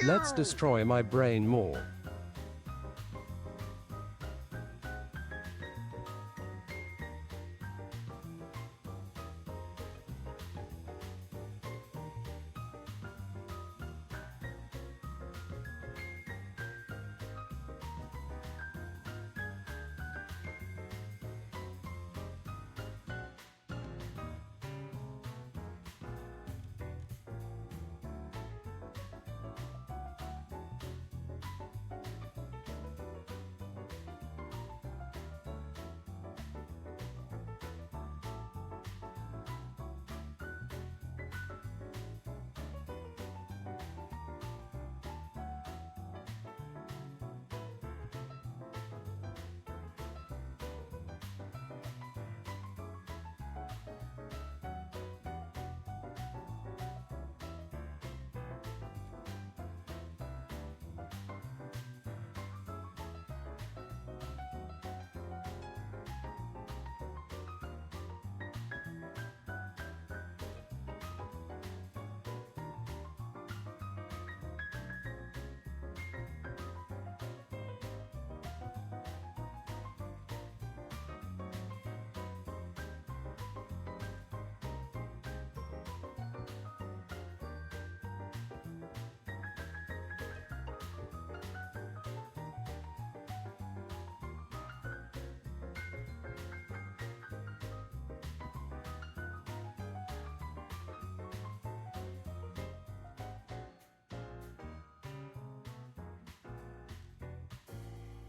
Let's destroy my brain more.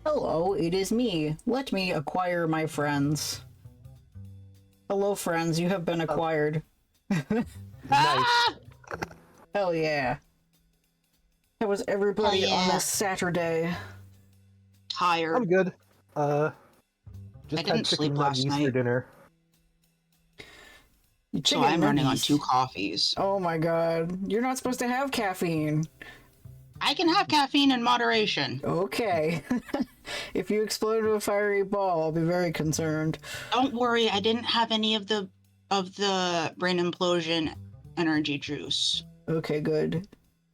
Hello, it is me. Let me acquire my friends. Hello, friends, you have been acquired. Nice. Hell yeah. How was everybody Hell on yeah. this Saturday? Tired. I'm good. Just I had didn't chicken sleep last nuggets for night, dinner. You so chicken I'm running on nuggies. 2 coffees. Oh my god, you're not supposed to have caffeine. I can have caffeine in moderation. Okay. If you explode into a fiery ball, I'll be very concerned. Don't worry, I didn't have any of the brain implosion energy juice. Okay, good.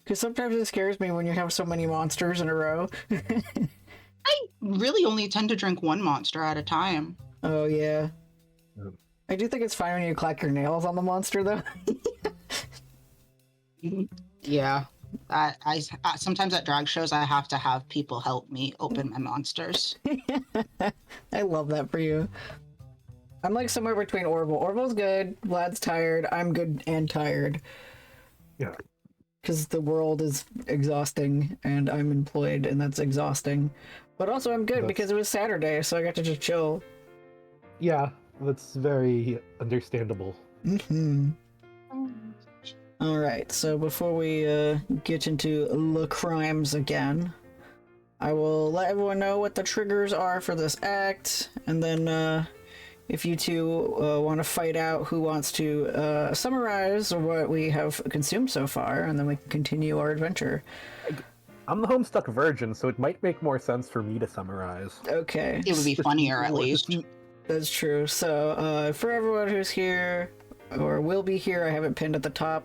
Because sometimes it scares me when you have so many monsters in a row. I really only tend to drink one monster at a time. Oh yeah. Yep. I do think it's fine when you clack your nails on the monster, though. Yeah. I sometimes at drag shows I have to have people help me open my monsters. I love that for you. I'm like somewhere between Orville. Orville's good, Vlad's tired, I'm good and tired. Yeah. Because the world is exhausting and I'm employed and that's exhausting. But also I'm good because it was Saturday, so I got to just chill. Yeah, that's very understandable. Mm-hmm. Alright, so before we get into the crimes again, I will let everyone know what the triggers are for this act, and then if you two want to fight out who wants to summarize what we have consumed so far, and then we can continue our adventure. I'm the Homestuck Virgin, so it might make more sense for me to summarize. Okay. It would be funnier at least. That's true. So, for everyone who's here, or will be here, I have it pinned at the top.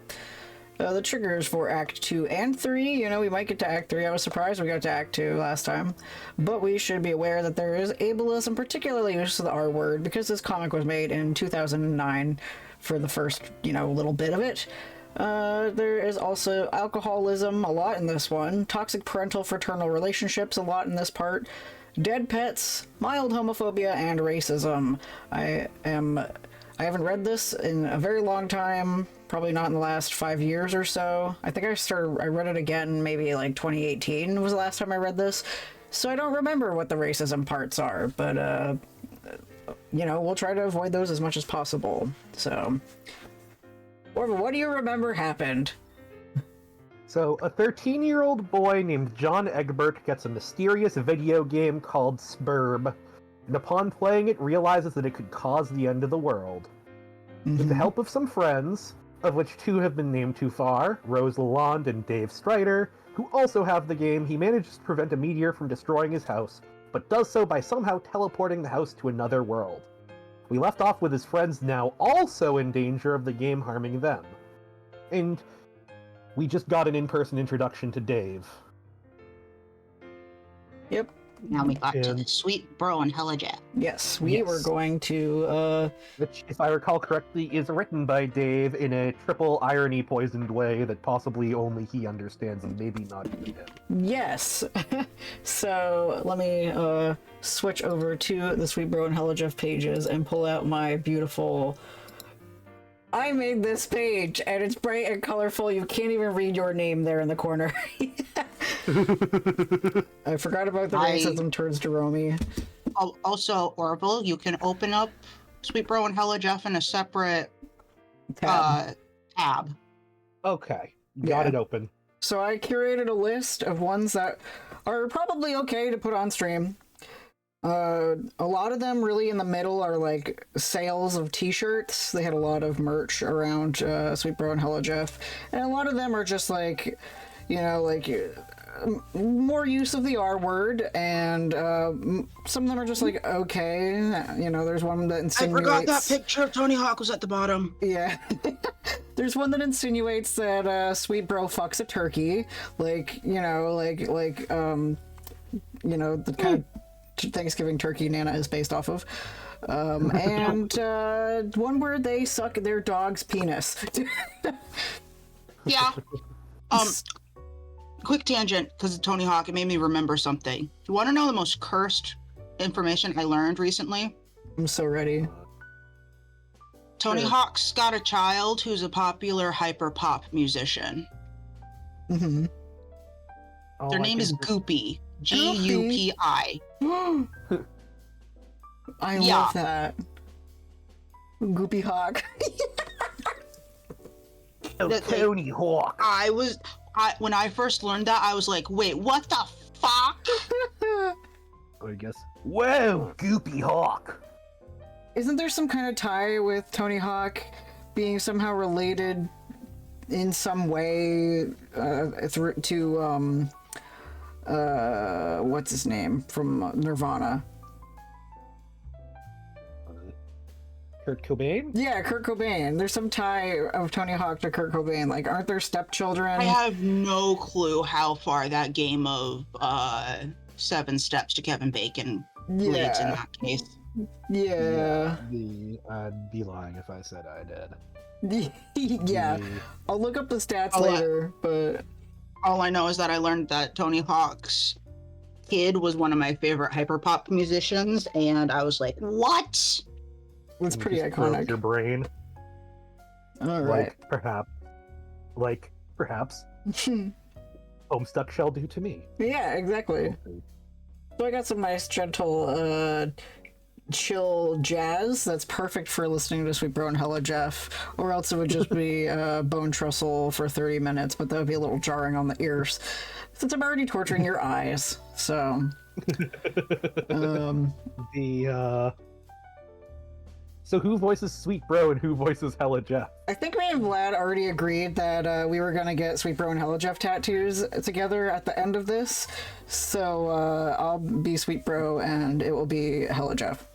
The triggers for Act 2 and 3, you know, we might get to Act 3. I was surprised we got to Act 2 last time. But we should be aware that there is ableism, particularly use of the R word, because this comic was made in 2009 for the first, you know, little bit of it. There is also alcoholism, a lot in this one. Toxic parental fraternal relationships, a lot in this part. Dead pets, mild homophobia, and racism. I haven't read this in a very long time, probably not in the last 5 years or so. I think I read it again maybe like 2018 was the last time I read this. So I don't remember what the racism parts are, but you know, we'll try to avoid those as much as possible. So, Orville, what do you remember happened? So, a 13-year-old boy named John Egbert gets a mysterious video game called Spurb, and upon playing it realizes that it could cause the end of the world. With the help of some friends, of which 2 have been named too far, Rose Lalonde and Dave Strider, who also have the game, he manages to prevent a meteor from destroying his house, but does so by somehow teleporting the house to another world. We left off with his friends now also in danger of the game harming them. And we just got an in-person introduction to Dave. Yep. Now we got to And- the sweet bro and Hella Jeff. Yes, we were Yes. going to, Which, if I recall correctly, is written by Dave in a triple irony poisoned way that possibly only he understands and maybe not even him. yes. So let me switch over to the Sweet Bro and Hella Jeff pages and pull out my beautiful... I made this page, and it's bright and colorful. You can't even read your name there in the corner. I forgot about the racism towards Jerome. Also, Orville, you can open up Sweet Bro and Hella Jeff in a separate Tab. tab. Okay, got Yeah. it open. So I curated a list of ones that are probably okay to put on stream. A lot of them really in the middle are like sales of t-shirts. They had a lot of merch around Sweet Bro and Hella Jeff. And a lot of them are just like, you know, like more use of the R word, and some of them are just like, okay. You know, there's one that insinuates... I forgot that picture of Tony Hawk was at the bottom. Yeah. There's one that insinuates that Sweet Bro fucks a turkey. Like, you know, you know, the kind of Thanksgiving turkey Nana is based off of. And one where they suck their dog's penis. Yeah. Quick tangent, because of Tony Hawk, it made me remember something. You want to know the most cursed information I learned recently? I'm so ready. Tony Sure. Hawk's got a child who's a popular hyper pop musician. Mm-hmm. All Their I name can is do- Goopy. Gupi. I Yeah. love that. Goopy Hawk. Oh, That, like, Tony Hawk. When I first learned that, I was like, wait, what the fuck? I guess. Whoa, Goopy Hawk. Isn't there some kind of tie with Tony Hawk being somehow related in some way to what's his name from Nirvana? Kurt Cobain? Yeah, Kurt Cobain. There's some tie of Tony Hawk to Kurt Cobain. Like, aren't there stepchildren? I have no clue how far that game of 7 Steps to Kevin Bacon leads in that case. Yeah. I'd be lying if I said I did. Yeah. The- I'll look up the stats Oh, yeah. later, but All I know is that I learned that Tony Hawk's kid was one of my favorite hyperpop musicians, and I was like, what? it's pretty just broke iconic. Your brain, All right. like perhaps, Homestuck shall do to me. Yeah, exactly. So I got some nice, gentle, chill jazz that's perfect for listening to Sweet Bro and Hella Jeff, or else it would just be Bone Trestle for 30 minutes, but that would be a little jarring on the ears, since I'm already torturing your eyes, so... So who voices Sweet Bro and who voices Hella Jeff? I think me and Vlad already agreed that we were going to get Sweet Bro and Hella Jeff tattoos together at the end of this, so I'll be Sweet Bro and it will be Hella Jeff.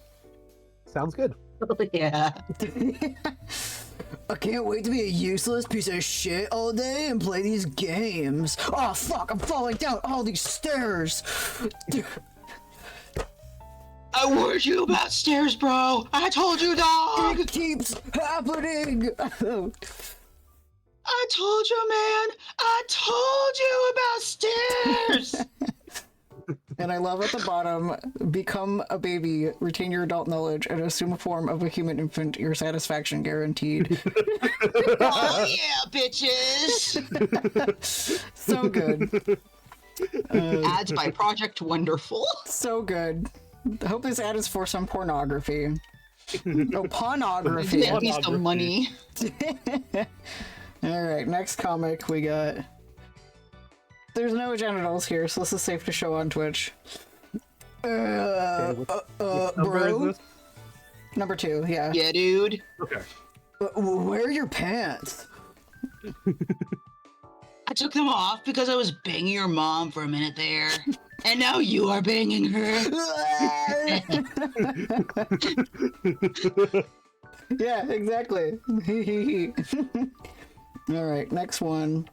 Sounds good. Yeah. I can't wait to be a useless piece of shit all day and play these games. Oh fuck, I'm falling down all these stairs. I warned you about stairs, bro. I told you, dog. It keeps happening. I told you, man. I told you about stairs. And I love at the bottom, become a baby, retain your adult knowledge, and assume a form of a human infant, your satisfaction guaranteed. Oh, yeah, bitches. So good. Ads by Project Wonderful. So good. I hope this ad is for some pornography. No, pornography. Get me some money. Alright, next comic we got. There's no genitals here, so this is safe to show on Twitch. Number is Bro? this? Number 2, yeah. Yeah, dude. Okay. Where are your pants? I took them off because I was banging your mom for a minute there. And now you are banging her. Yeah, exactly. Alright, next one.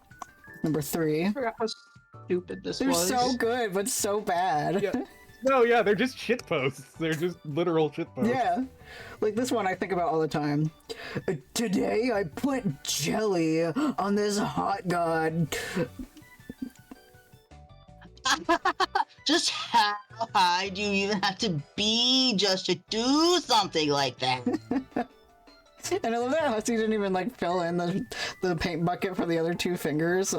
Number 3. I forgot how stupid this They're was. so good, but so bad. Yeah. No, yeah, they're just shit posts. They're just literal shit posts. Yeah. Like this one I think about all the time. Today I put jelly on this hot dog. Just how high do you even have to be just to do something like that? And I love that Husky didn't even like fill in the paint bucket for the other 2 fingers.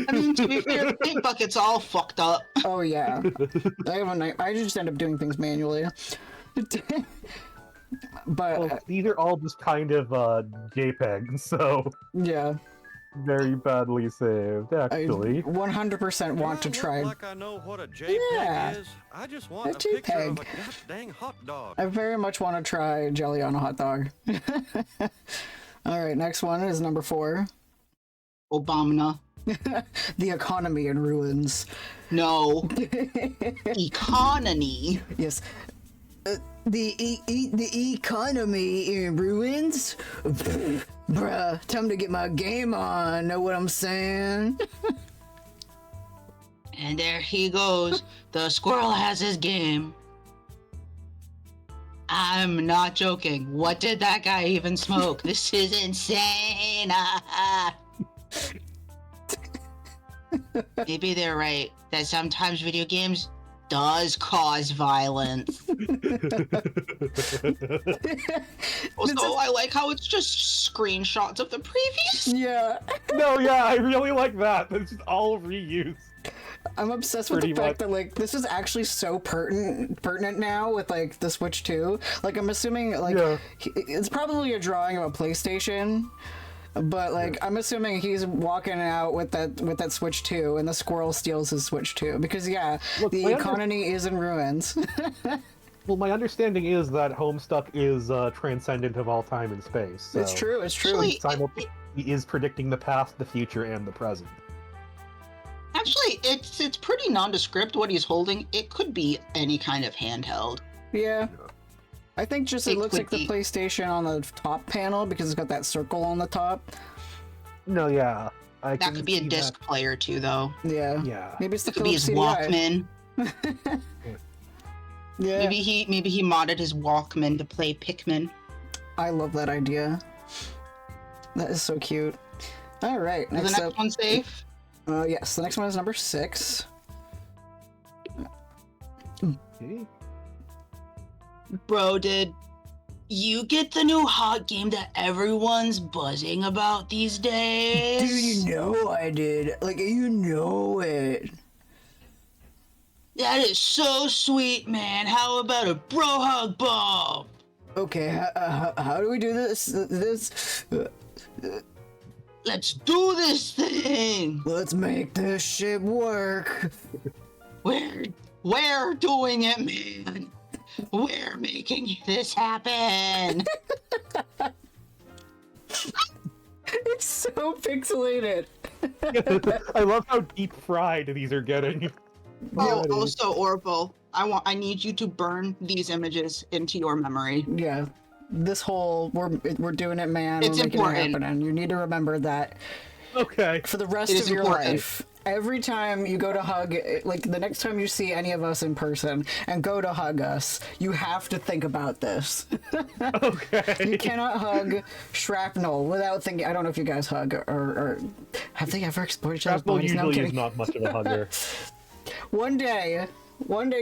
I mean, to be fair, the paint bucket's all fucked up. Oh yeah. I just end up doing things manually. But Well, these are all just kind of JPEGs, so yeah, very badly saved, actually. I 100% want to try. Like I know what a JPEG Yeah, is. I just want a a picture of a JPEG. goddamn hot dog. I very much want to try jelly on a hot dog. All right, next one is number 4. Obama. The economy in ruins. No. Economy. Yes. The economy in ruins? Bruh, time to get my game on, know what I'm saying? And there he goes. The squirrel has his game. I'm not joking. What did that guy even smoke? This is insane. Maybe they're right that sometimes video games does cause violence. Also, I like how it's just screenshots of the previous. Yeah. No, yeah, I really like that. It's just all reused. I'm obsessed with Pretty the fact much. that like this is actually so pertinent now with like the Switch 2. Like I'm assuming like Yeah. it's probably a drawing of a PlayStation, but like I'm assuming he's walking out with that Switch 2 and the squirrel steals his Switch 2 because Look, the my economy is in ruins. Well, my understanding is that Homestuck is transcendent of all time and space. So It's true. Actually, He is predicting the past, the future, and the present. Actually, it's pretty nondescript what he's holding. It could be any kind of handheld. Yeah. I think just it It looks could like the be. PlayStation on the top panel because it's got that circle on the top. No, yeah. That could be a disc player too, though. Yeah. Yeah. Maybe it's the It could be Philips his CDI. Walkman. Yeah. Maybe he modded his Walkman to play Pikmin. I love that idea. That is so cute. All right, Is the next next up. one safe? Yes, the next one is number 6. Okay. Bro, did you get the new hot game that everyone's buzzing about these days? Dude, you know I did. Like, you know it. That is so sweet, man. How about a bro hug ball? Okay, how do we do this? Let's do this thing. Let's make this shit work. We're doing it, man. We're making this happen. It's so pixelated. I love how deep fried these are getting. Oh, Yeah. also, Orville, I need you to burn these images into your memory. Yeah. This whole we're doing it, man. It's we're making important. it happen, and you need to remember that Okay. for the rest It of is your important. life. Every time you go to hug, like the next time you see any of us in person and go to hug us, you have to think about this. Okay. You cannot hug shrapnel without thinking. I don't know if you guys hug or have they ever explored each other's Shrapnel bodies? No, I'm usually is kidding. not much of a hugger. One day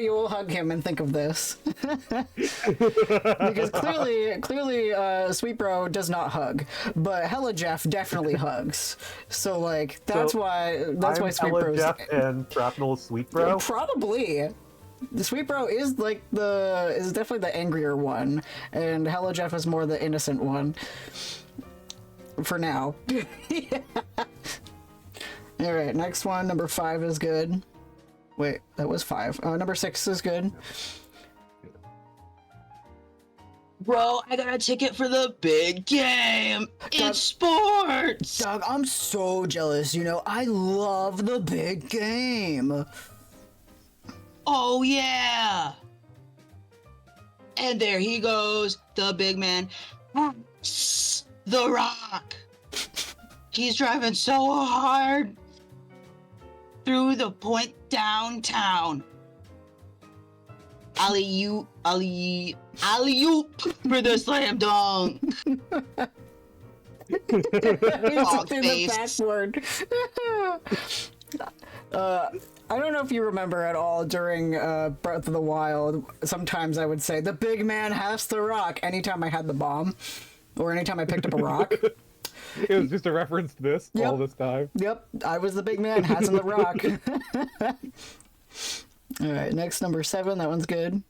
you will hug him and think of this. Because clearly, Sweet Bro does not hug, but Hella Jeff definitely hugs. So like that's why I'm Sweet Ella Bro's Jeff and Shrapnel is Sweet Bro. probably. The Sweet Bro is like is definitely the angrier one, and Hella Jeff is more the innocent one. For now. All right, next one, number 5 is good. Wait, that was 5. Number 6 is good. Bro, I got a ticket for the big game. It's sports. Dog, I'm so jealous. You know, I love the big game. Oh yeah. And there he goes, the big man. The Rock. He's driving so hard through the point downtown. Alley-oop for the slam dunk. It's in the face. backward. I don't know if you remember at all during Breath of the Wild, sometimes I would say, the big man has the rock, anytime I had the bomb, or anytime I picked up a rock. It was just a reference to this all this time. Yep, I was the big man, has the rock. Alright, next, number 7, that one's good.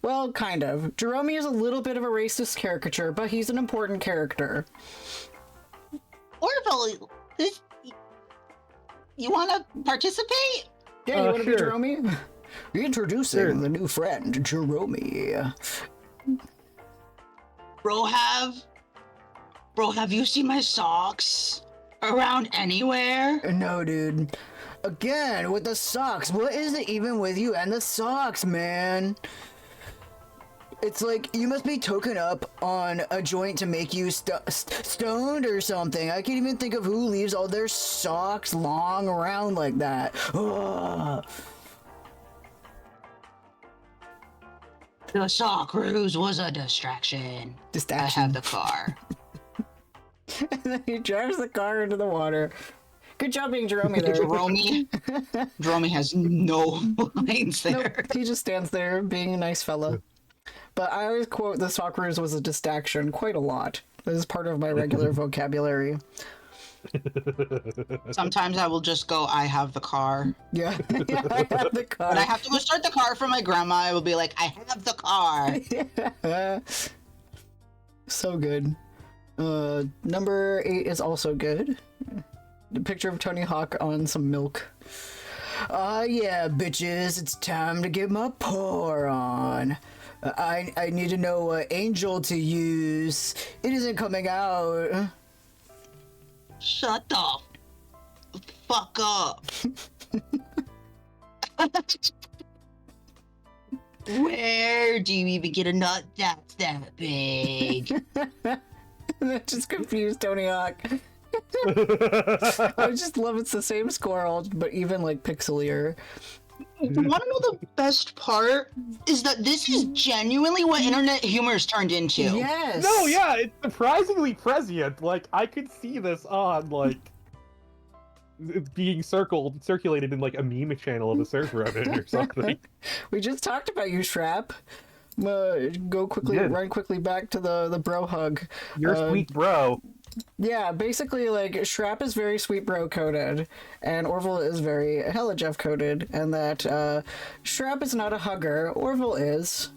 Well, kind of. Jerome is a little bit of a racist caricature, but he's an important character. Orville, you want to participate? Yeah, you want to sure. be Jerome? Introducing the new friend, Jerome. Bro, have you seen my socks around anywhere? No, dude. Again, with the socks. What is it even with you and the socks, man? It's like, you must be token up on a joint to make you stoned or something. I can't even think of who leaves all their socks long around like that. Ugh. The sock ruse was a distraction. I have the car. And then he drives the car into the water. Good job being Jerome there. Jerome has no lines there. Nope, he just stands there being a nice fella. But I always quote the sock ruse was a distraction quite a lot. This is part of my regular vocabulary. Sometimes I will just go, I have the car. Yeah, I have the car. When I have to go start the car for my grandma, I will be like, I have the car. Yeah. So good. Number 8 is also good. The picture of Tony Hawk on some milk. Yeah, bitches, it's time to get my pour on. I need to know what angel to use. It isn't coming out. Shut the fuck up. Where do you even get a nut that's that big? That just confused Tony Hawk. I just love it's the same squirrel, but even like pixelier. You want to know the best part? Is that this is genuinely what internet humor is turned into. Yes. No, yeah, it's surprisingly prescient. Like, I could see this on, like, it being circulated in, like, a meme channel of a server of it or something. We just talked about you, Shrap. Run quickly back to the bro hug. You're sweet bro. Yeah, basically, like, Shrap is very sweet bro coded, and Orville is very hella Jeff coded, and that Shrap is not a hugger, Orville is.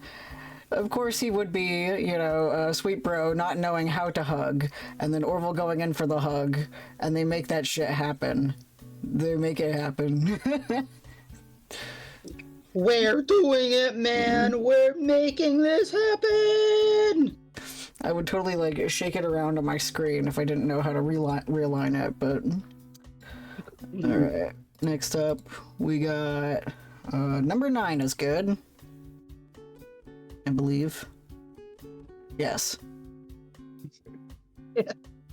Of course, he would be, you know, sweet bro not knowing how to hug, and then Orville going in for the hug, and they make that shit happen. They make it happen. We're doing it, man. We're making this happen. I would totally, like, shake it around on my screen if I didn't know how to realign it, but... Alright, next up, we got... number 9 is good. I believe. Yes.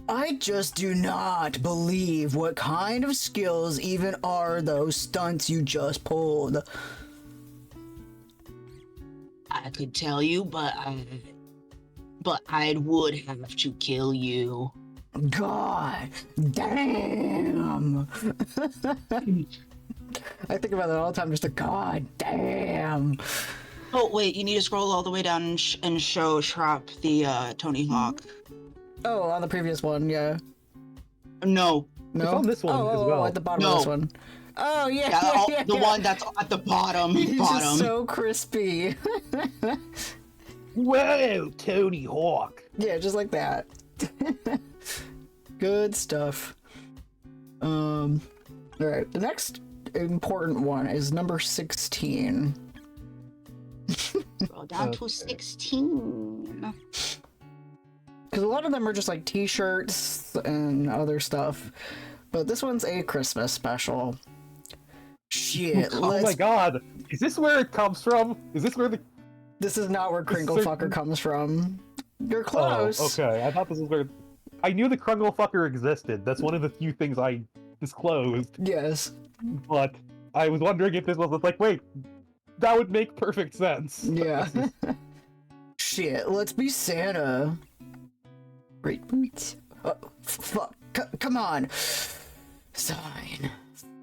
I just do not believe what kind of skills even are those stunts you just pulled. I could tell you, but I would have to kill you. God damn. I think about that all the time, just a god damn. Oh, wait, you need to scroll all the way down and show Shrap the Tony Hawk. Oh, on the previous one, yeah. No. No? It's on this one as well. At the bottom of this one. Oh, yeah, The one that's at the bottom. He's just so crispy. Whoa, Tony Hawk. Yeah, just like that. Good stuff. Alright, the next important one is number 16. Scroll down to 16. Because a lot of them are just like t-shirts and other stuff. But this one's a Christmas special. Shit, Oh my god. Is this where it comes from? Is this where the... This is not where Crinklefucker comes from. You're close. Oh, okay. I thought this was where... I knew the Krungle fucker existed. That's one of the few things I disclosed. Yes. But I was wondering if this was like, wait, that would make perfect sense. Yeah. Shit, let's be Santa. Great boots. Oh, fuck. Come on. Sign.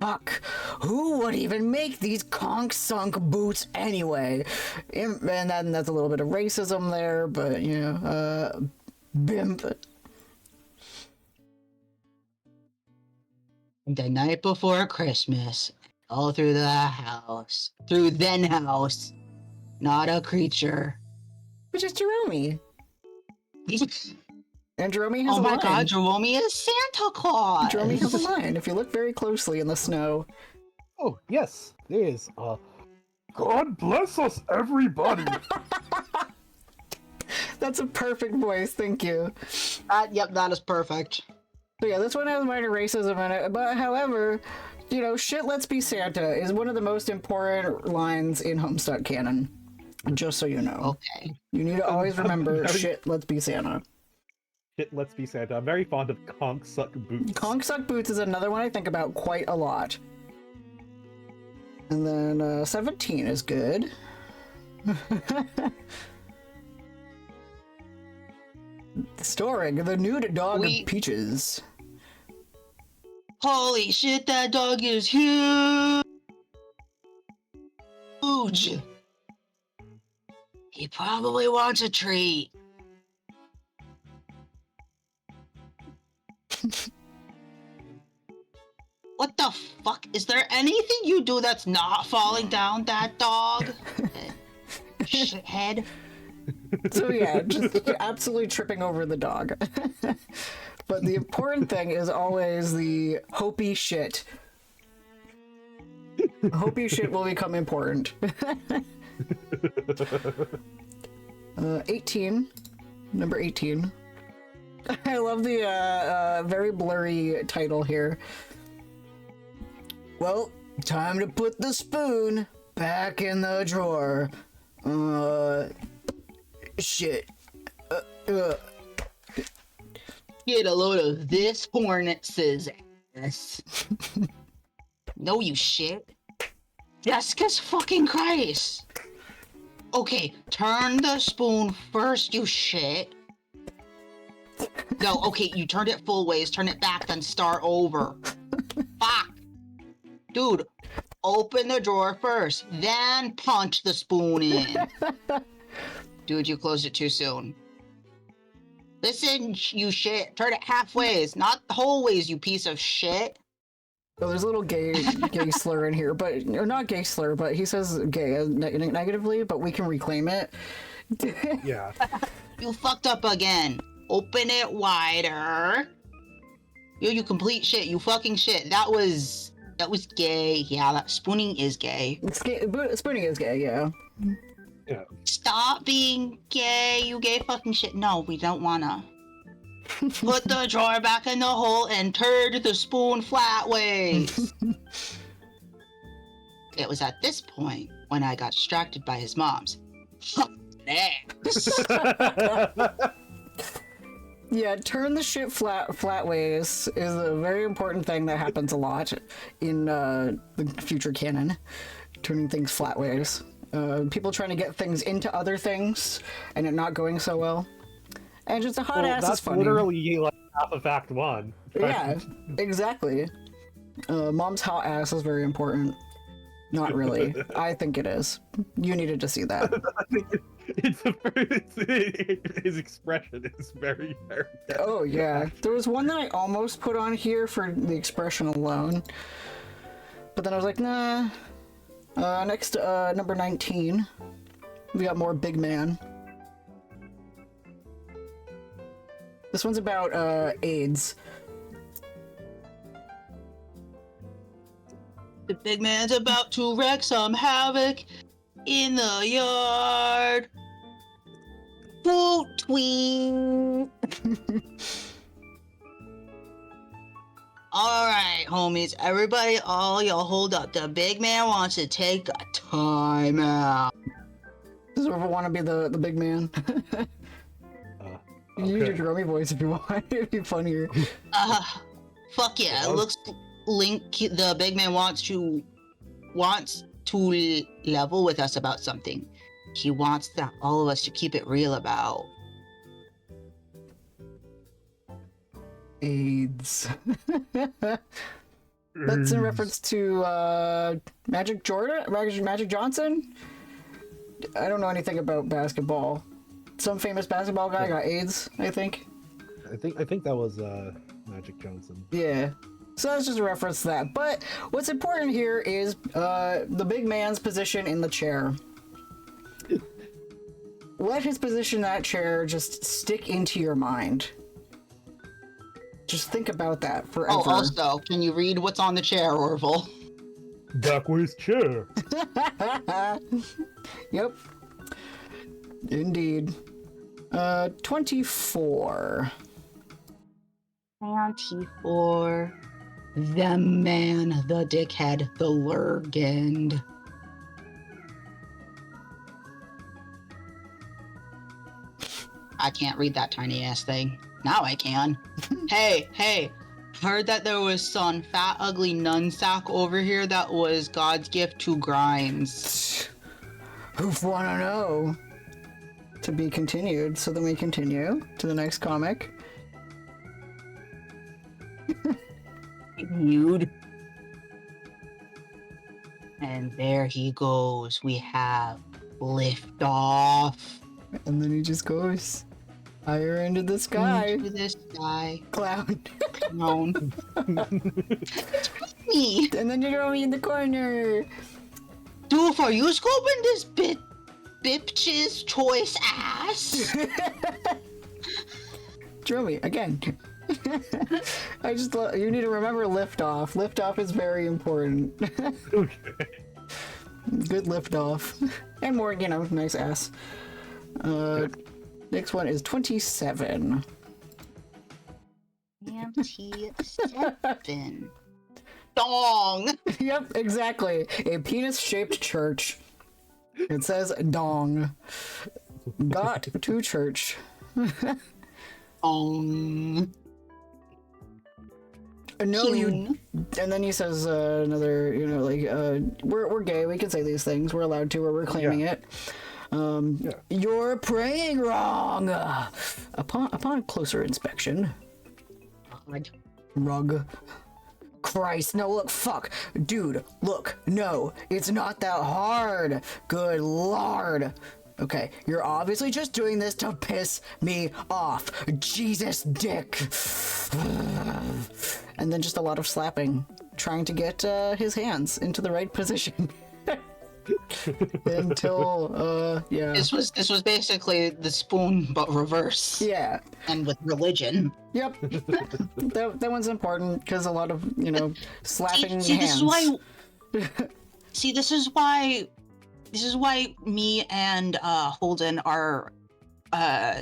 Fuck. Who would even make these conch-sunk boots anyway? And then that's a little bit of racism there, but, you know, bimp. The night before Christmas, all through the house, through then house, not a creature. Which is Jerome. And Jerome has Oh a my line. god, Jerome is Santa Claus! Jerome has a line. If you look very closely in the snow. Oh, yes, there is. God bless us, everybody. That's a perfect voice, thank you. Yep, that is perfect. So yeah, this one has minor racism in it, but however, you know, shit let's be Santa is one of the most important lines in Homestuck canon. Just so you know. Okay. You need to always remember shit let's be Santa. Shit, let's be Santa. I'm very fond of conch-suck boots. Conch-suck boots is another one I think about quite a lot. And then 17 is good. Storing the nude dog of Peaches. Holy shit, that dog is huge! He probably wants a treat. What the fuck? Is there anything you do that's not falling down that dog? Shithead. So yeah, just absolutely tripping over the dog. But the important thing is always the Hopi shit. Hopi shit will become important. 18. Number 18. I love the very blurry title here. Well, time to put the spoon back in the drawer. Shit. Get a load of this hornet's ass. No, you shit. Jessica's fucking Christ. Okay, turn the spoon first, you shit. No, okay, you turned it full ways, turn it back, then start over. Fuck. Dude, open the drawer first, then punch the spoon in. Dude, you closed it too soon. Listen, you shit. Turn it halfways, not whole ways, you piece of shit. Oh, there's a little gay slur in here, but or not gay slur, but he says gay negatively, but we can reclaim it. Yeah. You fucked up again. Open it wider. Yo, you complete shit. You fucking shit. That was gay. Yeah, that spooning is gay. Spooning is gay, yeah. Yeah. Stop being gay, you gay fucking shit. No, we don't wanna. Put the drawer back in the hole and turn the spoon flat ways. It was at this point when I got distracted by his mom's. Yeah, turn the shit flat ways is a very important thing that happens a lot in the future canon. Turning things flat ways. People trying to get things into other things and it not going so well. And just a hot ass is funny. That's literally like half of Act 1. Yeah, exactly. Mom's hot ass is very important. Not really. I think it is. You needed to see that. His expression is very, very good. Oh, yeah. There was one that I almost put on here for the expression alone. But then I was like, nah. Next, number 19. We got more big man. This one's about, AIDS. The big man's about to wreak some havoc in the yard. Full tweet. Alright, homies. Everybody, all y'all hold up. The big man wants to take a time out. Does whoever want to be the big man? You can use your Drummy voice if you want. It'd be funnier. Fuck yeah! It looks Link, the big man, wants to level with us about something. He wants that all of us to keep it real about AIDS. That's in reference to Magic Johnson. I don't know anything about basketball. Some famous basketball guy got AIDS, I think. I think that was Magic Johnson. Yeah. So that's just a reference to that. But what's important here is the big man's position in the chair. Let his position in that chair just stick into your mind. Just think about that forever. Oh, also, can you read what's on the chair, Orville? Backwards chair. Yep. Indeed. 24. 24. The man, the dickhead, the Lurgend. I can't read that tiny ass thing. Now I can. Hey, heard that there was some fat, ugly nunsack over here that was God's gift to Grimes. Who'd wanna know? To be continued, so then we continue to the next comic. Nude. And there he goes. We have liftoff. And then he just goes higher into the sky. Into the sky. Cloud. Clown. It's me. And then you throw me in the corner. Doof, are you scoping this bitch's choice ass? Throw me again. I just you need to remember liftoff. Liftoff is very important. Okay. Good liftoff. And more, nice ass. Next one is 27. 27. Dong. Yep, exactly. A penis-shaped church. It says dong. Got to church. Dong. No, you. And then he says another, we're gay. We can say these things. We're allowed to, or we're claiming it. You're praying wrong. Upon closer inspection. God. Rug. Christ, no, look, fuck. Dude, look, no, it's not that hard. Good lord. Okay, you're obviously just doing this to piss me off. Jesus, dick. And then just a lot of slapping, trying to get his hands into the right position. Until, yeah. This was basically the spoon, but reverse. Yeah. And with religion. Yep. that one's important, because a lot of, slapping see, hands. This is why me and Holden are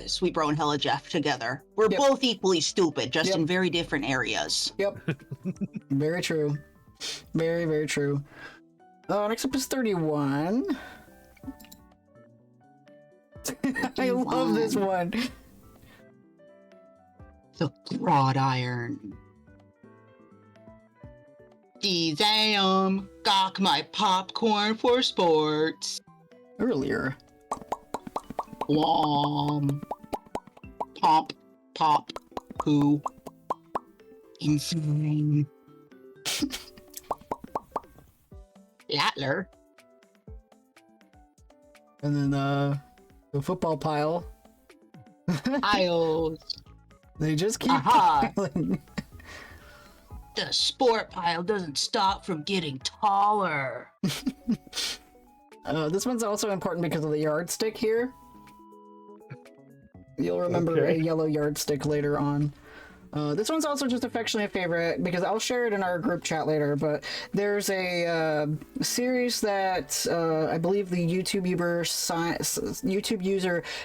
Sweet Bro and Hella Jeff together. We're both equally stupid, just in very different areas. Yep. Very true. Very, very true. Next up is 31. I love this one. The Broad Iron. Damn, gawk my popcorn for sports. Earlier. Wom. Pop, pop, poo. Insane. Latler. And then the football pile. Piles. They just keep Aha. piling. The sport pile doesn't stop from getting taller. This one's also important because of the yardstick here. You'll remember a yellow yardstick later on. This one's also just affectionately a favorite because I'll share it in our group chat later, but there's a series that I believe the YouTube user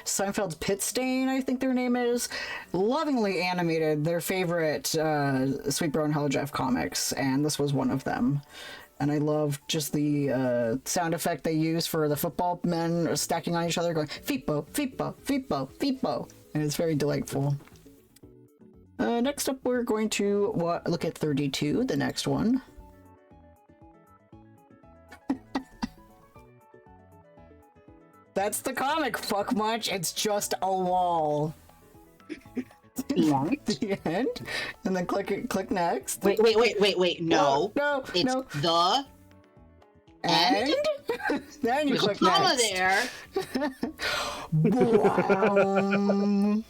Seinfeld's Pit Stain, I think their name is, lovingly animated their favorite Sweet Bro and Hella Jeff comics, and this was one of them. And I love just the sound effect they use for the football men stacking on each other going, Feepo, Feepo, Feepo, Feepo. and it's very delightful. Next up, we're going to look at 32, the next one. That's the comic, fuck much. It's just a wall. The end? And then click next. Wait. No. No. It's the end? Then you There's a click comma next. there. Wow.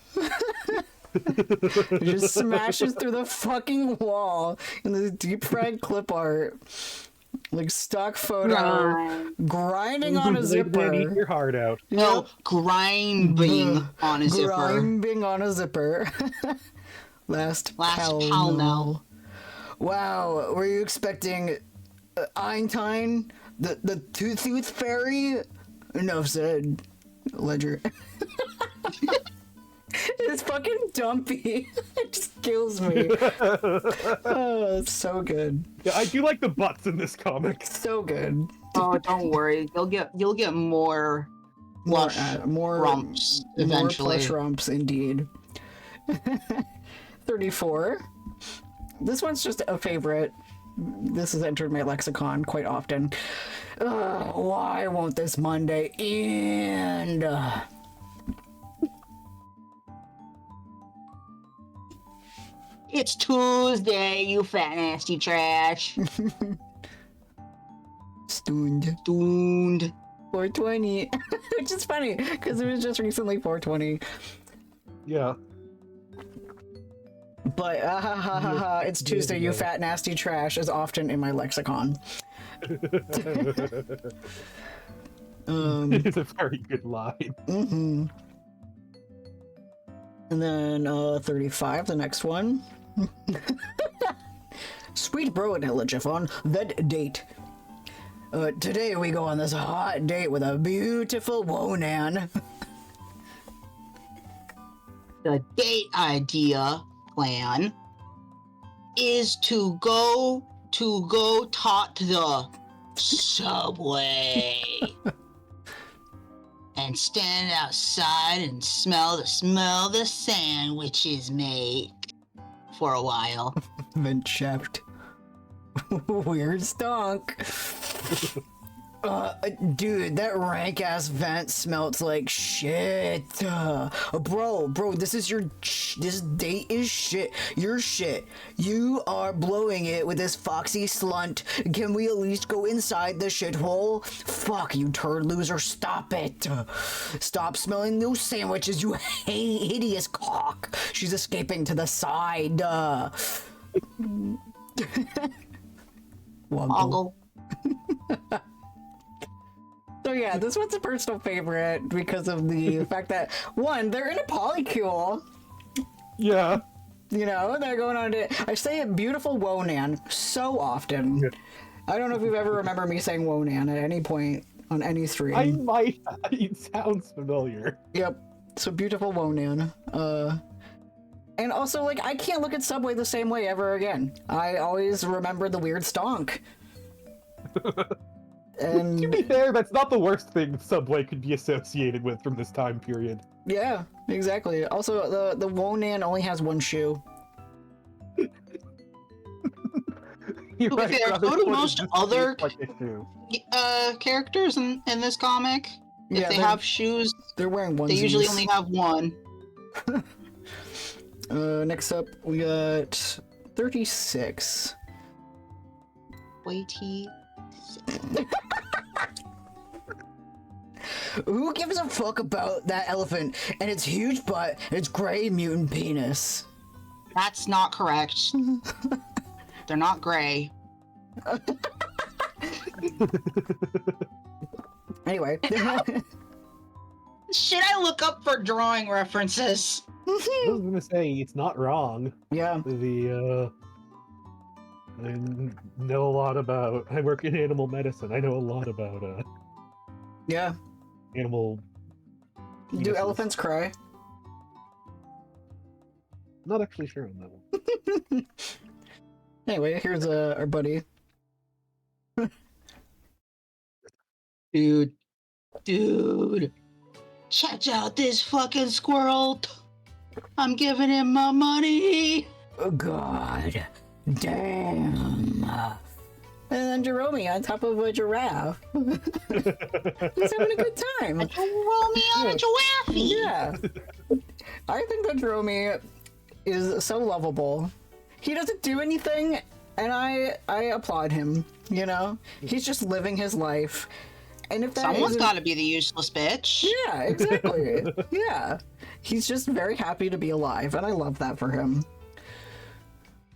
It just smashes through the fucking wall in this deep fried clip art. Like stock photo. Grinding on a Eat zipper. your heart out. No, grinding on a zipper. Grinding on a zipper. Last pell mell. Wow, were you expecting Eintine? The tooth fairy? Enough said. Ledger. It's fucking dumpy. It just kills me. Oh, it's so good. Yeah, I do like the butts in this comic. So good. Oh, don't worry. You'll get more plush rumps eventually. More plush rumps, indeed. 34. This one's just a favorite. This has entered my lexicon quite often. Why won't this Monday end? It's Tuesday, you fat nasty trash. Stoned. 420. Which is funny, because it was just recently 420. Yeah. But it's Tuesday, you fat nasty trash is often in my lexicon. It's a very good line. Mm-hmm. And then 35, the next one. Sweet bro and Elijah on that date. Today we go on this hot date with a beautiful Wonan. The date idea plan is to go talk to the subway and stand outside and smell the sandwiches make for a while. Vent shaft. Weird stunk. Dude, that rank ass vent smells like shit. Bro, this date is shit. You're shit. You are blowing it with this foxy slunt. Can we at least go inside the shithole? Fuck you, turd loser. Stop it. Stop smelling those sandwiches, you hideous cock. She's escaping to the side. Woggle. So yeah, this one's a personal favorite because of the fact that, one, they're in a polycule. Yeah. You know, they're going on to... I say it beautiful Wonan so often. Yeah. I don't know if you've ever remember me saying Wonan at any point on any stream. I might. It sounds familiar. Yep. So beautiful Wonan. And also, like, I can't look at Subway the same way ever again. I always remember the weird stonk. And to be fair, that's not the worst thing Subway could be associated with from this time period. Yeah, exactly. Also, the Wonan only has one shoe. To be fair, so do most other characters in this comic. If they have shoes, they're wearing onesies. They usually only have one. Next up, we got 36. Waity. Who gives a fuck about that elephant and its huge butt and its gray mutant penis? That's not correct. They're not gray. Anyway. Should I look up for drawing references? I was gonna say, it's not wrong. Yeah. I know a lot about... I work in animal medicine. I know a lot about, yeah. Animal... penises. Do elephants cry? Not actually sure on that one. Anyway, here's our buddy. Dude. Check out this fucking squirrel. I'm giving him my money. Oh, God. Damn. And then Jerome on top of a giraffe. He's having a good time. Roll me on a giraffe. Yeah. I think that Jerome is so lovable. He doesn't do anything, and I applaud him, you know? He's just living his life. And if that Someone's isn't- got to be the useless bitch. Yeah, exactly. Yeah. He's just very happy to be alive, and I love that for him.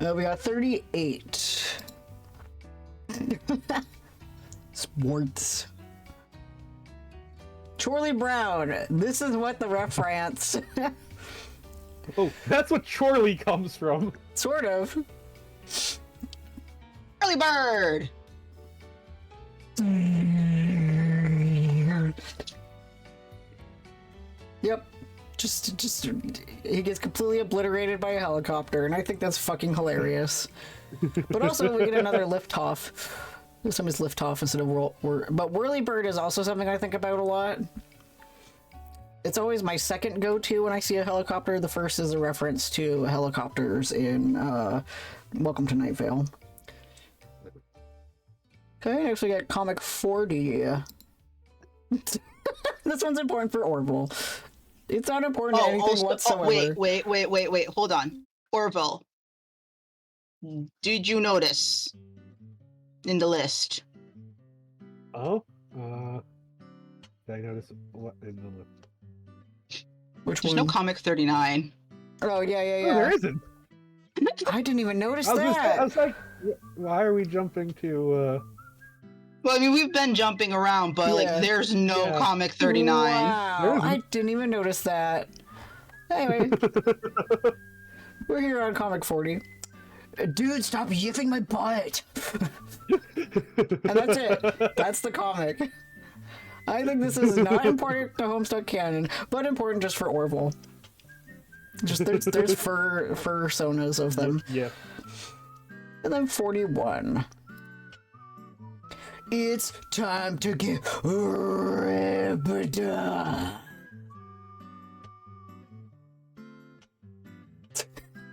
We got 38. Sports. Charlie Brown. This is what the reference. Oh, that's what Chorley comes from. Sort of. Early bird. Yep. Just he gets completely obliterated by a helicopter, and I think that's fucking hilarious. But also we get another liftoff. This time it's liftoff instead of but whirly bird is also something I think about a lot. It's always my second go-to when I see a helicopter. The first is a reference to helicopters in Welcome to Night Vale. Okay, next we got comic 40. This one's important for Orville. It's not important to anything whatsoever. Wait. Hold on. Orville. Did you notice in the list? Oh? Did I notice what in the list? Which There's one? no comic 39. Oh, yeah. Oh, there isn't. I didn't even notice I that. was like, why are we jumping to, Well, I mean, we've been jumping around, but Yeah. like, there's no Yeah. comic 39. Wow, There isn't. I didn't even notice that. Anyway, we're here on comic 40. Dude, stop yiffing my butt! And that's it. That's the comic. I think this is not important to Homestuck canon, but important just for Orville. Just there's fur sonas of them. Yeah. And then 41. It's time to get ripped up.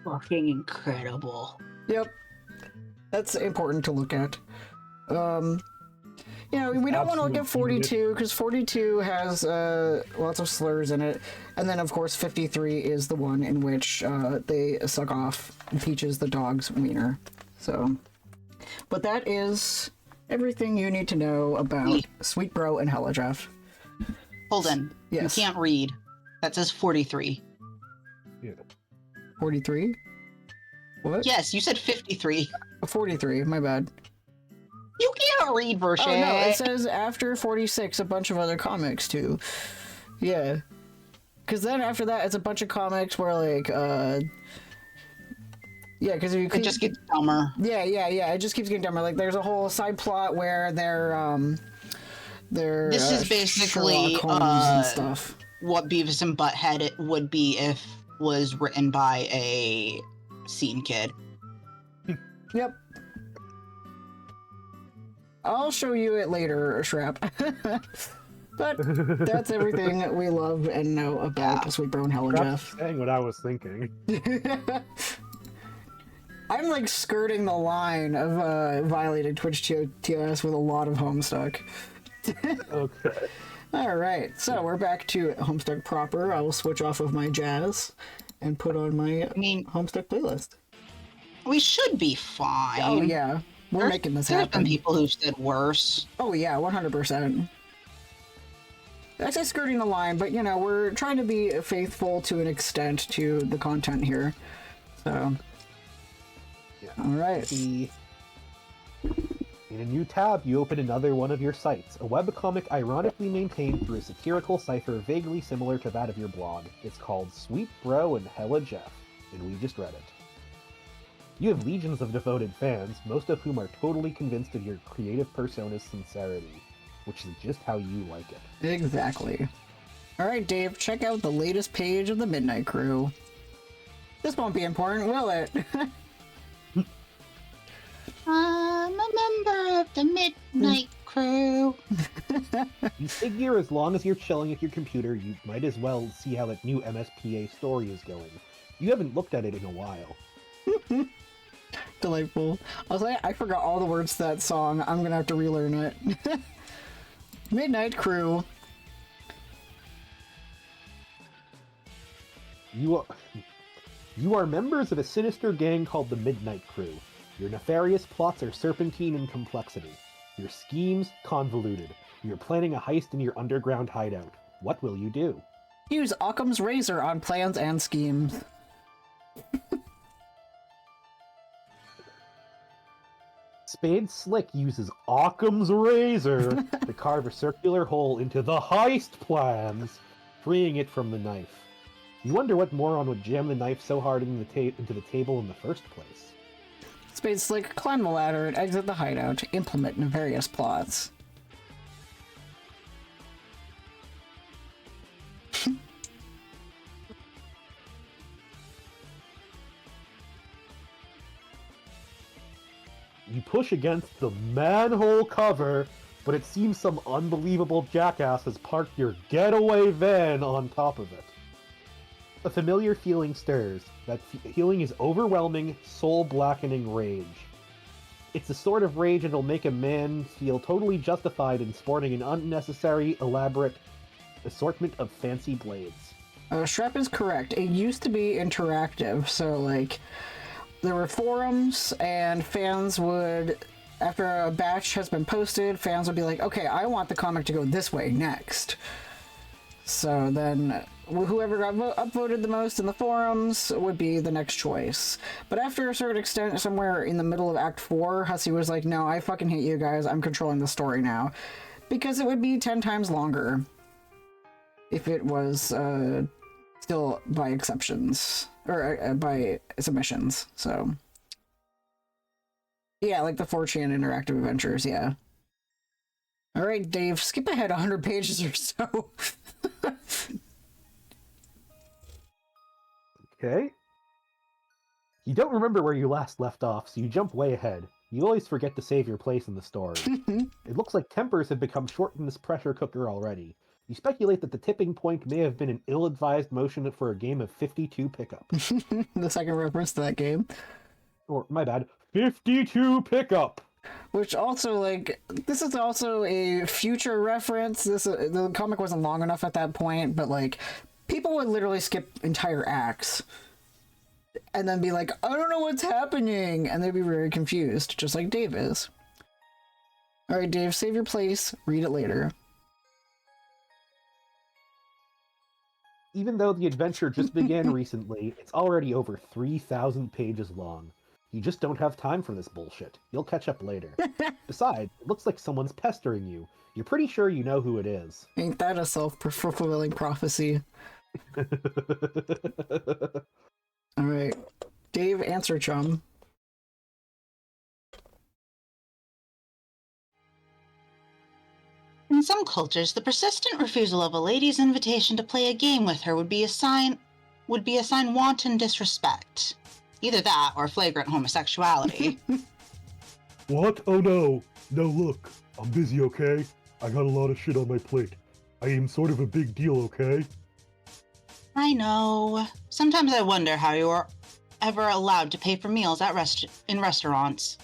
Fucking incredible. Yep. That's important to look at. You know, we don't want to look at 42 because 42 has lots of slurs in it. And then, of course, 53 is the one in which they suck off Peaches the dog's wiener. So, but that is everything you need to know about Sweet Bro and Hella Jeff. Holden, Yes. you can't read. That says 43. Yeah. 43? What? Yes, you said 53. 43, my bad. You can't read version. Oh no, it says after 46 a bunch of other comics too. Yeah. Because then after that it's a bunch of comics where like, yeah, because you It just gets dumber. Yeah, it just keeps getting dumber. Like there's a whole side plot where they're This is basically, Sherlock Holmes and stuff. What Beavis and Butthead it would be if was written by a scene kid. Yep. I'll show you it later, Shrap. But that's everything we love and know about Sweet Bro and Hella Jeff. Saying what I was thinking. I'm like skirting the line of violated Twitch TOS with a lot of Homestuck. Okay. Alright, so we're back to Homestuck proper. I will switch off of my jazz and put on my Homestuck playlist. We should be fine. Oh yeah, we're making this There's happen. been people who said worse. Oh yeah, 100%. I say skirting the line, but you know, we're trying to be faithful to an extent to the content here. So, alright. In a new tab, you open another one of your sites, a webcomic ironically maintained through a satirical cipher vaguely similar to that of your blog. It's called Sweet Bro and Hella Jeff, and we just read it. You have legions of devoted fans, most of whom are totally convinced of your creative persona's sincerity, which is just how you like it. Exactly. Alright, Dave, check out the latest page of the Midnight Crew. This won't be important, will it? I'm a member of the Midnight Crew. You figure as long as you're chilling at your computer, you might as well see how that new MSPA story is going. You haven't looked at it in a while. Delightful. I was like, I forgot all the words to that song. I'm gonna have to relearn it. Midnight Crew. You are members of a sinister gang called the Midnight Crew. Your nefarious plots are serpentine in complexity. Your schemes, convoluted. You're planning a heist in your underground hideout. What will you do? Use Occam's razor on plans and schemes. Spade Slick uses Occam's razor to carve a circular hole into the heist plans, freeing it from the knife. You wonder what moron would jam the knife so hard into the table in the first place. Spade Slick climb the ladder and exit the hideout to implement nefarious plots. You push against the manhole cover, but it seems some unbelievable jackass has parked your getaway van on top of it. A familiar feeling stirs. That feeling is overwhelming, soul-blackening rage. It's the sort of rage that'll make a man feel totally justified in sporting an unnecessary, elaborate assortment of fancy blades. Shrep is correct. It used to be interactive, so like there were forums and fans would, after a batch has been posted, fans would be like, okay, I want the comic to go this way next. So then whoever got upvoted the most in the forums would be the next choice. But after a certain extent, somewhere in the middle of Act 4, Hussey was like, no, I fucking hate you guys, I'm controlling the story now. Because it would be 10 times longer if it was still by exceptions, or by submissions, so. Yeah, like the 4chan interactive adventures, yeah. Alright, Dave, skip ahead 100 pages or so. Okay. You don't remember where you last left off, so you jump way ahead. You always forget to save your place in the story. It looks like tempers have become short in this pressure cooker already. You speculate that the tipping point may have been an ill-advised motion for a game of 52 pickup. The second reference to that game. Or, my bad, 52 pickup! Which also, like, this is also a future reference. The comic wasn't long enough at that point, but, like, people would literally skip entire acts. And then be like, I don't know what's happening! And they'd be very confused, just like Dave is. Alright, Dave, save your place, read it later. Even though the adventure just began recently, it's already over 3,000 pages long. You just don't have time for this bullshit. You'll catch up later. Besides, it looks like someone's pestering you. You're pretty sure you know who it is. Ain't that a self-fulfilling prophecy? Alright. Dave, answer, chum. In some cultures, the persistent refusal of a lady's invitation to play a game with her would be a sign wanton disrespect. Either that or flagrant homosexuality. What? Oh no. No, look. I'm busy, okay? I got a lot of shit on my plate. I am sort of a big deal, okay? I know. Sometimes I wonder how you are ever allowed to pay for meals at in restaurants.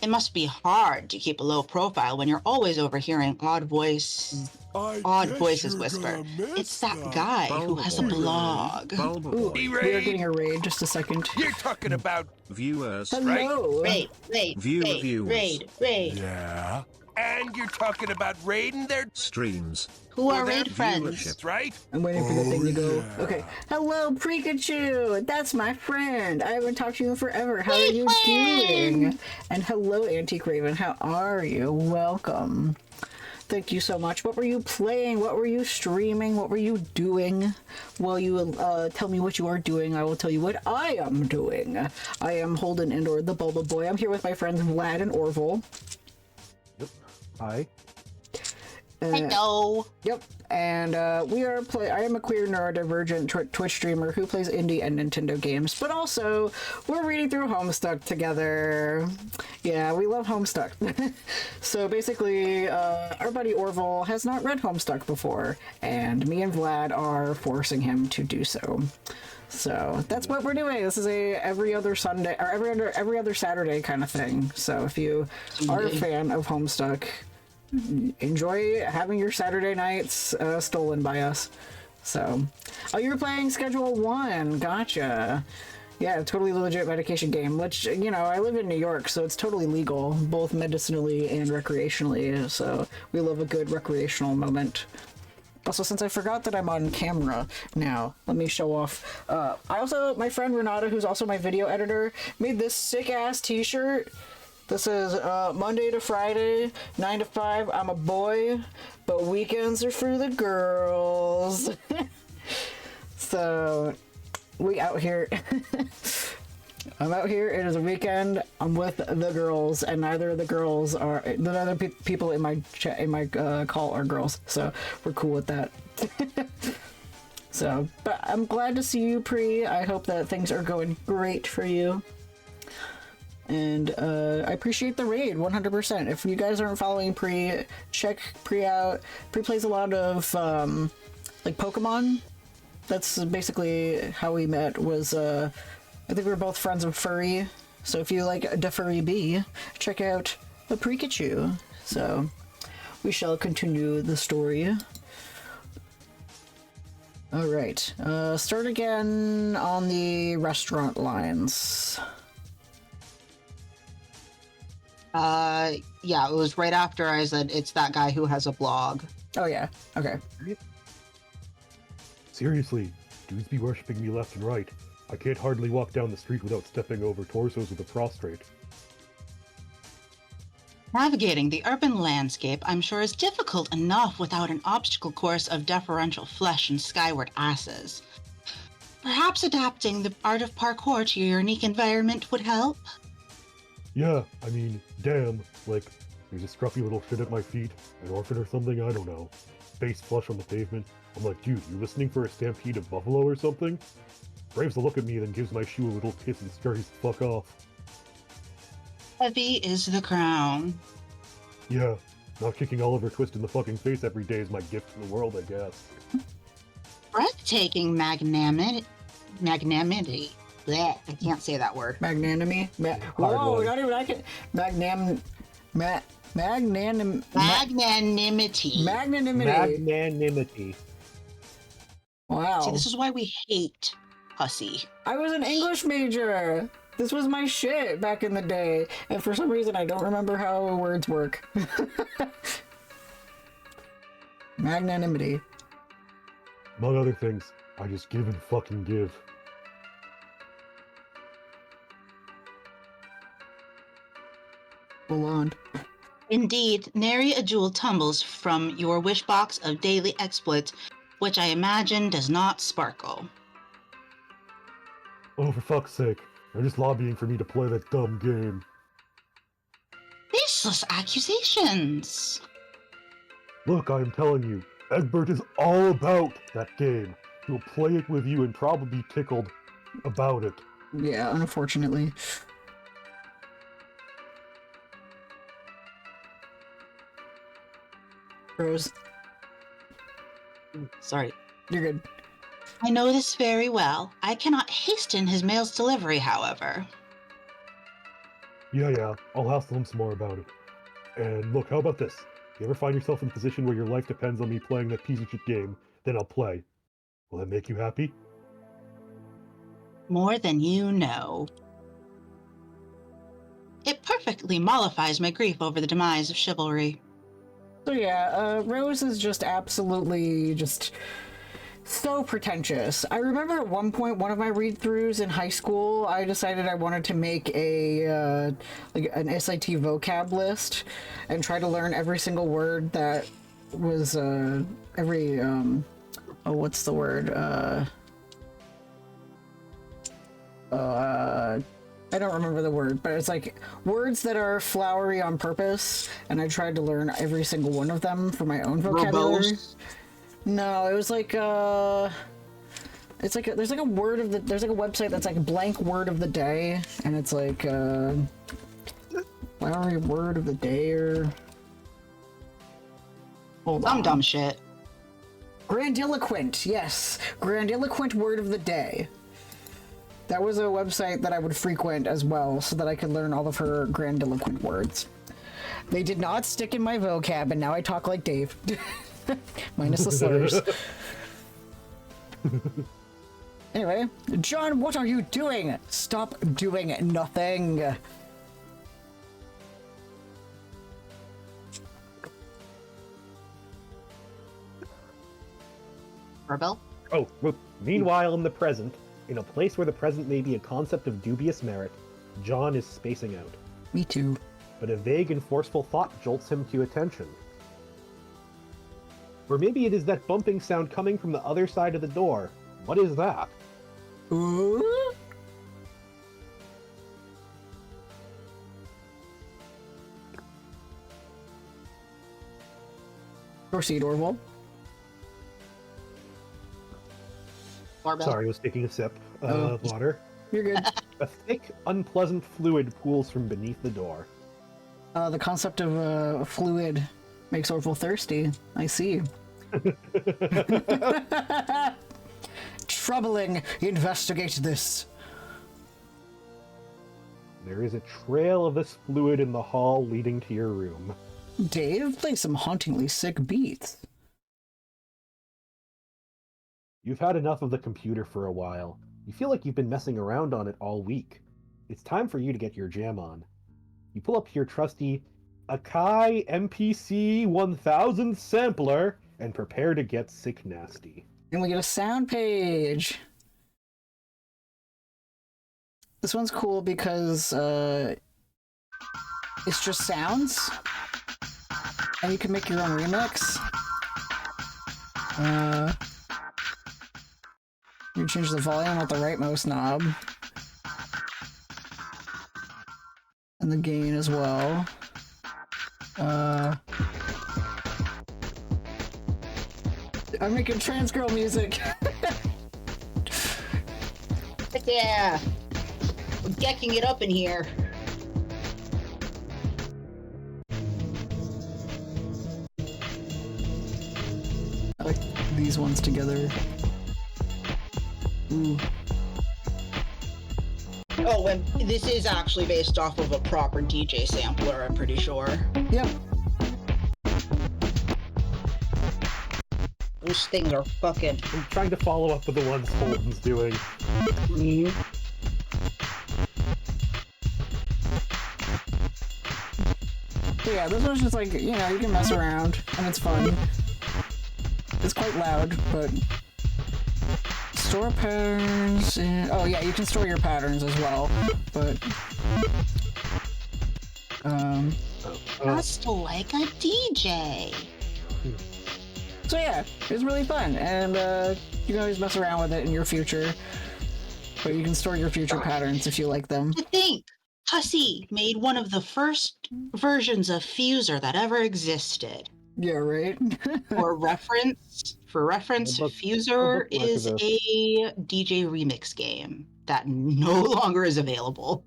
It must be hard to keep a low profile when you're always overhearing odd voices whisper. It's that guy who has a blog. Ooh, we are getting a raid, just a second. You're talking about Viewers. Hello! Raid. Viewers. yeah, and you're talking about raiding their Streams. Who are their raid friends? viewership, right? I'm waiting for the thing to go. yeah. Okay. Hello, Pikachu! That's my friend! I haven't talked to you in forever. How are you doing? And hello, Antique Raven. How are you? Welcome. Thank you so much. What were you playing? What were you streaming? What were you doing? While you tell me what you are doing, I will tell you what I am doing. I am Holden Endor, the Bulba Boy. I'm here with my friends Vlad and Orville. Yep. Hi. Hello. Yep, and I am a queer neurodivergent Twitch streamer who plays indie and Nintendo games, but also we're reading through Homestuck together. Yeah, we love Homestuck. So basically, our buddy Orville has not read Homestuck before, and me and Vlad are forcing him to do so. So that's what we're doing. This is a every other Sunday or every other Saturday kind of thing. So if you are a fan of Homestuck, enjoy having your Saturday nights stolen by us. So, oh, you're playing Schedule 1. Gotcha. Yeah, totally legit medication game, which, you know, I live in New York, so it's totally legal, both medicinally and recreationally, so we love a good recreational moment. Also, since I forgot that I'm on camera now, let me show off. My friend Renata, who's also my video editor, made this sick-ass t-shirt. This is Monday to Friday, 9 to 5, I'm a boy, but weekends are for the girls. So, we out here. I'm out here, it is a weekend, I'm with the girls, and neither of the girls are, the other people in my chat, in my call are girls, so we're cool with that. So, but I'm glad to see you, Pri. I hope that things are going great for you. And I appreciate the raid 100%. If you guys aren't following Pri, check Pri out. Pri plays a lot of like Pokemon. That's basically how we met. Was I think we were both friends of Furry. So if you like the Furry Bee, check out a Pikachu. So we shall continue the story. All right, start again on the restaurant lines. Yeah, it was right after I said it's that guy who has a blog. Oh yeah, okay. Seriously, dudes be worshipping me left and right. I can't hardly walk down the street without stepping over torsos with a prostrate. Navigating the urban landscape, I'm sure, is difficult enough without an obstacle course of deferential flesh and skyward asses. Perhaps adapting the art of parkour to your unique environment would help? Yeah, I mean, damn, like, there's a scruffy little shit at my feet, an orphan or something, I don't know. Face flush on the pavement. I'm like, dude, you listening for a stampede of buffalo or something? Braves a look at me, then gives my shoe a little kiss and scurries the fuck off. Heavy is the crown. Yeah, not kicking Oliver Twist in the fucking face every day is my gift to the world, I guess. Breathtaking magnanimity. Blech, I can't say that word. Magnanimity? Whoa, one. not even I can. Magnanimity. Magnanimity. Wow. See, this is why we hate pussy. I was an English major. This was my shit back in the day, and for some reason I don't remember how words work. Magnanimity. Among other things, I just give and fucking give. Full on. Indeed, nary a jewel tumbles from your wish box of daily exploits, which I imagine does not sparkle. Oh, for fuck's sake. They're just lobbying for me to play that dumb game. Baseless accusations! Look, I am telling you, Egbert is all about that game. He'll play it with you and probably be tickled about it. Yeah, unfortunately. Rose, Sorry. you're good. I know this very well. I cannot hasten his mail's delivery, however. Yeah, I'll hassle him some more about it. And look, how about this? If you ever find yourself in a position where your life depends on me playing that piece of shit game, then I'll play. Will that make you happy? More than you know. It perfectly mollifies my grief over the demise of chivalry. So yeah, Rose is just absolutely just so pretentious. I remember at one point, one of my read-throughs in high school, I decided I wanted to make a like an SAT vocab list and try to learn every single word that was every what's the word I don't remember the word, but it's like words that are flowery on purpose, and I tried to learn every single one of them for my own vocabulary. Verbose. No, it was like it's like there's like a website that's like blank word of the day, and it's like flowery word of the day or hold Some on. dumb shit. Grandiloquent, yes, grandiloquent word of the day. That was a website that I would frequent as well, so that I could learn all of her grandiloquent words. They did not stick in my vocab, and now I talk like Dave. Minus the slurs. Anyway, John, what are you doing? Stop doing nothing. Rebel? Oh, well, meanwhile in the present, in a place where the present may be a concept of dubious merit, John is spacing out. Me too. But a vague and forceful thought jolts him to attention. Or maybe it is that bumping sound coming from the other side of the door. What is that? Ooh? Proceed, Orville. Barbell? Sorry, I was taking a sip of water. You're good. A thick, unpleasant fluid pools from beneath the door. The concept of fluid makes Orville thirsty. I see. Troubling. Investigate this. There is a trail of this fluid in the hall leading to your room. Dave, play some hauntingly sick beats. You've had enough of the computer for a while. You feel like you've been messing around on it all week. It's time for you to get your jam on. You pull up your trusty Akai MPC 1000 sampler and prepare to get sick nasty. And we get a sound page. This one's cool because it's just sounds. And you can make your own remix. You change the volume with the right mouse knob. And the gain as well. I'm making trans girl music. Heck yeah! We're decking it up in here. I like these ones together. Ooh. Oh, and this is actually based off of a proper DJ sampler, I'm pretty sure. Yep. Those things are fucking... I'm trying to follow up with the ones Holden's doing. So yeah, this one's just like, you know, you can mess around, and it's fun. It's quite loud, but... Store patterns... Oh yeah, you can store your patterns as well, but... Just like a DJ. So yeah, it's really fun, and you can always mess around with it in your future. But you can store your future patterns if you like them. To think, Hussey made one of the first versions of Fuser that ever existed. Yeah, right? For reference, Fuser is a DJ remix game that no longer is available.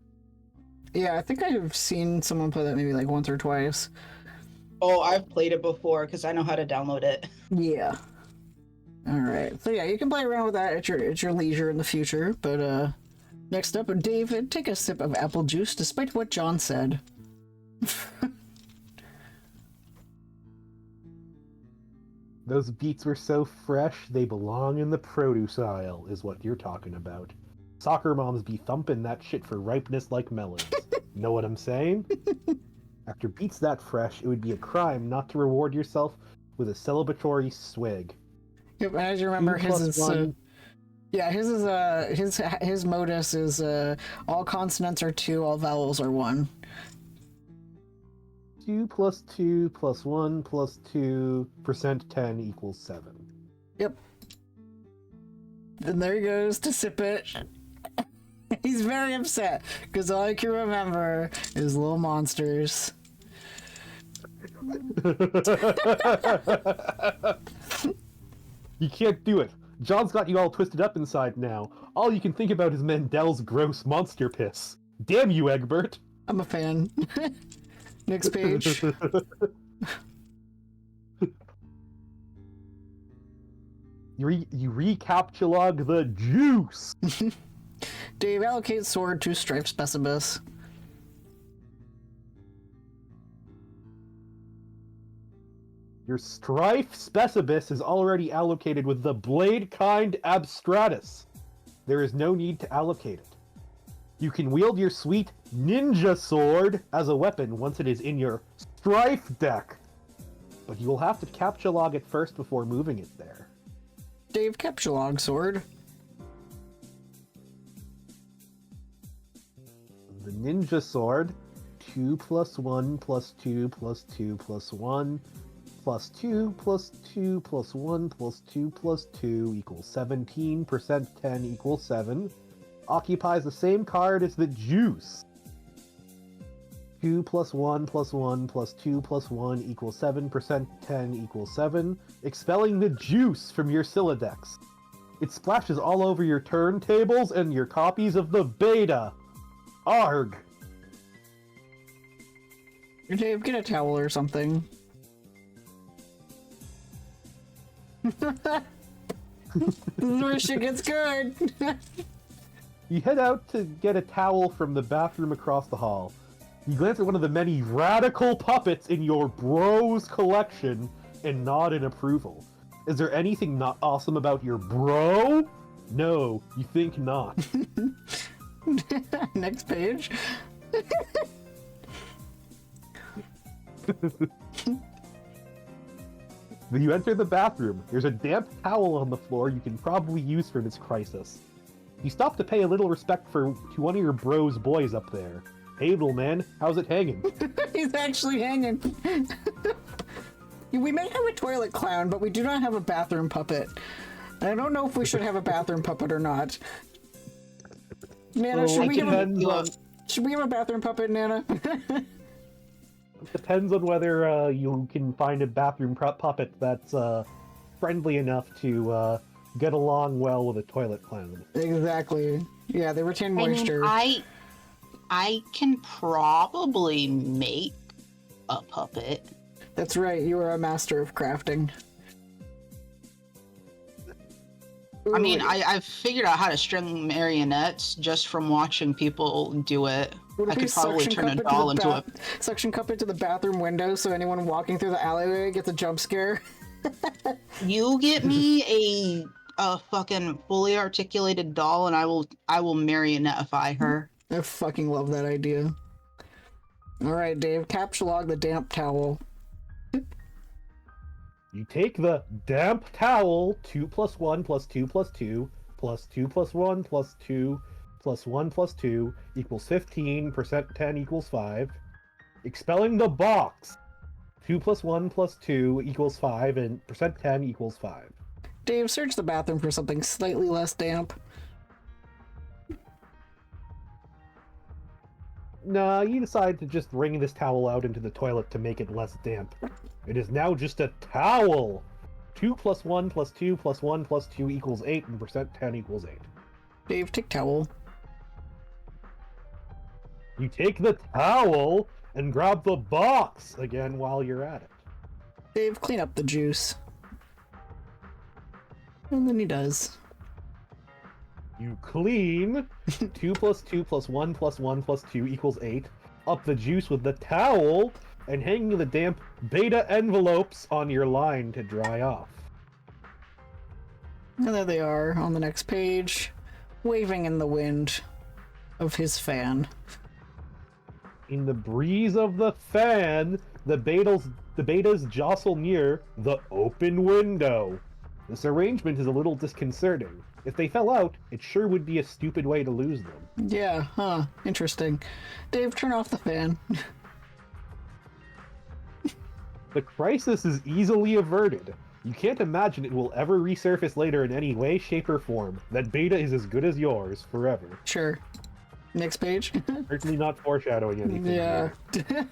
Yeah, I think I've seen someone play that maybe like once or twice. Oh, I've played it before because I know how to download it. Yeah. Alright. So yeah, you can play around with that at your leisure in the future, but next up, Dave, take a sip of apple juice despite what John said. Those beets were so fresh, they belong in the produce aisle, is what you're talking about. Soccer moms be thumping that shit for ripeness like melons. Know what I'm saying? After beets that fresh, it would be a crime not to reward yourself with a celebratory swig. Yep, and as you remember, 2 his plus is... 1. Yeah, his is his modus is all consonants are 2, all vowels are 1. 2 plus 2 plus 1 plus 2 % 10 equals 7. Yep. Then there he goes to sip it. He's very upset because all I can remember is little monsters. You can't do it. John's got you all twisted up inside now. All you can think about is Mandel's gross monster piss. Damn you, Egbert! I'm a fan. Next page. You recaptulog the juice! Dave, allocate sword to Strife Specibus. Your Strife Specibus is already allocated with the Blade Kind Abstratus. There is no need to allocate it. You can wield your sweet ninja sword as a weapon once it is in your Strife deck. But you will have to captulog it first before moving it there. Dave, captulog sword. The ninja sword, 2 plus 1 plus 2 plus 2 plus 1 plus 2 plus 2 plus 1 plus 2 plus 2 equals 17%, 10 equals 7. Occupies the same card as the juice. 2 plus 1 plus 1 plus 2 plus 1 equals 7%, 10 equals 7. Expelling the juice from your Sylladex. It splashes all over your turntables and your copies of the beta. Arg! Dave, get a towel or something. This is where shit gets good. You head out to get a towel from the bathroom across the hall. You glance at one of the many radical puppets in your bros collection and nod in approval. Is there anything not awesome about your bro? No, you think not. Next page. You enter the bathroom. There's a damp towel on the floor you can probably use for this crisis. You stop to pay a little respect to one of your bros boys up there. Hey, little man, how's it hanging? He's actually hanging. We may have a toilet clown, but we do not have a bathroom puppet. I don't know if we should have a bathroom puppet or not. Nana, should we have a bathroom puppet, Nana? Depends on whether you can find a bathroom puppet that's friendly enough to get along well with a toilet clown. Exactly. Yeah, they retain moisture. I can probably make a puppet. That's right, you are a master of crafting. I mean, I've figured out how to string marionettes just from watching people do it. I could probably turn a doll into a... Suction cup into the bathroom window so anyone walking through the alleyway gets a jump scare. You get me a fucking fully articulated doll and I will marionettify her. I fucking love that idea. Alright, Dave, captulog the damp towel. You take the damp towel, 2 plus 1 plus 2 plus 2 plus 2 plus 1 plus 2 plus 1 plus 2 equals 15%, 10 equals 5. Expelling the box, 2 plus 1 plus 2 equals 5 and percent 10 equals 5. Dave, search the bathroom for something slightly less damp. Nah, you decide to just wring this towel out into the toilet to make it less damp. It is now just a towel! 2 plus 1 plus 2 plus 1 plus 2 equals 8 and percent 10 equals 8. Dave, take towel. You take the towel and grab the box again while you're at it. Dave, clean up the juice. And then he does. You clean 2 plus 2 plus 1 plus 1 plus 2 equals 8. Up the juice with the towel and hanging the damp beta envelopes on your line to dry off. And there they are on the next page, waving in the wind of his fan. In the breeze of the fan, the betas jostle near the open window. This arrangement is a little disconcerting. If they fell out, it sure would be a stupid way to lose them. Yeah, huh. Interesting. Dave, turn off the fan. The crisis is easily averted. You can't imagine it will ever resurface later in any way, shape, or form. That beta is as good as yours, forever. Sure. Next page. Certainly not foreshadowing anything. Yeah. Here.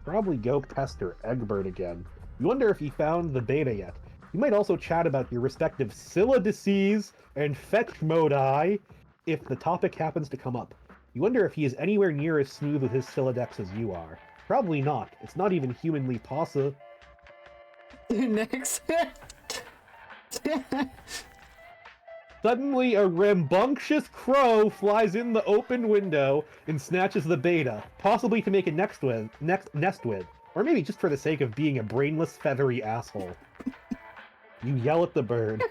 Probably go pester Egbert again. You wonder if he found the beta yet. You might also chat about your respective syllodeces and fetch modi if the topic happens to come up. You wonder if he is anywhere near as smooth with his syllodex as you are. Probably not. It's not even humanly possible. Next. Suddenly, a rambunctious crow flies in the open window and snatches the beta, possibly to make a nest with, or maybe just for the sake of being a brainless, feathery asshole. You yell at the bird.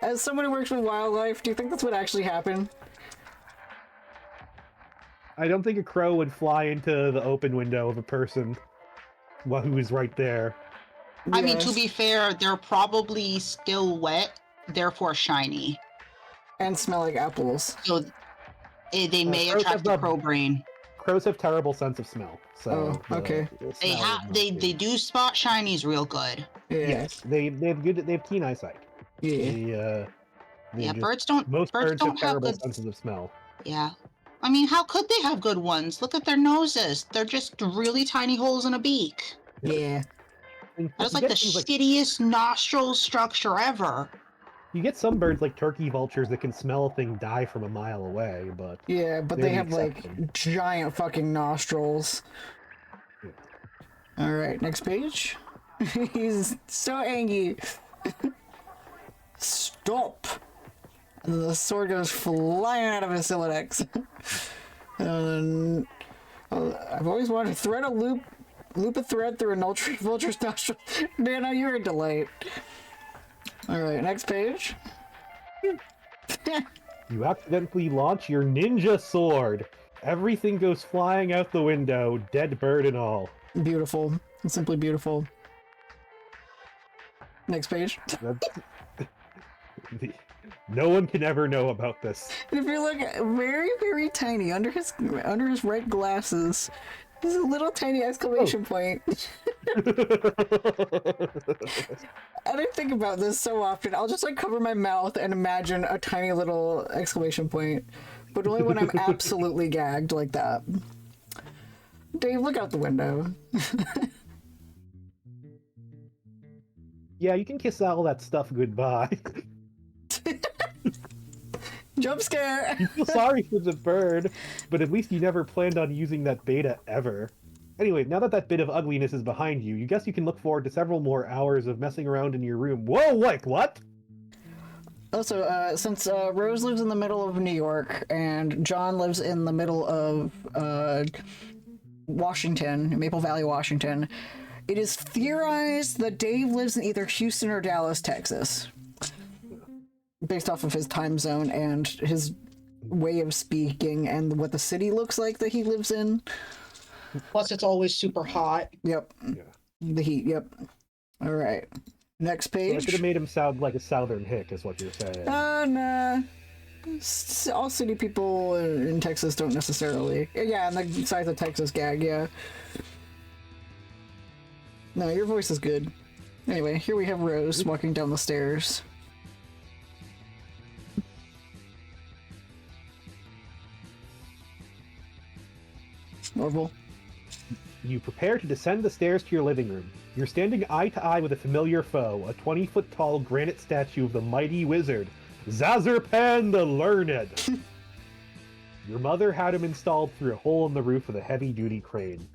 As someone who works with wildlife, do you think that's what actually happened? I don't think a crow would fly into the open window of a person who is right there. I mean, to be fair, they're probably still wet, therefore shiny. And smell like apples. So they may attract the crow brain. Crows have terrible sense of smell. So okay. They do spot shinies real good. Yeah. Yes, they have keen eyesight. Yeah. Birds don't Most birds have have terrible good senses of smell. Yeah. I mean, how could they have good ones? Look at their noses. They're just really tiny holes in a beak. Yeah. That's like the shittiest nostril structure ever. You get some birds like turkey vultures that can smell a thing die from a mile away, but... Yeah, but they have like giant fucking nostrils. Yeah. Alright, next page. He's so angry. Stop! And the sword goes flying out of his syllodex. I've always wanted to thread a loop a thread through a vulture's nostril. Dana, you're a delight. Alright, next page. You accidentally launch your ninja sword. Everything goes flying out the window, dead bird and all. Beautiful. Simply beautiful. Next page. No one can ever know about this. And if you look very, very tiny under his right glasses, there's a little tiny exclamation point. I think about this so often. I'll just like cover my mouth and imagine a tiny little exclamation point, but only when I'm absolutely gagged like that. Dave, look out the window. Yeah, you can kiss all that stuff goodbye. Jump scare! You feel sorry for the bird, but at least you never planned on using that beta ever. Anyway, now that bit of ugliness is behind you, you guess you can look forward to several more hours of messing around in your room. Whoa, like, what? Also, since Rose lives in the middle of New York, and John lives in the middle of Washington, Maple Valley, Washington, it is theorized that Dave lives in either Houston or Dallas, Texas. Based off of his time zone and his way of speaking and what the city looks like that he lives in. Plus, it's always super hot. Yep. Yeah. The heat, yep. All right. Next page. So I should have made him sound like a southern hick, is what you're saying. Nah. All city people in Texas don't necessarily. Yeah, and the size of Texas gag, yeah. No, your voice is good. Anyway, here we have Rose walking down the stairs. Orville. You prepare to descend the stairs to your living room. You're standing eye to eye with a familiar foe, a 20-foot-tall granite statue of the mighty wizard, Zazerpan the Learned. Your mother had him installed through a hole in the roof with a heavy-duty crane.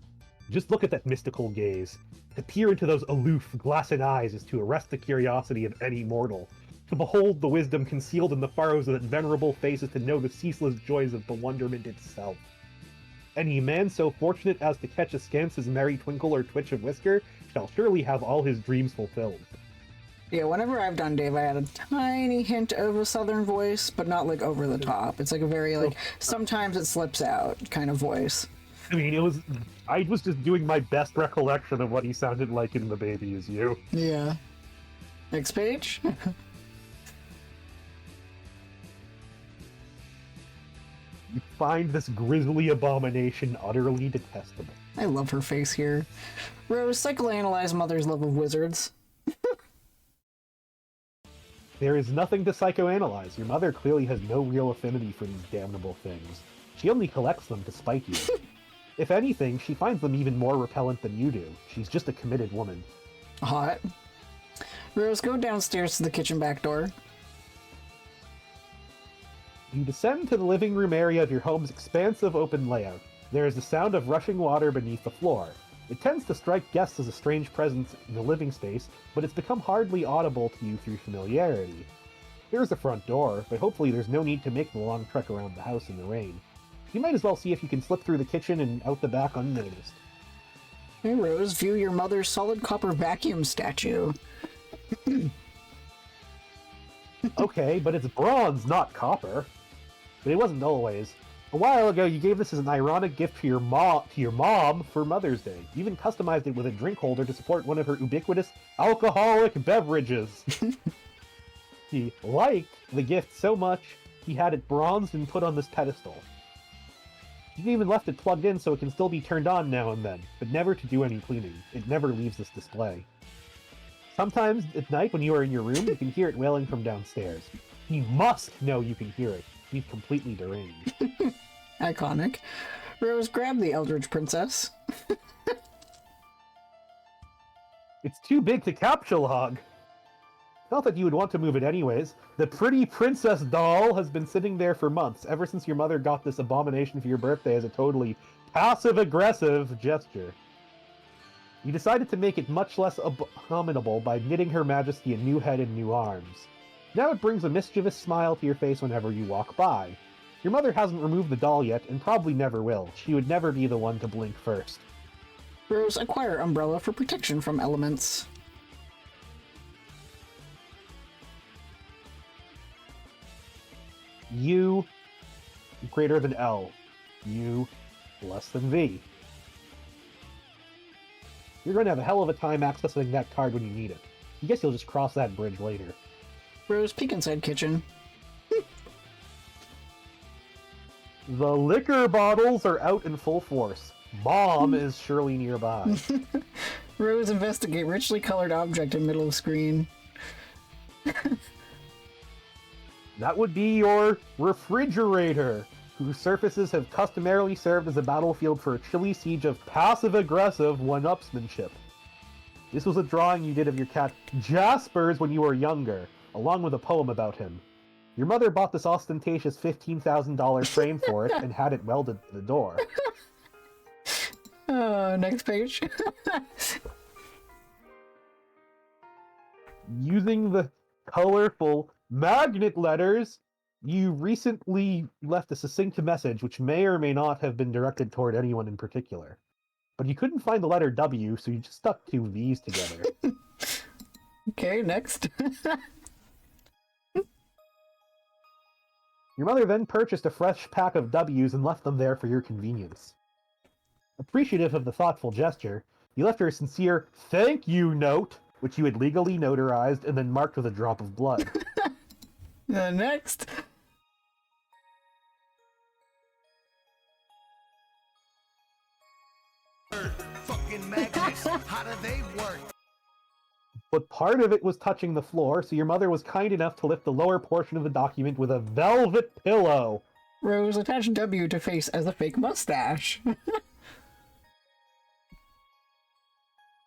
Just look at that mystical gaze. To peer into those aloof, glassy eyes is to arrest the curiosity of any mortal. To behold the wisdom concealed in the furrows of that venerable face is to know the ceaseless joys of bewilderment itself. Any man so fortunate as to catch askance his merry twinkle or twitch of whisker shall surely have all his dreams fulfilled. Yeah, whenever I've done Dave, I had a tiny hint of a southern voice, but not like over the top. It's like a very like, sometimes it slips out kind of voice. I mean, I was just doing my best recollection of what he sounded like in The Baby Is You. Yeah. Next page. find this grisly abomination utterly detestable. I love her face here. Rose, psychoanalyze Mother's love of wizards. There is nothing to psychoanalyze. Your mother clearly has no real affinity for these damnable things. She only collects them to spite you. If anything, she finds them even more repellent than you do. She's just a committed woman. Hot. Rose, go downstairs to the kitchen back door. You descend to the living room area of your home's expansive open layout. There is the sound of rushing water beneath the floor. It tends to strike guests as a strange presence in the living space, but it's become hardly audible to you through familiarity. Here's the front door, but hopefully there's no need to make the long trek around the house in the rain. You might as well see if you can slip through the kitchen and out the back unnoticed. Hey Rose, view your mother's solid copper vacuum statue. Okay, but it's bronze, not copper. But it wasn't always. A while ago, you gave this as an ironic gift to your mom for Mother's Day. You even customized it with a drink holder to support one of her ubiquitous alcoholic beverages. He liked the gift so much, he had it bronzed and put on this pedestal. You even left it plugged in so it can still be turned on now and then, but never to do any cleaning. It never leaves this display. Sometimes at night when you are in your room, you can hear it wailing from downstairs. He must know you can hear it. He's completely deranged. Iconic. Rose, grab the Eldritch Princess. It's too big to capsule hog. Not that you would want to move it anyways. The pretty princess doll has been sitting there for months, ever since your mother got this abomination for your birthday as a totally passive-aggressive gesture. You decided to make it much less abominable by knitting Her Majesty a new head and new arms. Now it brings a mischievous smile to your face whenever you walk by. Your mother hasn't removed the doll yet, and probably never will. She would never be the one to blink first. Rose, acquire umbrella for protection from elements. U greater than L. U less than V. You're going to have a hell of a time accessing that card when you need it. I guess you'll just cross that bridge later. Rose, peek inside kitchen. The liquor bottles are out in full force. Mom is surely nearby. Rose, investigate richly colored object in middle of screen. That would be your refrigerator, whose surfaces have customarily served as a battlefield for a chilly siege of passive-aggressive one-upsmanship. This was a drawing you did of your cat Jaspers when you were younger, along with a poem about him. Your mother bought this ostentatious $15,000 frame for it and had it welded to the door. Next page. Using the colorful magnet letters, you recently left a succinct message which may or may not have been directed toward anyone in particular. But you couldn't find the letter W, so you just stuck two V's together. Okay, next. Your mother then purchased a fresh pack of W's and left them there for your convenience. Appreciative of the thoughtful gesture, you left her a sincere thank you note, which you had legally notarized and then marked with a drop of blood. Next. Fucking magnets, how do they work? But part of it was touching the floor, so your mother was kind enough to lift the lower portion of the document with a velvet pillow. Rose, attach W to face as a fake mustache.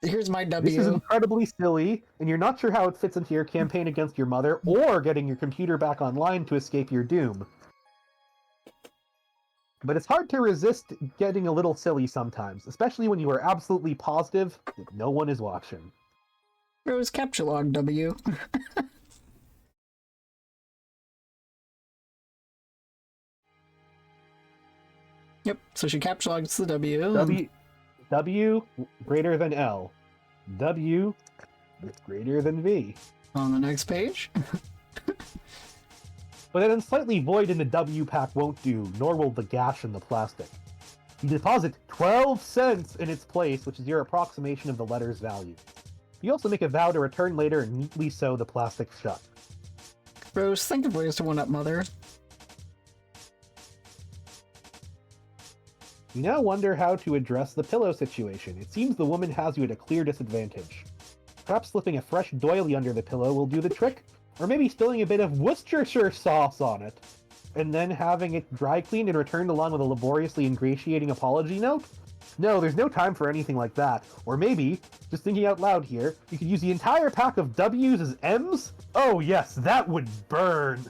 Here's my W. This is incredibly silly, and you're not sure how it fits into your campaign against your mother or getting your computer back online to escape your doom. But it's hard to resist getting a little silly sometimes, especially when you are absolutely positive that no one is watching. Rose, capture log W. Yep, so she capture logs the W. W greater than L. W greater than V. On the next page. But then slightly void in the W pack won't do, nor will the gash in the plastic. You deposit 12 cents in its place, which is your approximation of the letter's value. You also make a vow to return later and neatly sew the plastic shut. Rose, think of ways to one-up Mother. You now wonder how to address the pillow situation. It seems the woman has you at a clear disadvantage. Perhaps slipping a fresh doily under the pillow will do the trick, or maybe spilling a bit of Worcestershire sauce on it, and then having it dry cleaned and returned along with a laboriously ingratiating apology note? No, there's no time for anything like that. Or maybe, just thinking out loud here, you could use the entire pack of W's as M's? Oh yes, that would burn!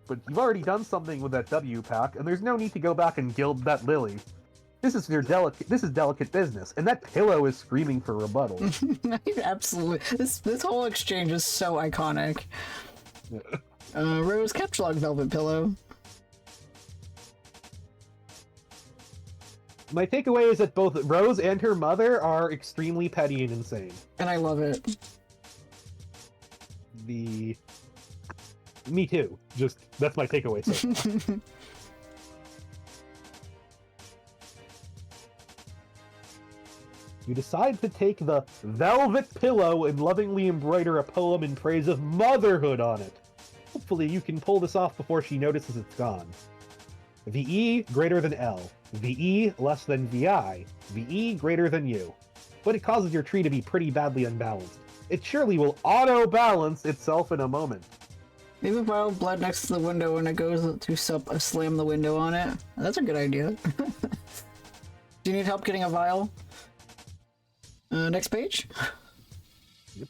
But you've already done something with that W pack, and there's no need to go back and gild that lily. This is delicate business, and that pillow is screaming for rebuttal. Absolutely. This whole exchange is so iconic. Rose capture log velvet pillow. My takeaway is that both Rose and her mother are extremely petty and insane. And I love it. Me too. Just, that's my takeaway so far. You decide to take the velvet pillow and lovingly embroider a poem in praise of motherhood on it. Hopefully you can pull this off before she notices it's gone. VE greater than L. VE less than VI. VE greater than U. But it causes your tree to be pretty badly unbalanced. It surely will auto-balance itself in a moment. Leave a vial of blood next to the window when it goes to slam the window on it. That's a good idea. Do you need help getting a vial? Next page? Yep.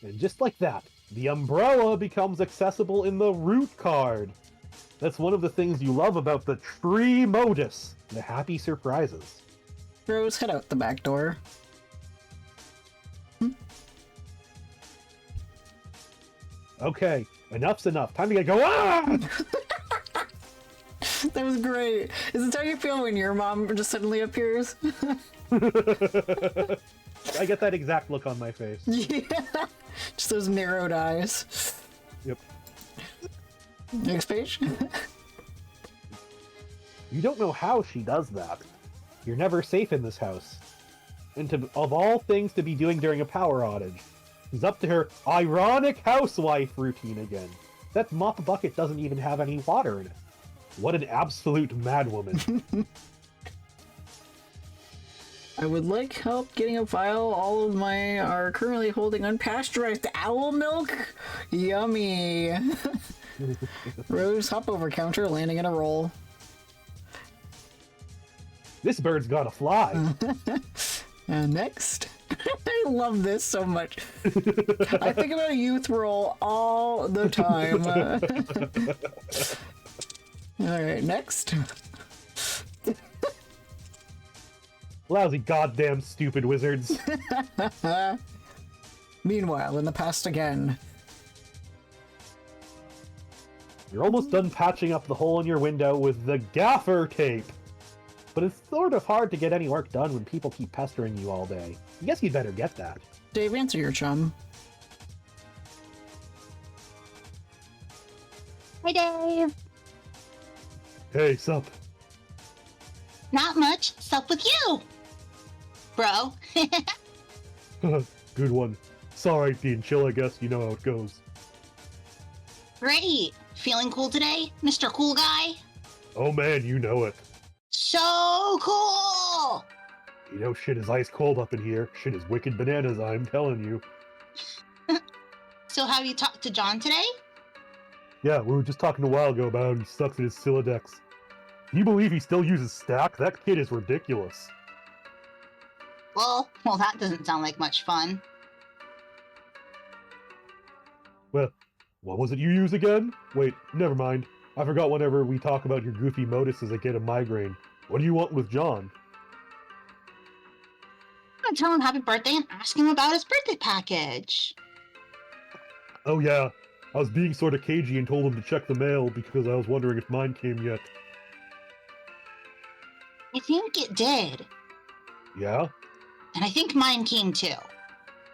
And just like that, the umbrella becomes accessible in the root card. That's one of the things you love about the tree modus, the happy surprises. Rose, head out the back door. Okay, enough's enough. Time to get go. Ah! That was great. Is this how you feel when your mom just suddenly appears? I get that exact look on my face. Yeah. Just those narrowed eyes. Yep. Next page. You don't know how she does that. You're never safe in this house. And of all things to be doing during a power outage, she's up to her ironic housewife routine again. That mop bucket doesn't even have any water in it. What an absolute madwoman. I would like help getting a vial. All of mine are currently holding unpasteurized owl milk. Yummy. Rose, hop over counter, landing in a roll. This bird's gotta fly. And next. I love this so much. I think about a youth roll all the time. Alright, next. Lousy goddamn stupid wizards. Meanwhile, in the past again. You're almost done patching up the hole in your window with the gaffer tape. But it's sort of hard to get any work done when people keep pestering you all day. I guess you'd better get that. Dave, answer your chum. Hi, Dave. Hey, sup? Not much. Sup with you, bro. Good one. Sorry, being chill, I guess. You know how it goes. Great. Feeling cool today, Mr. Cool Guy? Oh man, you know it. So cool! You know shit is ice cold up in here. Shit is wicked bananas, I'm telling you. So have you talked to John today? Yeah, we were just talking a while ago about how he sucks at his Silodex. Can you believe he still uses stack? That kid is ridiculous. Well, that doesn't sound like much fun. Well, what was it you use again? Wait, never mind. I forgot whenever we talk about your goofy moduses that get a migraine. What do you want with John? I'm gonna tell him happy birthday and ask him about his birthday package. Oh yeah, I was being sort of cagey and told him to check the mail because I was wondering if mine came yet. I think it did. Yeah? And I think mine came too.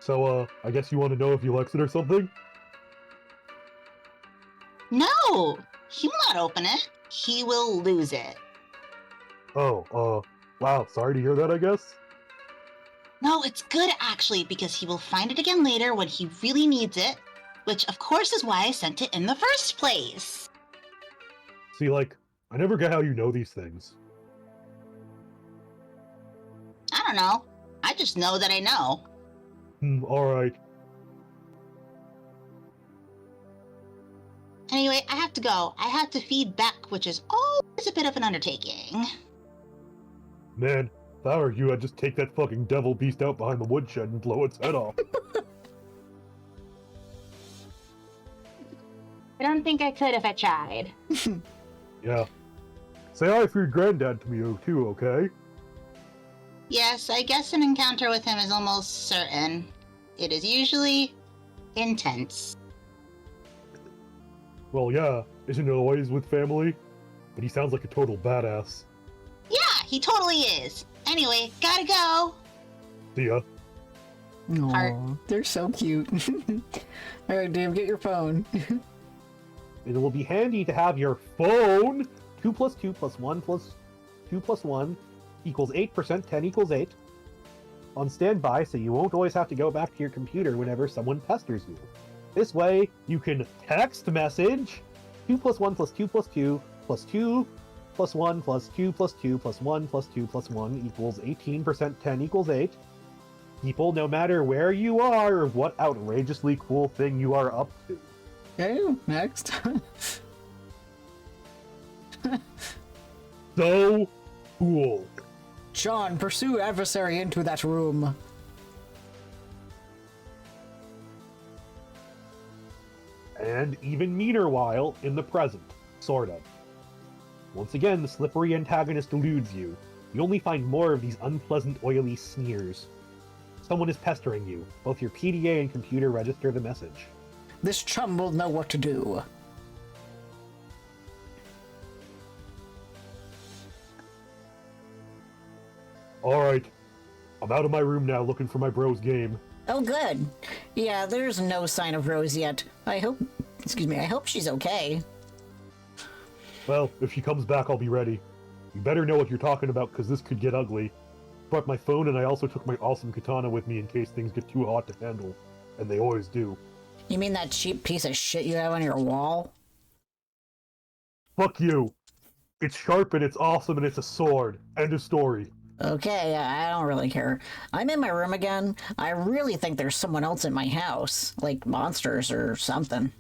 So, I guess you want to know if he likes it or something? No! He will not open it. He will lose it. Oh, wow, sorry to hear that, I guess? No, it's good actually, because he will find it again later when he really needs it, which of course is why I sent it in the first place. See, like, I never get how you know these things. I don't know. I just know that I know. Alright. Anyway, I have to go. I have to feed Beck, which is always a bit of an undertaking. Man, if I were you, I'd just take that fucking devil beast out behind the woodshed and blow its head off. I don't think I could if I tried. Yeah. Say hi for your granddad to me, too, okay? Yes, I guess an encounter with him is almost certain. It is usually intense. Well, yeah, isn't it always with family? But he sounds like a total badass. Yeah, he totally is. Anyway, gotta go. See ya. Aw, they're so cute. Alright, Dave, get your phone. It will be handy to have your phone. 2 plus 2 plus 1 plus 2 plus 1 equals 8%, 10 equals 8. On standby, so you won't always have to go back to your computer whenever someone pesters you. This way, you can text message 2 plus 1 plus 2 plus 2 plus 2 plus 1 plus 2 plus 2 plus 1 plus 2 plus 1 equals 18%, 10 equals 8. People, no matter where you are or what outrageously cool thing you are up to. Okay, next. So cool. John, pursue adversary into that room. And even meaner while in the present, sort of. Once again, the slippery antagonist eludes you. You only find more of these unpleasant, oily sneers. Someone is pestering you. Both your PDA and computer register the message. This chum will know what to do. Alright. I'm out of my room now looking for my bro's game. Oh, good. Yeah, there's no sign of Rose yet. I hope she's okay. Well, if she comes back, I'll be ready. You better know what you're talking about, because this could get ugly. Brought my phone, and I also took my awesome katana with me in case things get too hot to handle. And they always do. You mean that cheap piece of shit you have on your wall? Fuck you! It's sharp, and it's awesome, and it's a sword. End of story. Okay, I don't really care. I'm in my room again. I really think there's someone else in my house. Like monsters or something.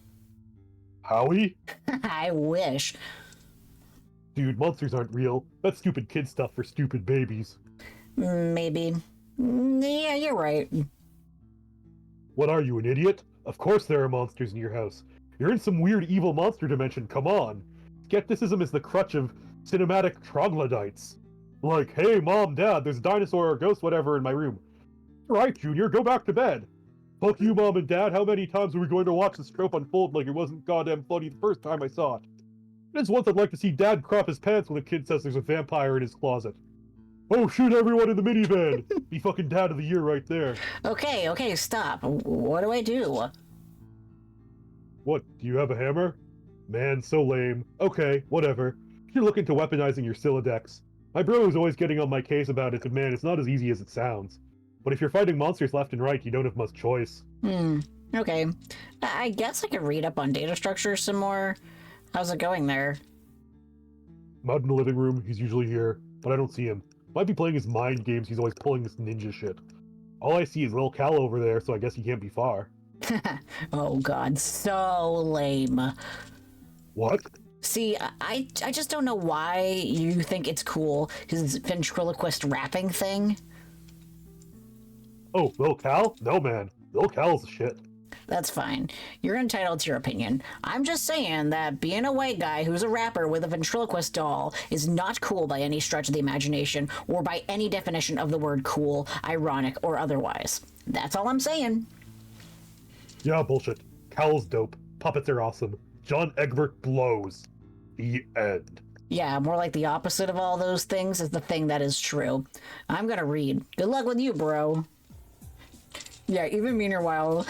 Howie? I wish. Dude, monsters aren't real. That's stupid kid stuff for stupid babies. Maybe. Yeah, you're right. What are you, an idiot? Of course there are monsters in your house. You're in some weird evil monster dimension, come on. Skepticism is the crutch of cinematic troglodytes. Like, hey, mom, dad, there's a dinosaur or ghost whatever in my room. Right, Junior, go back to bed. Fuck you, mom and dad, how many times are we going to watch this trope unfold like it wasn't goddamn funny the first time I saw it? It's once I'd like to see dad crop his pants when a kid says there's a vampire in his closet. Oh, shoot everyone in the minivan! Be fucking dad of the year right there. Okay, stop. What do I do? What, do you have a hammer? Man, so lame. Okay, whatever. You're looking to weaponizing your Silodex. My bro is always getting on my case about it, but man, it's not as easy as it sounds. But if you're fighting monsters left and right, you don't have much choice. Okay. I guess I could read up on data structures some more. How's it going there? I'm out in the living room, he's usually here, but I don't see him. Might be playing his mind games, he's always pulling this ninja shit. All I see is Lil Cal over there, so I guess he can't be far. Oh god, so lame. What? See, I just don't know why you think it's cool, his ventriloquist rapping thing. Oh, Lil Cal? No, man. Lil Cal's the shit. That's fine. You're entitled to your opinion. I'm just saying that being a white guy who's a rapper with a ventriloquist doll is not cool by any stretch of the imagination, or by any definition of the word cool, ironic, or otherwise. That's all I'm saying. Yeah, bullshit. Cal's dope. Puppets are awesome. John Egbert blows. The end. Yeah, more like the opposite of all those things is the thing that is true. I'm gonna read. Good luck with you, bro. Yeah, even meaner while.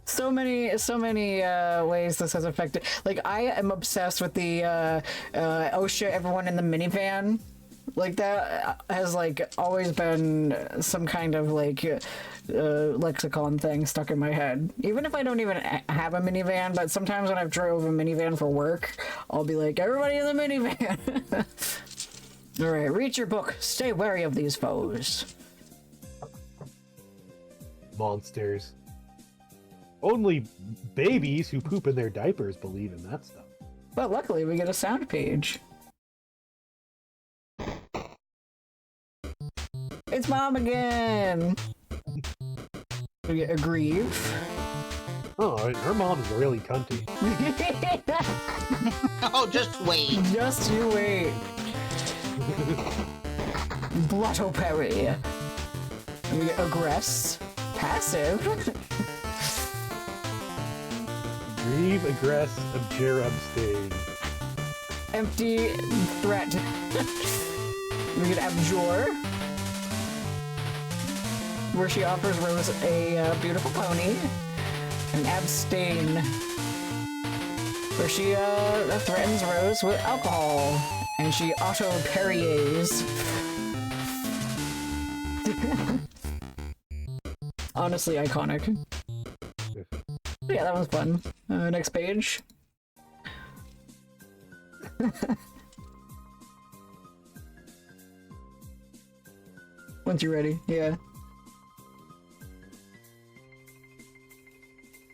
so many ways this has affected. Like, I am obsessed with the oh shit, everyone in the minivan Like, that has, like, always been some kind of, like, lexicon thing stuck in my head. Even if I don't even have a minivan, but sometimes when I've drove a minivan for work, I'll be like, everybody in the minivan! Alright, read your book. Stay wary of these foes. Monsters. Only babies who poop in their diapers believe in that stuff. But luckily, we get a sound page. It's Mom again! We get a grieve. Oh, her mom is really cunty. Oh, just wait. Just you wait. Blotto Perry. We get aggress. Passive. Grieve, aggress, abjure, abstain. Empty threat. We get abjure, where she offers Rose a beautiful pony. And abstain, where she threatens Rose with alcohol. And she auto-parries. Honestly iconic. Yeah, that was fun. Next page. Once you're ready, yeah.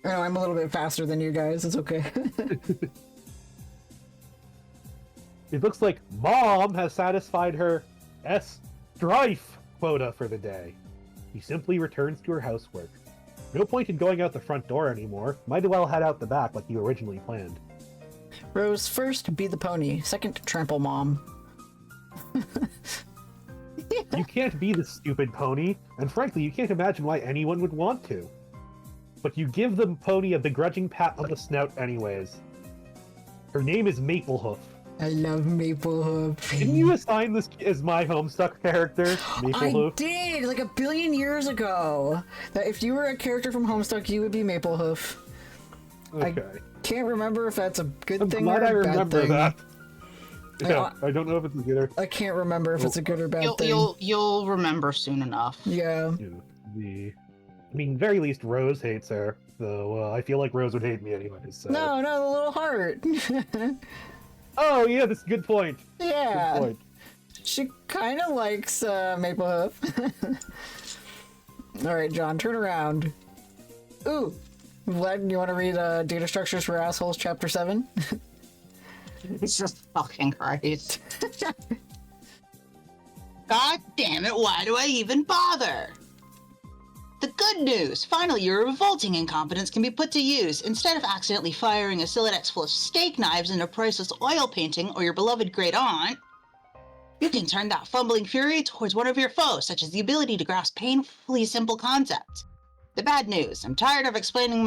I know, I'm a little bit faster than you guys, it's okay. It looks like Mom has satisfied her strife quota for the day. She simply returns to her housework. No point in going out the front door anymore. Might as well head out the back like you originally planned. Rose, first, be the pony. Second, trample Mom. You can't be the stupid pony, and frankly, you can't imagine why anyone would want to. But you give the pony a begrudging pat on the snout anyways. Her name is Maplehoof. I love Maplehoof. Didn't you assign this as my Homestuck character, Maplehoof? I did, like 1 billion years ago. That if you were a character from Homestuck, you would be Maplehoof. Okay. I can't remember if that's a good I'm thing glad or I a bad remember thing. that. Yeah, I don't know if it's a good or... I can't remember if it's a good or bad thing. You'll remember soon enough. Yeah. I mean, very least Rose hates her, though I feel like Rose would hate me anyways. So. No, the little heart. Oh, yeah, that's a good point. Yeah. Good point. She kind of likes Maplehoof. Alright, John, turn around. Ooh. Vlad, you want to read Data Structures for Assholes, Chapter 7? Jesus fucking Christ. God damn it, why do I even bother? The good news! Finally, your revolting incompetence can be put to use. Instead of accidentally firing a Siladex full of steak knives into a priceless oil painting or your beloved great aunt, you can turn that fumbling fury towards one of your foes, such as the ability to grasp painfully simple concepts. The bad news, I'm tired of explaining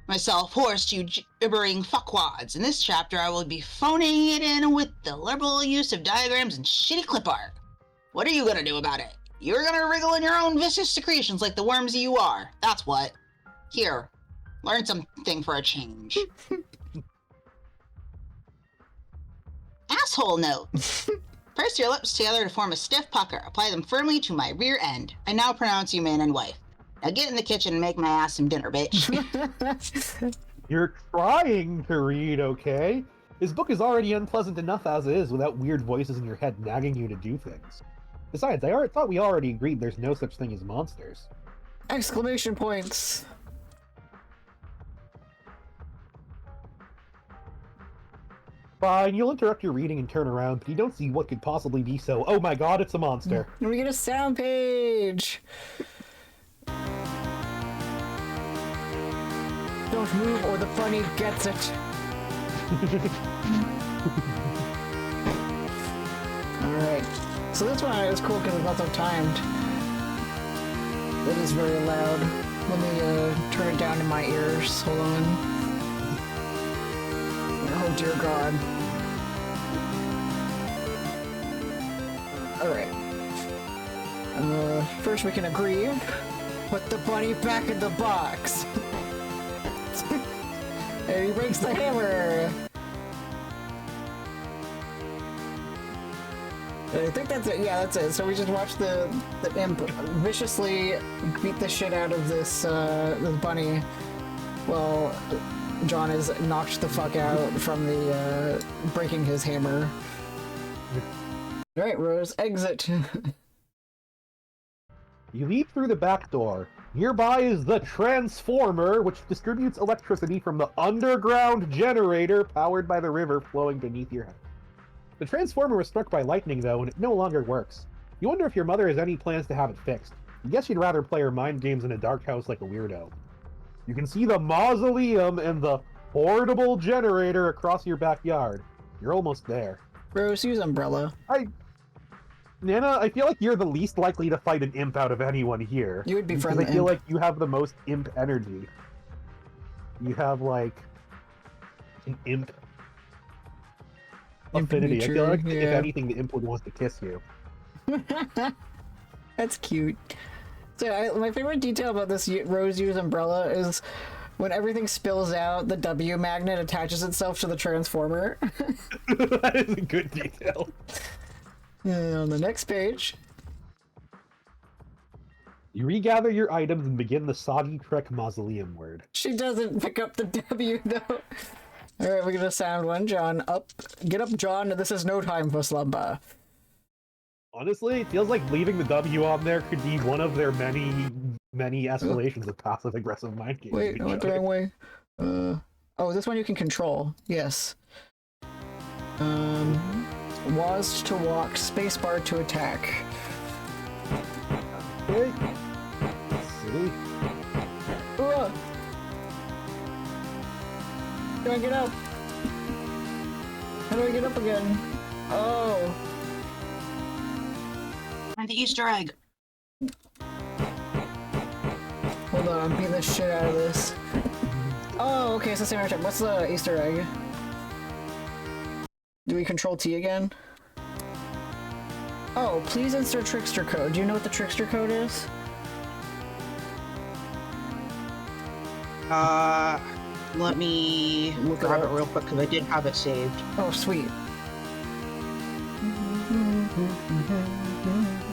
myself hoarse to you gibbering fuckwads. In this chapter, I will be phoning it in with the liberal use of diagrams and shitty clip art. What are you gonna do about it? You're gonna wriggle in your own vicious secretions like the worms you are. That's what. Here, learn something for a change. Asshole note. Press your lips together to form a stiff pucker. Apply them firmly to my rear end. I now pronounce you man and wife. Now get in the kitchen and make my ass some dinner, bitch. You're trying to read, okay? This book is already unpleasant enough as it is without weird voices in your head nagging you to do things. Besides, I thought we already agreed there's no such thing as monsters. Exclamation points. Fine, you'll interrupt your reading and turn around, but you don't see what could possibly be so, oh my god, it's a monster. And we get a sound page. Don't move or the bunny gets it. Alright. So this one is cool because it's also timed. It is very loud. Let me turn it down in my ears. Hold on. Oh dear god. Alright. First we can agree. Put the bunny back in the box. And he breaks the hammer. I think that's it. Yeah, that's it. So we just watched the imp viciously beat the shit out of this bunny while John is knocked the fuck out from the breaking his hammer. All right, Rose, exit. You leap through the back door. Nearby is the transformer, which distributes electricity from the underground generator powered by the river flowing beneath your head. The transformer was struck by lightning, though, and it no longer works. You wonder if your mother has any plans to have it fixed. I guess you'd rather play her mind games in a dark house like a weirdo. You can see the mausoleum and the portable generator across your backyard. You're almost there. Rose, use umbrella. Nana, I feel like you're the least likely to fight an imp out of anyone here. You would be because friendly. I feel like you have the most imp energy. You have, like, an imp affinity. I feel like, if anything, the imp would want to kiss you. That's cute. So my favorite detail about this Rose use umbrella is when everything spills out, the W magnet attaches itself to the transformer. That is a good detail. And on the next page, you regather your items and begin the soggy trek mausoleum word. she doesn't pick up the W though. All right, we're gonna sound one. John, up. Get up, John. This is no time for slumber. Honestly, it feels like leaving the W on there could be one of their many escalations of passive-aggressive mind games. Wait, I went the wrong way. Oh, this one you can control. Yes. Was to walk, spacebar to attack. Okay. Let's see. How do I get up? How do I get up again? Oh. And the Easter egg. Hold on, I'm beating the shit out of this. Oh, okay, it's the same time. What's the Easter egg? Do we control T again? Oh, please insert trickster code. Do you know what the trickster code is? Let me grab it real quick because I did have it saved. Oh, sweet.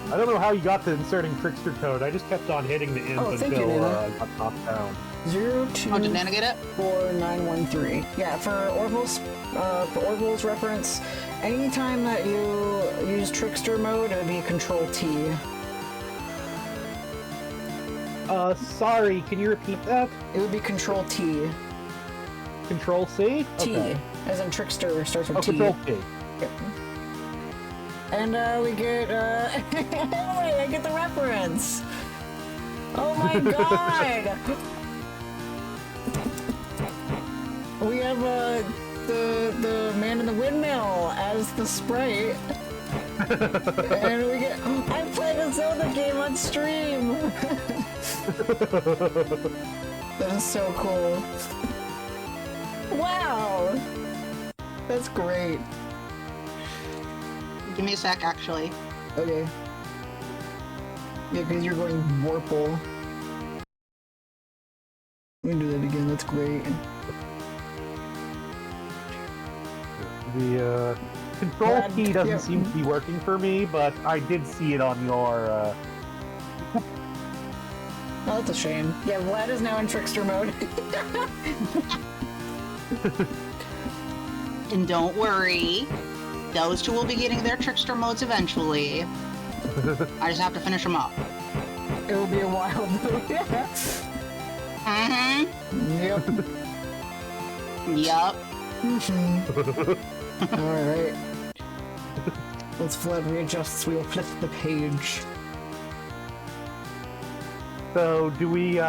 I don't know how you got to inserting trickster code. I just kept on hitting the imp until I got knocked down. 02 Oh, did Nana get it? 4913. Yeah, for Orville's reference, anytime that you use trickster mode, it would be control T. Sorry, can you repeat that? It would be control T. Control C? T, Okay. as in trickster starts with Oh, T. control T. Yep. And we get wait, I get the reference. Oh my god! We have the man in the windmill as the sprite. And we get I played a Zelda game on stream. That is so cool. Wow! That's great. Give me a sec, actually. Okay. Yeah, because you're going Vorpal. We can do that again, that's great. The control key doesn't seem to be working for me, but I did see it on your Oh, that's a shame. Yeah, Vlad is now in trickster mode. And don't worry, those two will be getting their trickster modes eventually. I just have to finish them up. It will be a while though. Yep. Yup. Alright. Once Vlad readjusts, we will flip the page. So, do we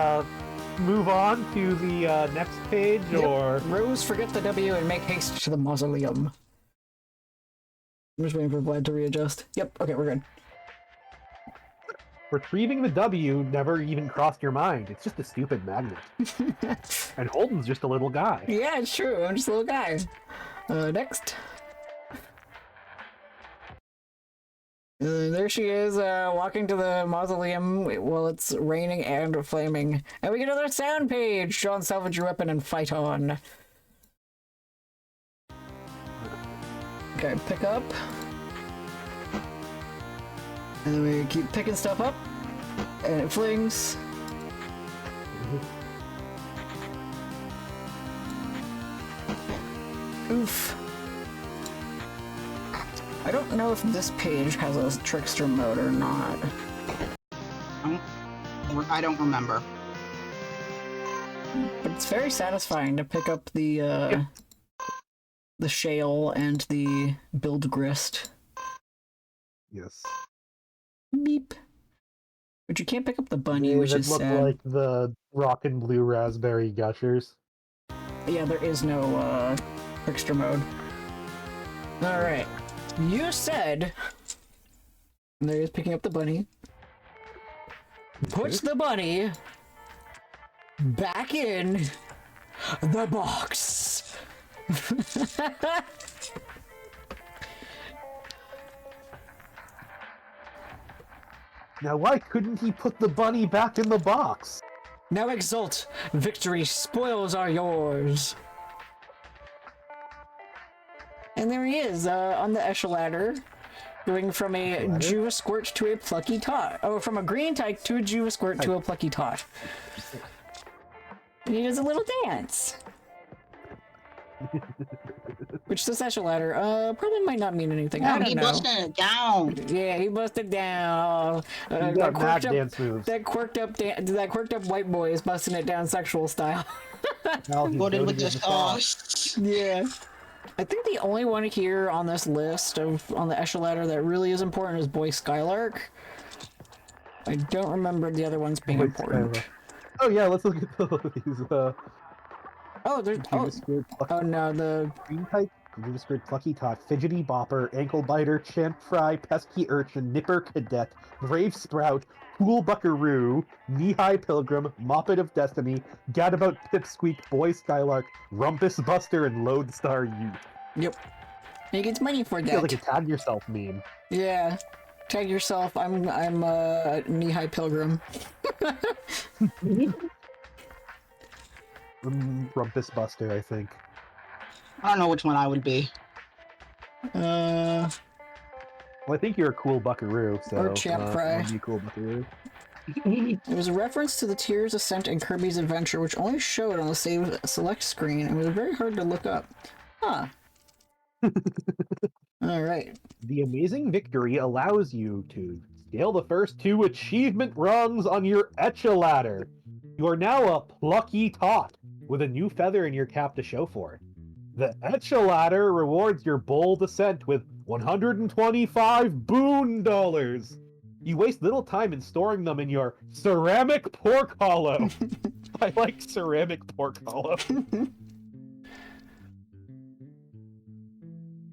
move on to the next page, or...? Rose, forget the W and make haste to the mausoleum. I'm just waiting for Vlad to readjust. Yep, okay, we're good. Retrieving the W never even crossed your mind. It's just a stupid magnet. And Holden's just a little guy. Yeah, it's true. I'm just a little guy. Next. There she is, walking to the mausoleum while it's raining and flaming. And we get another sound page! John, salvage your weapon and fight on. Okay, pick up. And then we keep picking stuff up, and it flings. Oof. I don't know if this page has a trickster mode or not. I don't remember. But it's very satisfying to pick up the shale and the build grist. Yes. Beep. But you can't pick up the bunny, which That is look sad. like the rock and blue raspberry gushers. Yeah, there is no trickster mode. Alright. You said... There he is picking up the bunny. Puts the bunny back in the box. Now, why couldn't he put the bunny back in the box? Now exult! Victory spoils are yours! And there he is, on the echelon, going from a Juva Squirt to a Plucky Tot. Oh, from a Green Tyke to a Juva Squirt to a Plucky Tot. And he does a little dance. Which this echelon, probably might not mean anything. I don't He know. busted it down. Yeah, he busted down. He got mad dance moves. That quirked up white boy is busting it down sexual style. Now he's Loaded with goaded into song. disgust. Yeah. I think the only one here on this list on the echelon that really is important is Boy Skylark. I don't remember the other ones being important. Oh yeah, let's look at these. Oh, there's oh no, the Green Type, Juva Squirt, Plucky Tot, Fidgety Bopper, Ankle Biter, Champ Fry, Pesky Urchin, Nipper Cadet, Brave Sprout, Pool Buckaroo, Knee-High Pilgrim, Moppet of Destiny, Gadabout Pipsqueak, Boy Skylark, Rumpus Buster, and Lodestar Youth. Yep. He gets money for Feels that. like a tag yourself meme. Yeah. Tag yourself. I'm Knee-High Pilgrim. Rumpus Buster, I think. I don't know which one I would be. Well, I think you're a cool Buckaroo, so... Or Champ Fry. Be a cool Buckaroo. It was a reference to the Tears Ascent and Kirby's Adventure, which only showed on the Save Select screen and was very hard to look up. Huh. Alright. The Amazing Victory allows you to scale the first 2 achievement rungs on your Etcha ladder. You are now a Plucky Tot, with a new feather in your cap to show for it. The Etcha ladder rewards your bold ascent with 125 boon dollars. You waste little time in storing them in your ceramic pork hollow. I like ceramic pork hollow.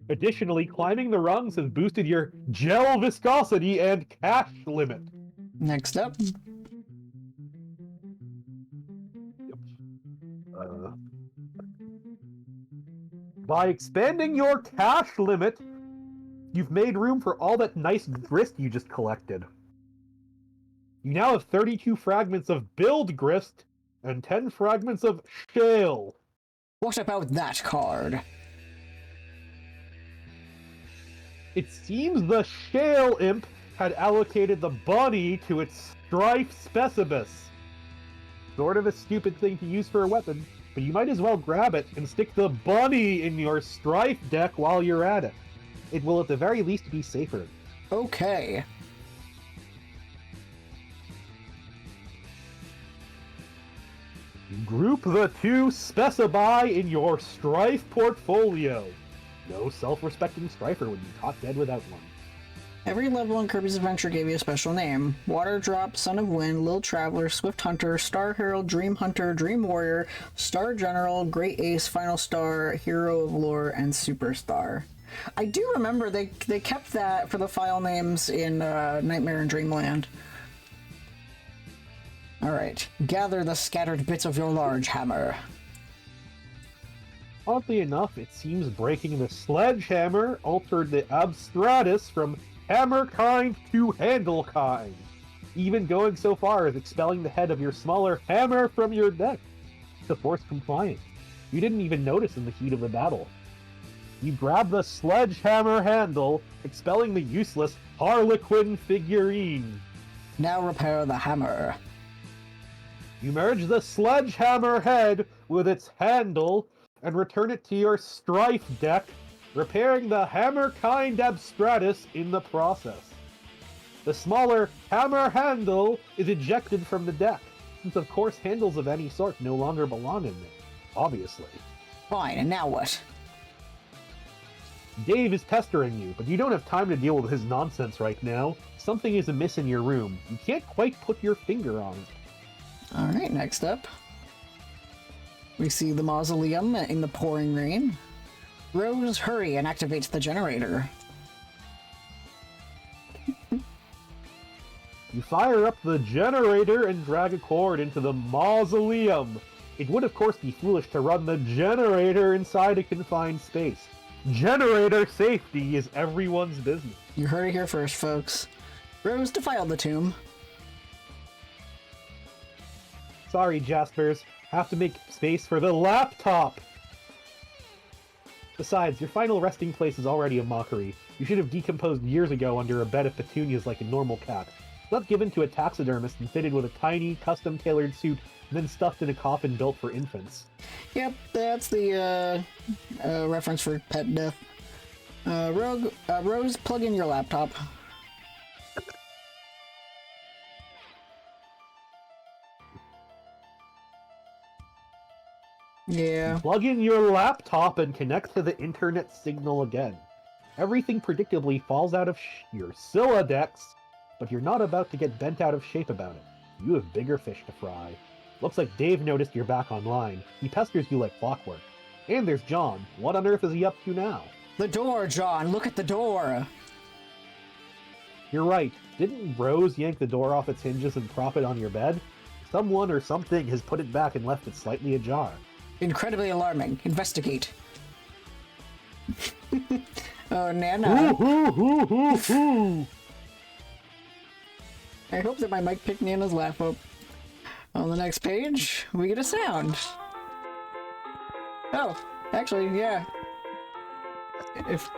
Additionally, climbing the rungs has boosted your gel viscosity and cash limit. Next up. By expanding your cash limit, you've made room for all that nice grist you just collected. You now have 32 fragments of build grist and 10 fragments of shale. What about that card? It seems the shale imp had allocated the bunny to its strife specibus. Sort of a stupid thing to use for a weapon, but you might as well grab it and stick the bunny in your strife deck while you're at it. It will at the very least be safer. Okay. Group the 2 specify in your strife portfolio. No self-respecting strifer would be caught dead without one. Every level in Kirby's Adventure gave you a special name. Water Drop, Son of Wind, Lil Traveler, Swift Hunter, Star Herald, Dream Hunter, Dream Warrior, Star General, Great Ace, Final Star, Hero of Lore, and Superstar. I do remember they kept that for the file names in Nightmare in Dreamland. Alright, gather the scattered bits of your large hammer. Oddly enough, it seems breaking the sledgehammer altered the Abstratus from hammer-kind to handle-kind, even going so far as expelling the head of your smaller hammer from your deck. To force compliance. You didn't even notice in the heat of the battle. You grab the sledgehammer handle, expelling the useless Harlequin figurine. Now repair the hammer. You merge the sledgehammer head with its handle and return it to your strife deck, repairing the hammer-kind abstratus in the process. The smaller hammer handle is ejected from the deck, since of course handles of any sort no longer belong in there, obviously. Fine, and now what? Dave is pestering you, but you don't have time to deal with his nonsense right now. Something is amiss in your room. You can't quite put your finger on it. Alright, next up. We see the mausoleum in the pouring rain. Rose, hurry and activate the generator. You fire up the generator and drag a cord into the mausoleum. It would of course be foolish to run the generator inside a confined space. Generator safety is everyone's business. You heard it here first, folks. Rose, defile the tomb. Sorry, Jaspers. Have to make space for the laptop! Besides, your final resting place is already a mockery. You should have decomposed years ago under a bed of petunias like a normal cat. Not given to a taxidermist and fitted with a tiny, custom-tailored suit and then stuffed in a coffin built for infants. Yep, that's the reference for pet death. Rose, plug in your laptop. Yeah. Plug in your laptop and connect to the internet signal again. Everything predictably falls out of your Siladex, but you're not about to get bent out of shape about it. You have bigger fish to fry. Looks like Dave noticed you're back online. He pesters you like clockwork. And there's John. What on earth is he up to now? The door, John! Look at the door! You're right. Didn't Rose yank the door off its hinges and prop it on your bed? Someone or something has put it back and left it slightly ajar. Incredibly alarming. Investigate. Oh, Nana. I hope that my mic picked Nana's laugh up. On the next page, we get a sound. Oh, actually, yeah. If...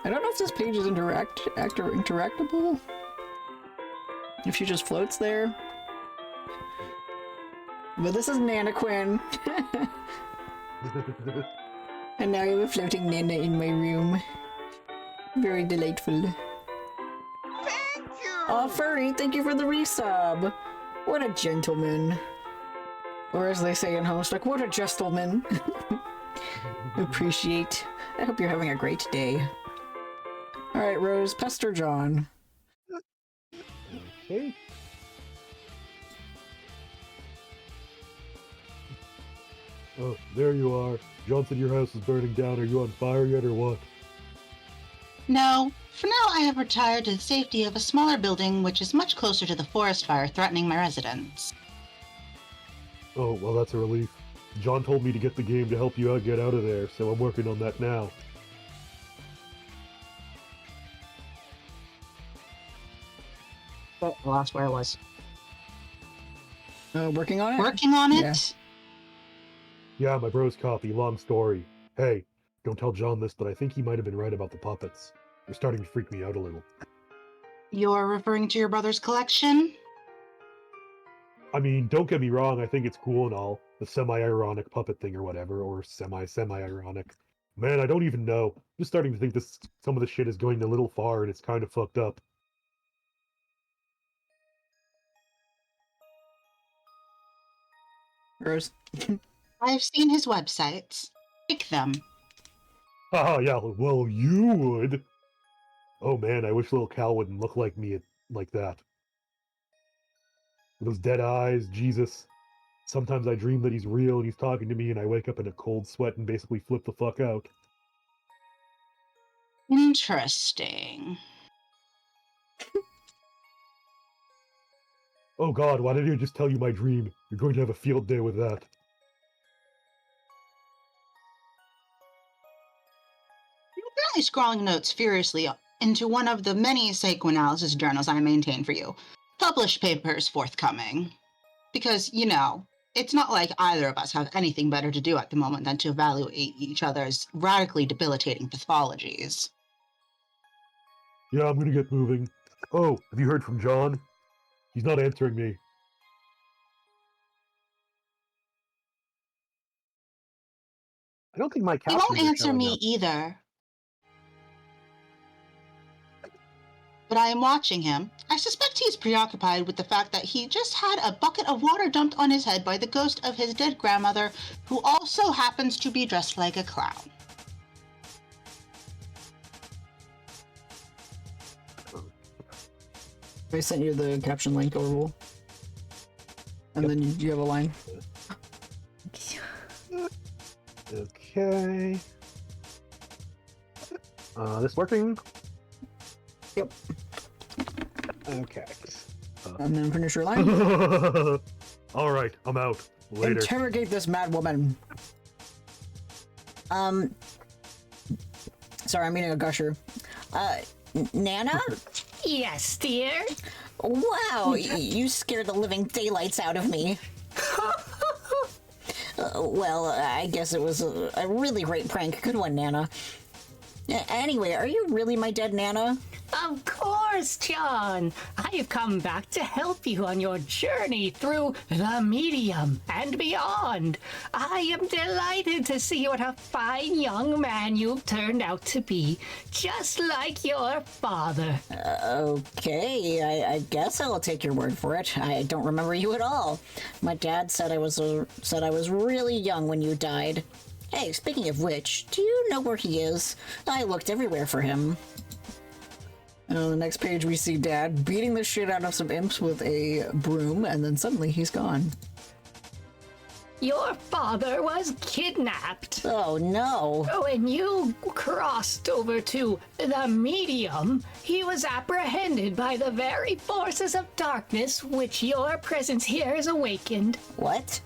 I don't know if this page is interactable. If she just floats there. But this is Nana Quinn. And now I have a floating Nana in my room. Very delightful. Thank you! Aw, Furry, thank you for the resub. What a gentleman. Or as they say in Homestuck, what a gentleman. Appreciate. I hope you're having a great day. Alright, Rose, pester John. Okay. Oh, there you are. John said your house is burning down. Are you on fire yet or what? No. For now, I have retired to the safety of a smaller building which is much closer to the forest fire threatening my residence. Oh, well, that's a relief. John told me to get the game to help you get out of there, so I'm working on that now. I lost where I was. Working on it? Working on it? Yeah. Yeah, my bro's copy. Long story. Hey, don't tell John this, but I think he might have been right about the puppets. They're starting to freak me out a little. You're referring to your brother's collection? I mean, don't get me wrong, I think it's cool and all. The semi-ironic puppet thing or whatever, or semi-ironic. Man, I don't even know. I'm just starting to think some of the shit is going a little far and it's kind of fucked up. Rose. I've seen his websites. Like them. Haha, yeah, well, you would. Oh man, I wish little Cal wouldn't look like me like that. With those dead eyes, Jesus. Sometimes I dream that he's real and he's talking to me and I wake up in a cold sweat and basically flip the fuck out. Interesting. Oh god, why didn't I just tell you my dream? You're going to have a field day with that. You're apparently scrawling notes furiously into one of the many psychoanalysis journals I maintain for you. Published papers forthcoming. Because, you know, It's not like either of us have anything better to do at the moment than to evaluate each other's radically debilitating pathologies. Yeah, I'm gonna get moving. Oh, have you heard from John? He's not answering me. I don't think my He captions won't are answer showing me up. either. But I am watching him. I suspect he is preoccupied with the fact that he just had a bucket of water dumped on his head by the ghost of his dead grandmother, who also happens to be dressed like a clown. I sent you the caption link, Orville. And then you have a line. Okay. This working? Yep. Okay. And then finish your line. All right, I'm out. Later. Interrogate this mad woman. Sorry, I'm eating a gusher. Nana? Yes, dear. Wow, you scared the living daylights out of me. Well, I guess it was a really great prank. Good one, Nana. Anyway, are you really my dead Nana? Of course, John. I have come back to help you on your journey through the medium and beyond. I am delighted to see what a fine young man you've turned out to be, just like your father. Okay, I guess I'll take your word for it. I don't remember you at all. My dad said I was really young when you died. Hey, speaking of which, do you know where he is? I looked everywhere for him. And on the next page, we see Dad beating the shit out of some imps with a broom, and then suddenly he's gone. Your father was kidnapped. Oh no. When you crossed over to the medium, he was apprehended by the very forces of darkness which your presence here has awakened. What?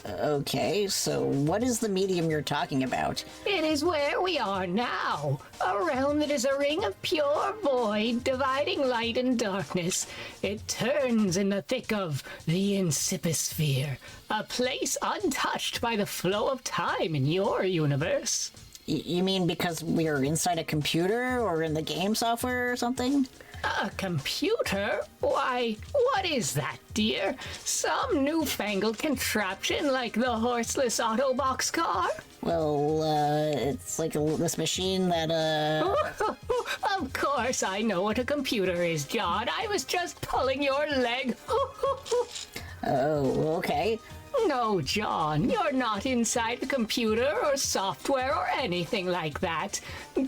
Okay, so what is the medium you're talking about? It is where we are now, a realm that is a ring of pure void, dividing light and darkness. It turns in the thick of the Incipisphere, a place untouched by the flow of time in your universe. You mean because we're inside a computer or in the game software or something? A computer? Why, what is that, dear? Some newfangled contraption like the horseless auto boxcar? Well, it's like this machine that, Of course I know what a computer is, John. I was just pulling your leg. Oh, okay. No, John, you're not inside a computer or software or anything like that.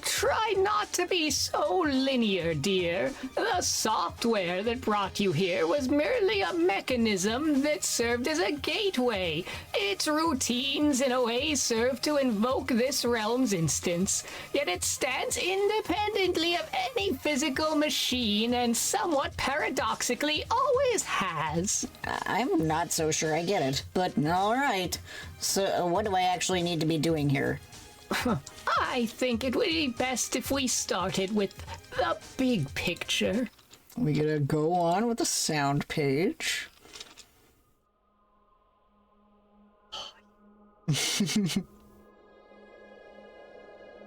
Try not to be so linear, dear. The software that brought you here was merely a mechanism that served as a gateway. Its routines, in a way, serve to invoke this realm's instance. Yet it stands independently of any physical machine and somewhat paradoxically always has. I'm not so sure I get it, but alright. So, what do I actually need to be doing here? I think it would be best if we started with the big picture. We gotta go on with the sound page.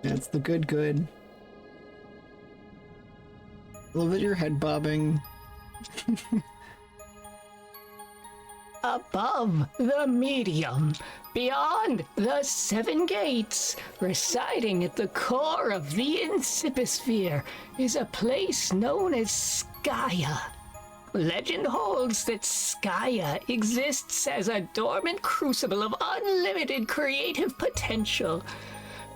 That's the good. Love that your head bobbing. Above the medium, beyond the 7 gates, residing at the core of the Incipisphere, is a place known as Skaya. Legend holds that Skaya exists as a dormant crucible of unlimited creative potential.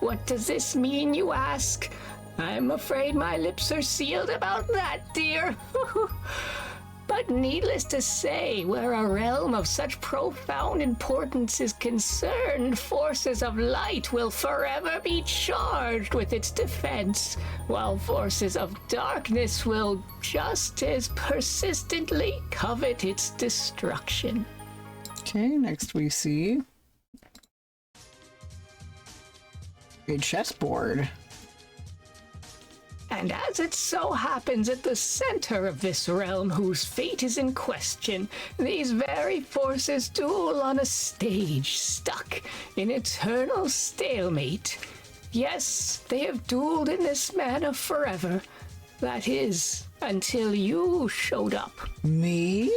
What does this mean, you ask? I'm afraid my lips are sealed about that, dear. But needless to say, where a realm of such profound importance is concerned, forces of light will forever be charged with its defense, while forces of darkness will just as persistently covet its destruction. Okay, next we see a chessboard. And as it so happens at the center of this realm whose fate is in question, these very forces duel on a stage stuck in eternal stalemate. Yes, they have dueled in this manner forever. That is, until you showed up. Me?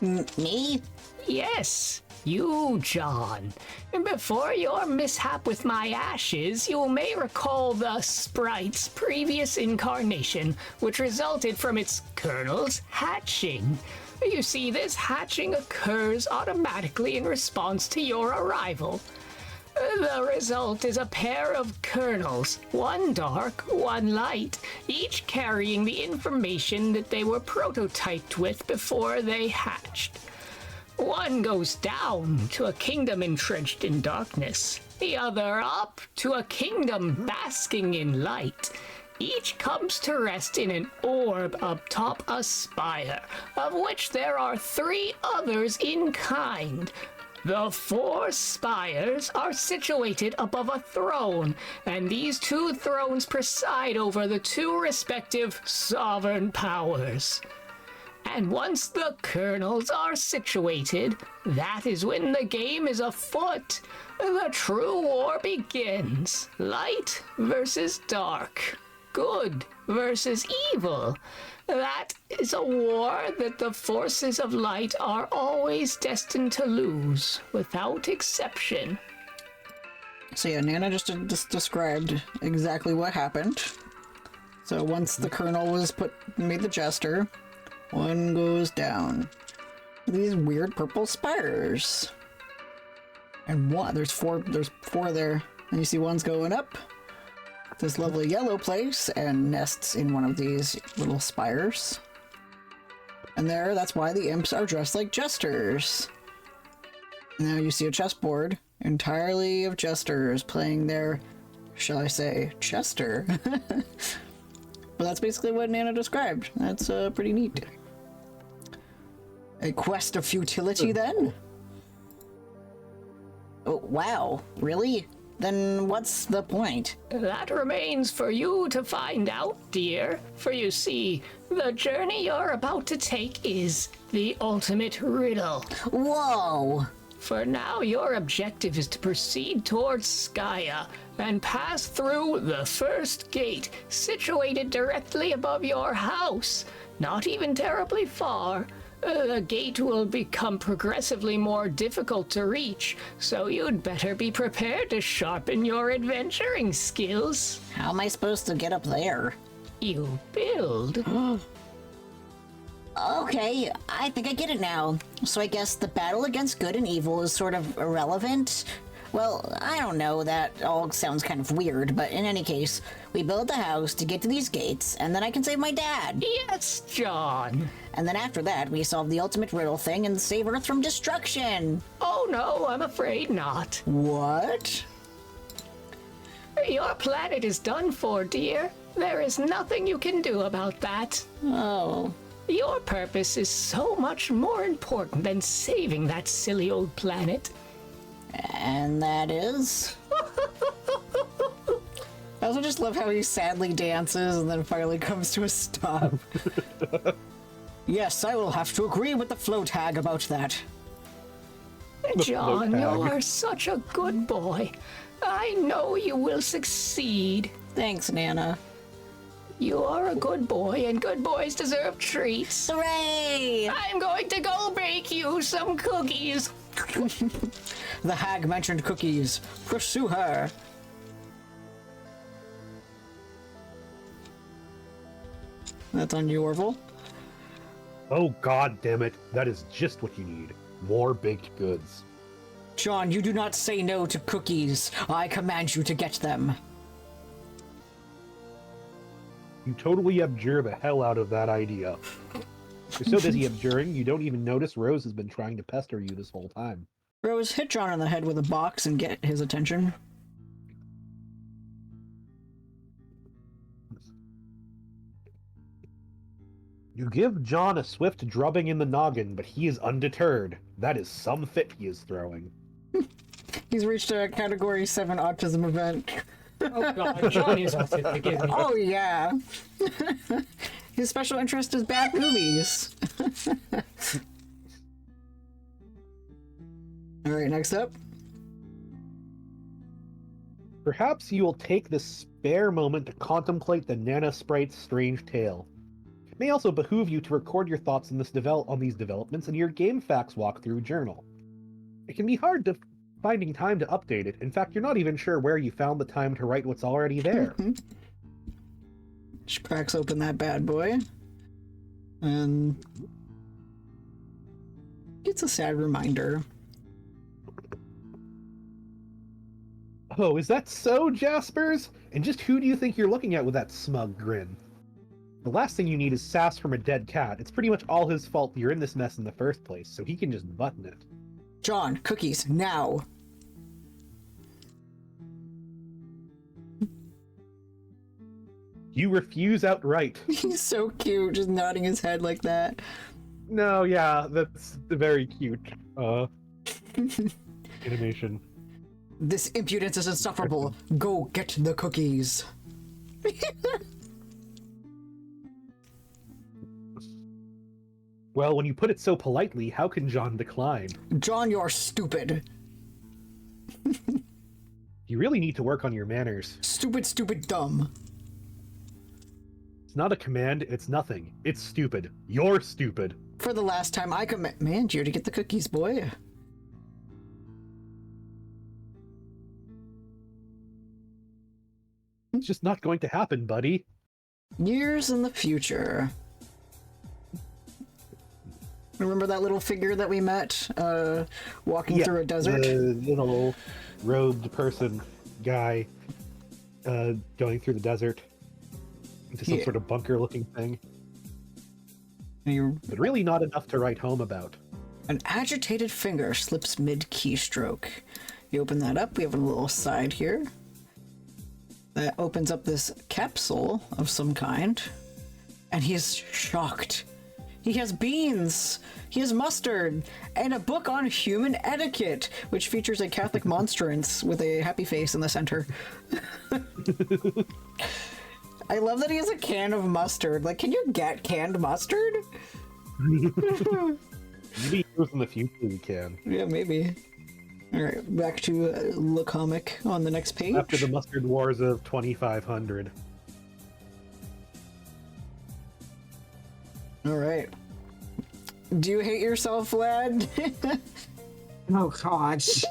Me? Yes, you, John. And before your mishap with my ashes, you may recall the sprite's previous incarnation, which resulted from its kernel's hatching. You see, this hatching occurs automatically in response to your arrival. The result is a pair of kernels, one dark, one light, each carrying the information that they were prototyped with before they hatched. One goes down to a kingdom entrenched in darkness, the other up to a kingdom basking in light. Each comes to rest in an orb atop a spire, of which there are 3 others in kind. The 4 spires are situated above a throne, and these 2 thrones preside over the 2 respective sovereign powers. And once the kernels are situated, that is when the game is afoot. The true war begins. Light versus dark. Good versus evil. That is a war that the forces of light are always destined to lose, without exception. So yeah, Nana just described exactly what happened. So once the kernel was made the jester, one goes down. These weird purple spires. And there's four there. And you see one's going up. This lovely yellow place and nests in one of these little spires. And that's why the imps are dressed like jesters. Now you see a chessboard entirely of jesters playing their, shall I say, chester. But that's basically what Nana described. That's pretty neat. A quest of futility, then? Oh, wow. Really? Then what's the point? That remains for you to find out, dear. For you see, the journey you're about to take is the ultimate riddle. Whoa! For now, your objective is to proceed towards Skya and pass through the first gate, situated directly above your house. Not even terribly far. The gate will become progressively more difficult to reach, so you'd better be prepared to sharpen your adventuring skills. How am I supposed to get up there? You build. Okay, I think I get it now. So I guess the battle against good and evil is sort of irrelevant? Well, I don't know, that all sounds kind of weird, but in any case, we build the house to get to these gates, and then I can save my dad. Yes, John. And then after that, we solve the ultimate riddle thing and save Earth from destruction. Oh no, I'm afraid not. What? Your planet is done for, dear. There is nothing you can do about that. Oh. Your purpose is so much more important than saving that silly old planet. And that is? I also just love how he sadly dances and then finally comes to a stop. Yes, I will have to agree with the float hag about that. John, you are such a good boy. I know you will succeed. Thanks, Nana. You are a good boy, and good boys deserve treats. Hooray! I'm going to go bake you some cookies. The hag mentioned cookies. Pursue her. That's on you, Orville. Oh, god damn it. That is just what you need. More baked goods. John, you do not say no to cookies. I command you to get them. You totally abjure the hell out of that idea. You're so busy abjuring, you don't even notice Rose has been trying to pester you this whole time. Rose, hit John on the head with a box and get his attention. You give John a swift drubbing in the noggin, but he is undeterred. That is some fit he is throwing. He's reached a Category 7 autism event. Oh god, Johnny's what's it, forgive me. Oh yeah. His special interest is bad movies. All right, next up. Perhaps you will take this spare moment to contemplate the Nana Sprite's strange tale. It may also behoove you to record your thoughts on these developments in your Game Facts walkthrough journal. It can be hard to finding time to update it. In fact, you're not even sure where you found the time to write what's already there. She cracks open that bad boy. And it's a sad reminder. Oh, is that so, Jaspers? And just who do you think you're looking at with that smug grin? The last thing you need is sass from a dead cat. It's pretty much all his fault you're in this mess in the first place, so he can just button it. John, cookies, now! You refuse outright. He's so cute, just nodding his head like that. No, yeah, that's very cute. Animation. This impudence is insufferable. Go get the cookies. Well, when you put it so politely, how can John decline? John, you're stupid. You really need to work on your manners. Stupid, stupid, dumb. It's not a command, it's nothing. It's stupid. You're stupid. For the last time, I command you to get the cookies, boy. It's just not going to happen, buddy. Years in the future. Remember that little figure that we met, walking through a desert? The little robed person guy, going through the desert into some sort of bunker-looking thing. But really not enough to write home about. An agitated finger slips mid-keystroke. You open that up, we have a little side here. That opens up this capsule of some kind. And he is shocked. He has beans, he has mustard, and a book on human etiquette, which features a Catholic monstrance with a happy face in the center. I love that he has a can of mustard. Like, can you get canned mustard? Maybe in the future we can. Yeah, maybe. Alright, back to the comic on the next page. After the mustard wars of 2500. Alright. Do you hate yourself, lad? Oh, gosh.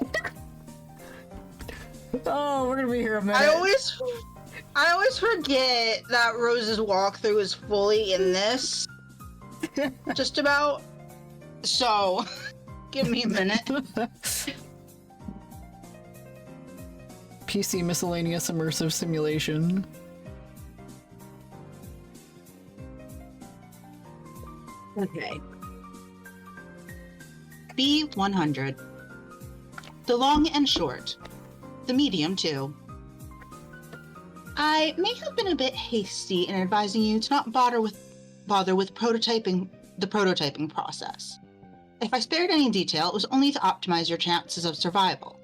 Oh, we're gonna be here a minute. I always forget that Rose's walkthrough is fully in this. Just about. So, give me a minute. PC miscellaneous immersive simulation. Okay. B100. The long and short. The medium, too. I may have been a bit hasty in advising you to not bother with prototyping the prototyping process. If I spared any detail, it was only to optimize your chances of survival.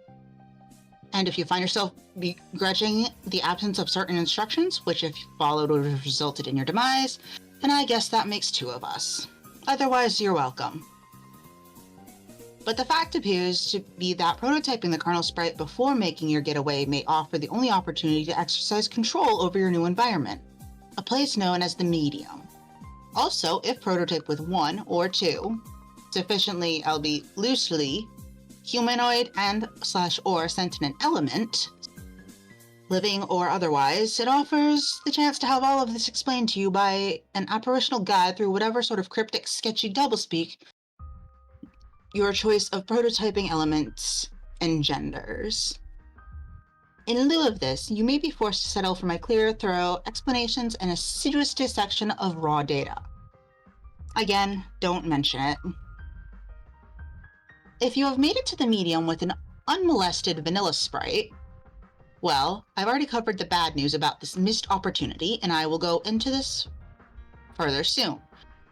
And if you find yourself begrudging the absence of certain instructions, which if followed would have resulted in your demise, then I guess that makes two of us. Otherwise, you're welcome. But the fact appears to be that prototyping the kernel sprite before making your getaway may offer the only opportunity to exercise control over your new environment, a place known as the medium. Also, if prototyped with one or two, sufficiently, albeit loosely, humanoid and/or sentient element, living or otherwise, it offers the chance to have all of this explained to you by an apparitional guide through whatever sort of cryptic, sketchy doublespeak your choice of prototyping elements engenders. In lieu of this, you may be forced to settle for my clear, thorough explanations and assiduous dissection of raw data. Again, don't mention it. If you have made it to the medium with an unmolested vanilla sprite, well, I've already covered the bad news about this missed opportunity, and I will go into this further soon.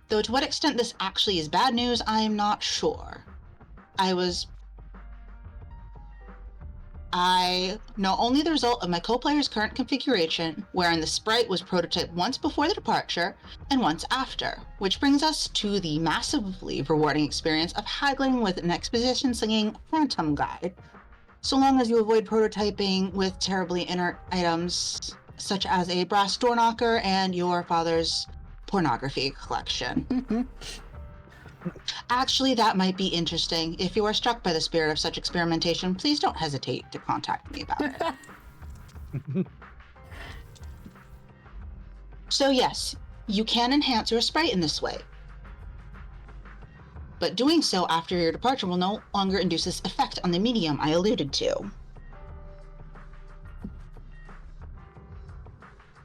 Though to what extent this actually is bad news, I am not sure. I I know only the result of my co-player's current configuration, wherein the sprite was prototyped once before the departure and once after, which brings us to the massively rewarding experience of haggling with an exposition-slinging phantom guide, so long as you avoid prototyping with terribly inert items such as a brass door knocker and your father's pornography collection. Actually, that might be interesting. If you are struck by the spirit of such experimentation, please don't hesitate to contact me about it. So yes, you can enhance your sprite in this way. But doing so after your departure will no longer induce this effect on the medium I alluded to.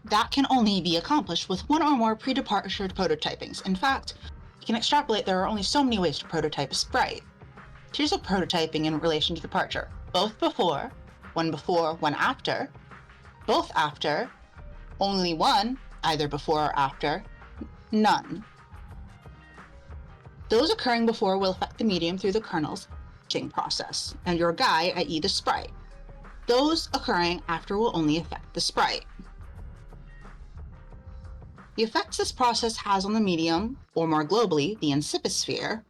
That can only be accomplished with one or more pre-departure prototypings. In fact, you can extrapolate there are only so many ways to prototype a sprite. Tiers of prototyping in relation to departure: both before, one after, both after, only one, either before or after, none. Those occurring before will affect the medium through the kernel's hatching process, and your guy, i.e. the sprite. Those occurring after will only affect the sprite. The effects this process has on the medium, or more globally, the incipisphere,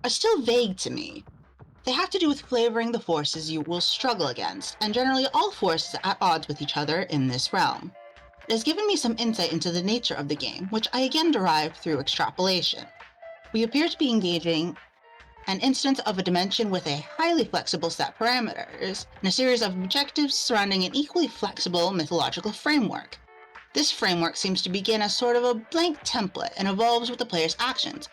are still vague to me. They have to do with flavoring the forces you will struggle against, and generally all forces at odds with each other in this realm. It has given me some insight into the nature of the game, which I again derived through extrapolation. We appear to be engaging an instance of a dimension with a highly flexible set parameters, and a series of objectives surrounding an equally flexible mythological framework. This framework seems to begin as sort of a blank template and evolves with the player's actions,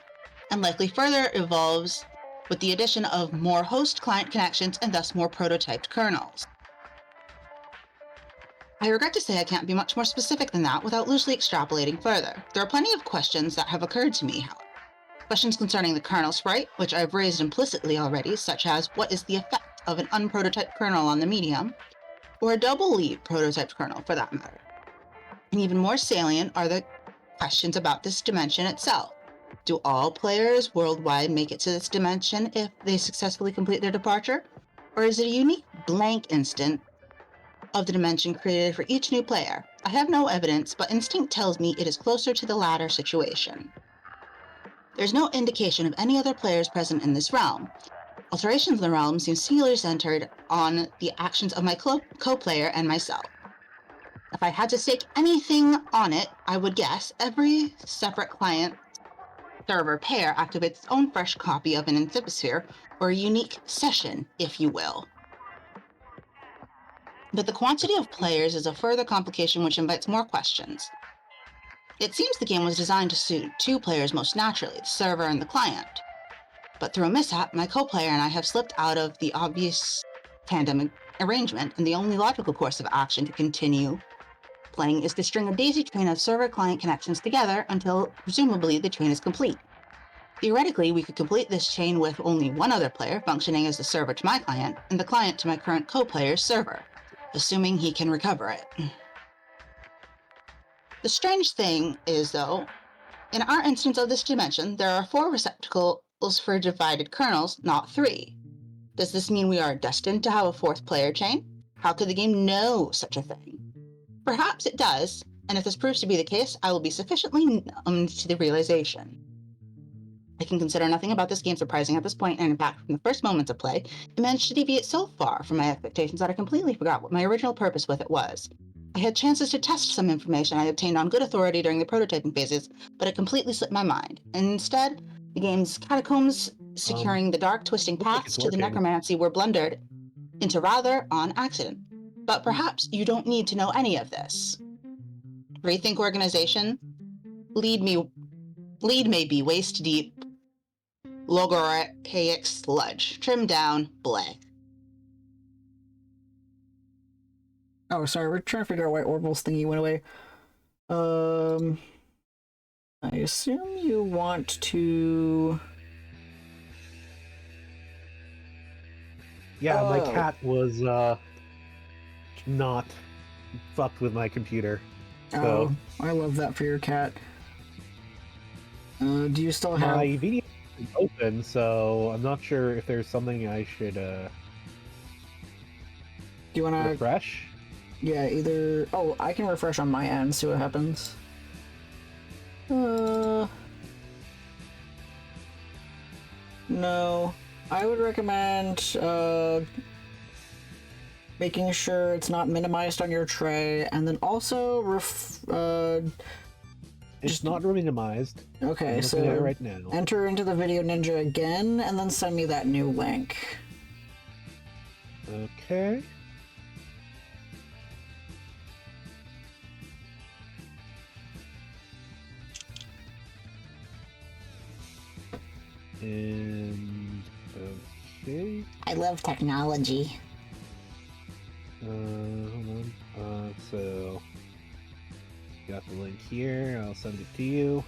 and likely further evolves with the addition of more host-client connections and thus more prototyped kernels. I regret to say I can't be much more specific than that without loosely extrapolating further. There are plenty of questions that have occurred to me, however. Questions concerning the kernel sprite, which I've raised implicitly already, such as what is the effect of an unprototyped kernel on the medium, or a double-lead prototyped kernel for that matter. And even more salient are the questions about this dimension itself. Do all players worldwide make it to this dimension if they successfully complete their departure? Or is it a unique blank instant of the dimension created for each new player? I have no evidence, but instinct tells me it is closer to the latter situation. There's no indication of any other players present in this realm. Alterations in the realm seem singularly centered on the actions of my co-player and myself. If I had to stake anything on it, I would guess every separate client server pair activates its own fresh copy of an incipisphere, or a unique session, if you will. But the quantity of players is a further complication which invites more questions. It seems the game was designed to suit two players most naturally, the server and the client. But through a mishap, my co-player and I have slipped out of the obvious tandem arrangement, and the only logical course of action to continue playing is to string a daisy chain of server-client connections together until, presumably, the chain is complete. Theoretically, we could complete this chain with only one other player functioning as the server to my client, and the client to my current co-player's server, assuming he can recover it. The strange thing is, though, in our instance of this dimension, there are 4 receptacles for divided kernels, not 3. Does this mean we are destined to have a 4th player chain? How could the game know such a thing? Perhaps it does, and if this proves to be the case, I will be sufficiently numbed to the realization. I can consider nothing about this game surprising at this point, and in fact, from the first moments of play, it managed to deviate so far from my expectations that I completely forgot what my original purpose with it was. I had chances to test some information I obtained on good authority during the prototyping phases, but it completely slipped my mind, and instead, the game's catacombs securing the dark, twisting paths to the necromancy were blundered into rather on accident. But perhaps you don't need to know any of this. Rethink organization? Lead may be waist deep, logoraic sludge. Trim down, bleh. Oh, sorry, we're trying to figure out why Orville's thingy went away. I assume you want to... Yeah, my cat was, not fucked with my computer. So. Oh, I love that for your cat. Do you still have... My video is open, so I'm not sure if there's something I should, Do you want to... Refresh? Yeah, either... Oh, I can refresh on my end, see what happens. No. I would recommend, making sure it's not minimized on your tray, and then also It's not minimized. Okay, I'm so looking at it right now. enter into the Video Ninja again, and then send me that new link. Okay. And okay. I love technology. Hold on. So got the link here. I'll send it to you.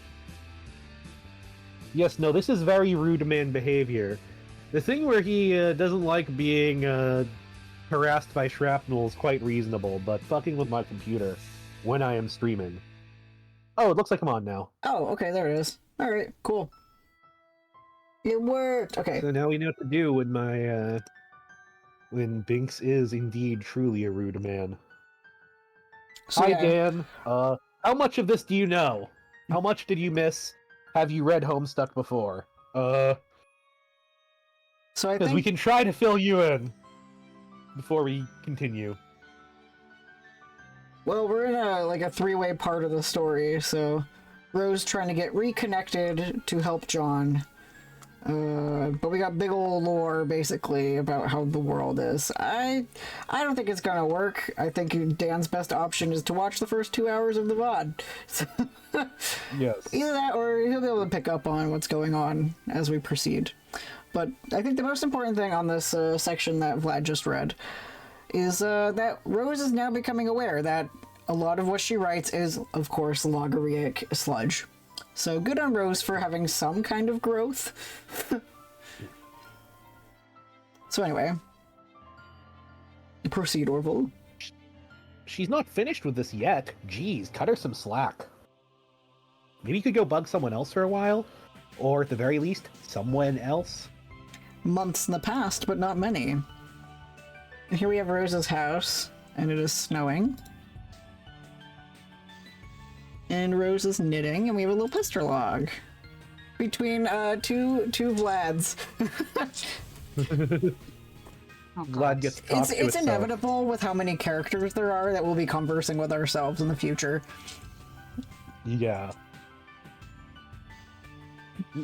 Yes, no, this is very rude man behavior. The thing where he doesn't like being harassed by shrapnel is quite reasonable, but fucking with my computer when I am streaming. Oh, it looks like I'm on now. Oh, okay, there it is. Alright, cool. It worked! Okay. So now we know what to do when my when Binks is indeed truly a rude man. So, Hi, yeah. Dan. How much of this do you know? How much did you miss? Have you read Homestuck before? So I Because think... we can try to fill you in before we continue. Well, we're in a three-way part of the story, so Rose trying to get reconnected to help John. But we got big ol' lore, basically, about how the world is. I don't think it's gonna work. I think Dan's best option is to watch the first 2 hours of the VOD. Yes. Either that, or he'll be able to pick up on what's going on as we proceed. But I think the most important thing on this section that Vlad just read is that Rose is now becoming aware that a lot of what she writes is, of course, logarithmic sludge. So good on Rose for having some kind of growth. So anyway, proceed, Orville. She's not finished with this yet. Jeez, cut her some slack. Maybe you could go bug someone else for a while? Or at the very least, someone else? Months in the past, but not many. Here we have Rose's house, and it is snowing. And Rose is knitting, and we have a little pester log between two Vlads. Vlad gets to talk to It's itself. inevitable with how many characters there are that we'll be conversing with ourselves in the future. Yeah.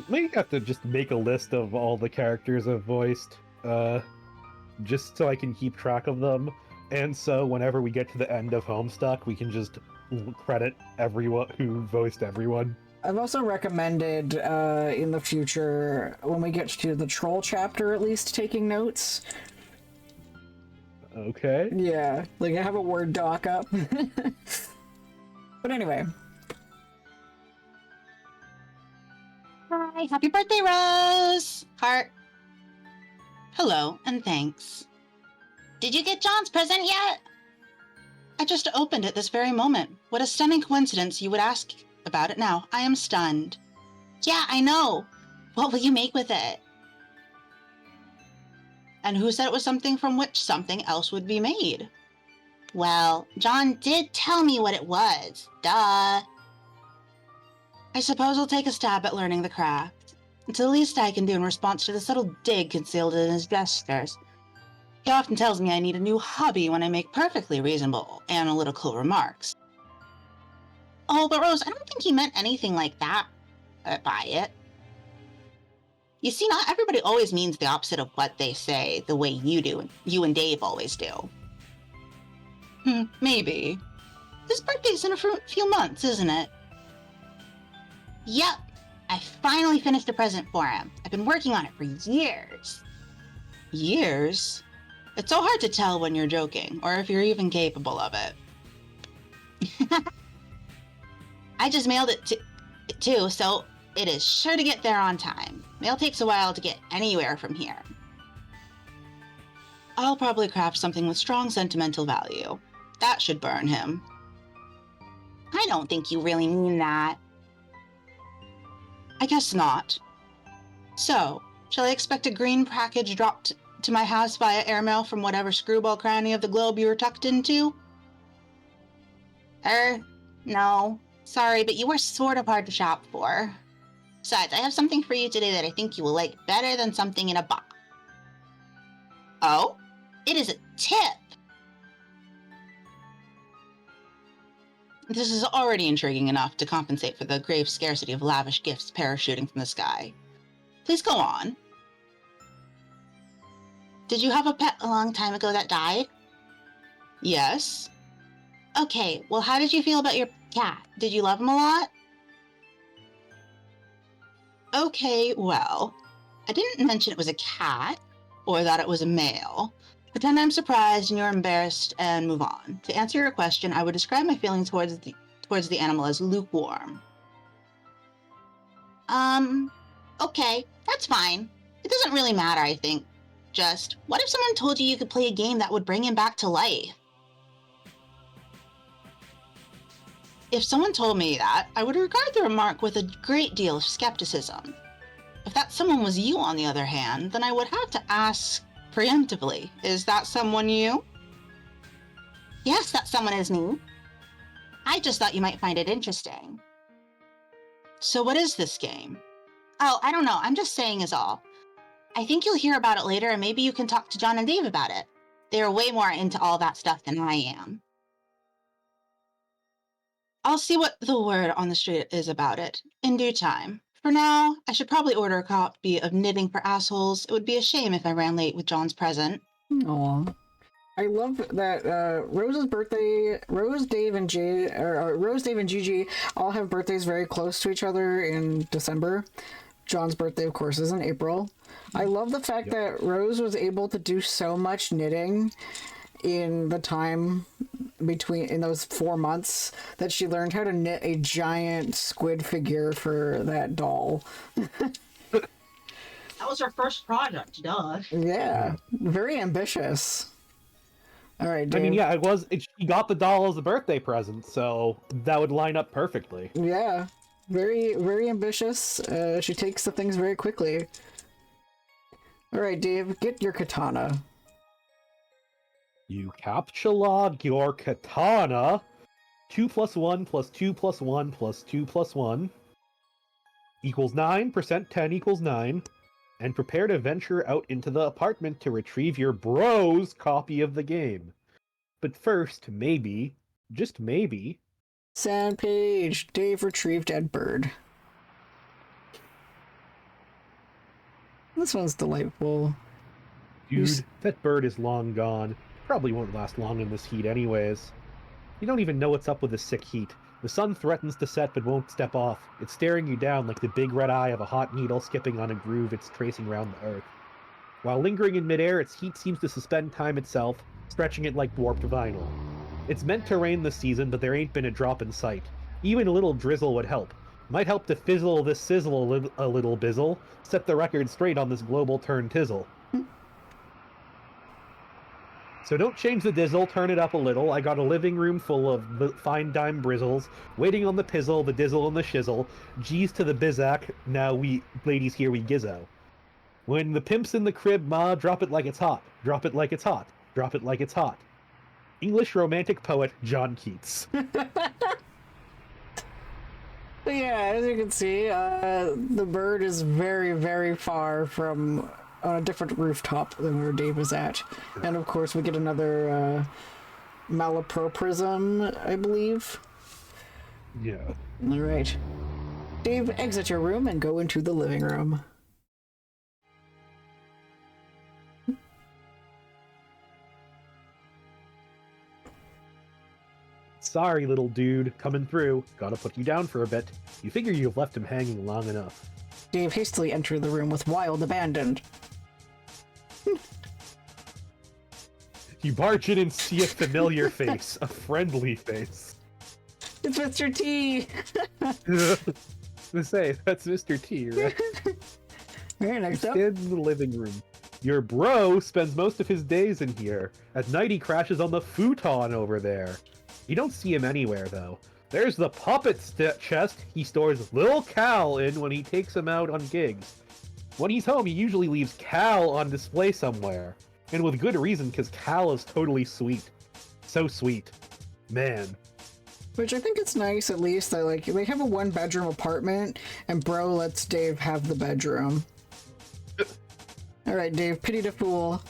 Maybe have to just make a list of all the characters I've voiced, just so I can keep track of them. And so whenever we get to the end of Homestuck, we can just credit everyone who voiced everyone. I've also recommended in the future, when we get to the troll chapter at least, taking notes. Okay. Yeah, like I have a Word doc up. But anyway. Hi, happy birthday, Rose! Heart. Hello, and thanks. Did you get John's present yet? I just opened it this very moment. What a stunning coincidence you would ask about it now. I am stunned. Yeah, I know. What will you make with it? And who said it was something from which something else would be made? Well, John did tell me what it was. Duh. I suppose I'll take a stab at learning the craft. It's the least I can do in response to the subtle dig concealed in his gestures. He often tells me I need a new hobby when I make perfectly reasonable, analytical remarks. Oh, but Rose, I don't think he meant anything like that by it. You see, not everybody always means the opposite of what they say, the way you do, and you and Dave always do. Maybe. His birthday's in a few months, isn't it? Yep. I finally finished a present for him. I've been working on it for years. Years? It's so hard to tell when you're joking, or if you're even capable of it. I just mailed it too, so it is sure to get there on time. Mail takes a while to get anywhere from here. I'll probably craft something with strong sentimental value. That should burn him. I don't think you really mean that. I guess not. So, shall I expect a green package dropped to my house via airmail from whatever screwball cranny of the globe you were tucked into? No. Sorry, but you were sort of hard to shop for. Besides, I have something for you today that I think you will like better than something in a box. Oh? It is a tip! This is already intriguing enough to compensate for the grave scarcity of lavish gifts parachuting from the sky. Please go on. Did you have a pet a long time ago that died? Yes. Okay, well, how did you feel about your cat? Did you love him a lot? Okay, well, I didn't mention it was a cat, or that it was a male. Pretend I'm surprised and you're embarrassed and move on. To answer your question, I would describe my feelings towards the animal as lukewarm. Okay, that's fine. It doesn't really matter, I think. Just, what if someone told you could play a game that would bring him back to life? If someone told me that, I would regard the remark with a great deal of skepticism. If that someone was you, on the other hand, then I would have to ask preemptively, is that someone you? Yes, that someone is me. I just thought you might find it interesting. So what is this game? Oh, I don't know, I'm just saying is all. I think you'll hear about it later and maybe you can talk to John and Dave about it. They are way more into all that stuff than I am. I'll see what the word on the street is about it, in due time. For now, I should probably order a copy of Knitting for Assholes. It would be a shame if I ran late with John's present. Aw. I love that Rose's birthday, Rose, Dave, and Gigi all have birthdays very close to each other in December. John's birthday, of course, is in April. I love the fact that Rose was able to do so much knitting in the time in those 4 months that she learned how to knit a giant squid figure for that doll. That was her first project, duh. Yeah, very ambitious. All right, Dave. I mean, yeah, she got the doll as a birthday present, so that would line up perfectly. Yeah, very, very ambitious. She takes the things very quickly. All right, Dave, get your katana. You captcha your katana. 2 + 1 + 2 + 1 + 2 + 1 equals 9. % 10 equals 9. And prepare to venture out into the apartment to retrieve your bro's copy of the game. But first, maybe, just maybe... Sand page. Dave retrieved dead bird. This one's delightful. Dude, that bird is long gone. Probably won't last long in this heat anyways. You don't even know what's up with this sick heat. The sun threatens to set but won't step off. It's staring you down like the big red eye of a hot needle skipping on a groove it's tracing around the earth. While lingering in midair, its heat seems to suspend time itself, stretching it like warped vinyl. It's meant to rain this season, but there ain't been a drop in sight. Even a little drizzle would help. Might help to fizzle this sizzle a little bizzle, set the record straight on this global turn tizzle. So don't change the dizzle, turn it up a little. I got a living room full of fine dime brizzles, waiting on the pizzle, the dizzle, and the shizzle. G's to the bizac, now we, ladies, here we gizzo. When the pimp's in the crib, ma, drop it like it's hot. Drop it like it's hot. Drop it like it's hot. English romantic poet John Keats. Yeah, as you can see, the bird is very, very far from on a different rooftop than where Dave is at. And of course we get another malapropism, I believe. Yeah. Alright. Dave, exit your room and go into the living room. Sorry, little dude, coming through. Gotta put you down for a bit. You figure you've left him hanging long enough. Dave hastily entered the room with wild abandon. You barge in and see a familiar face, a friendly face. It's Mr. T! To say, that's Mr. T, right? Alright, next up. Stands in the living room. Your bro spends most of his days in here. At night he crashes on the futon over there. You don't see him anywhere, though. There's the puppet chest he stores Lil Cal in when he takes him out on gigs. When he's home, he usually leaves Cal on display somewhere. And with good reason, because Cal is totally sweet. So sweet. Man. Which I think it's nice, at least, that, like, they have a one-bedroom apartment, and Bro lets Dave have the bedroom. Alright, Dave, pity the fool.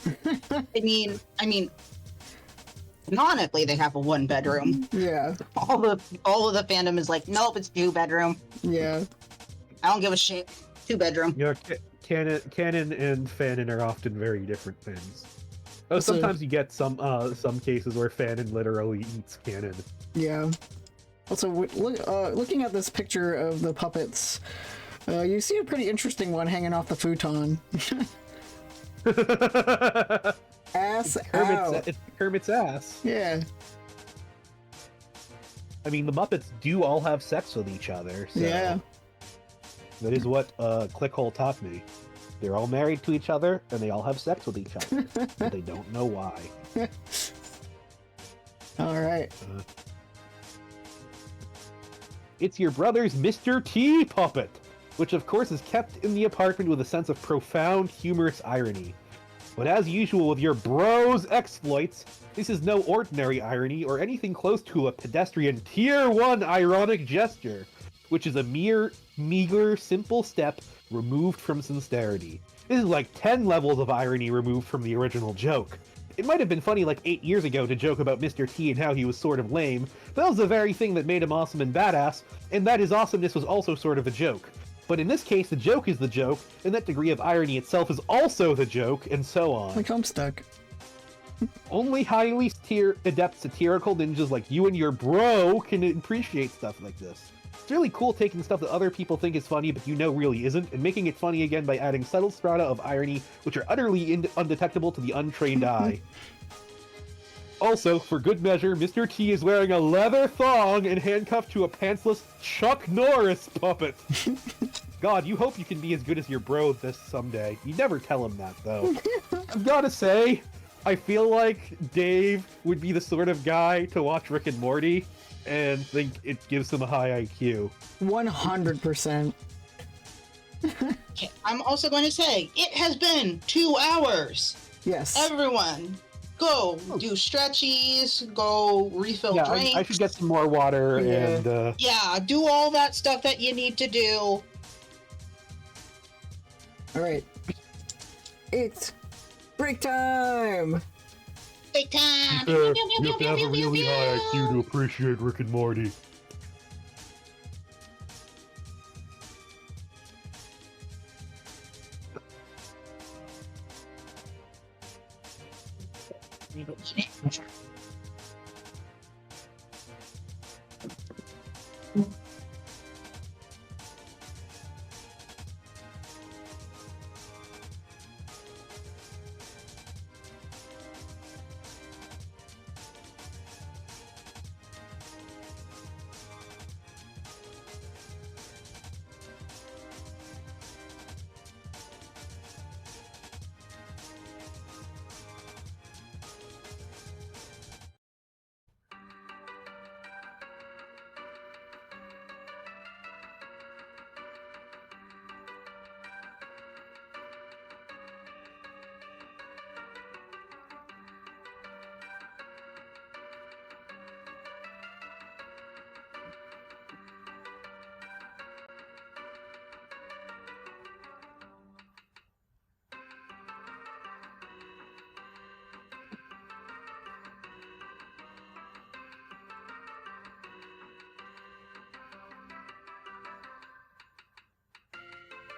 I mean, canonically they have a one bedroom. Yeah. All of the fandom is like, nope, it's 2-bedroom. Yeah. I don't give a shit. 2-bedroom. You know, canon and fanon are often very different things. Oh, sometimes you get some cases where fanon literally eats canon. Yeah. Also, looking at this picture of the puppets, you see a pretty interesting one hanging off the futon. Ass out. It's Kermit's ass. Yeah. I mean, the Muppets do all have sex with each other. So Yeah. that is what Clickhole taught me. They're all married to each other, and they all have sex with each other. But they don't know why. Alright. It's your brother's Mr. T puppet, which of course is kept in the apartment with a sense of profound, humorous irony. But as usual with your bro's exploits, this is no ordinary irony or anything close to a pedestrian Tier 1 ironic gesture, which is a mere, meager, simple step removed from sincerity. This is like 10 levels of irony removed from the original joke. It might have been funny like 8 years ago to joke about Mr. T and how he was sort of lame, but that was the very thing that made him awesome and badass, and that his awesomeness was also sort of a joke. But in this case, the joke is the joke, and that degree of irony itself is also the joke, and so on. Like Homestuck. Only highly adept satirical ninjas like you and your bro can appreciate stuff like this. It's really cool taking stuff that other people think is funny but you know really isn't, and making it funny again by adding subtle strata of irony which are utterly undetectable to the untrained eye. Also, for good measure, Mr. T is wearing a leather thong and handcuffed to a pantsless Chuck Norris puppet. God, you hope you can be as good as your bro this someday. You never tell him that, though. I've gotta say, I feel like Dave would be the sort of guy to watch Rick and Morty and think it gives him a high IQ. 100%. I'm also going to say, it has been 2 hours. Yes. Everyone, go do stretchies, go refill drinks. I should get some more water and... Yeah, do all that stuff that you need to do. Alright. It's break time! Break time! You have to have a really high IQ to appreciate Rick and Morty.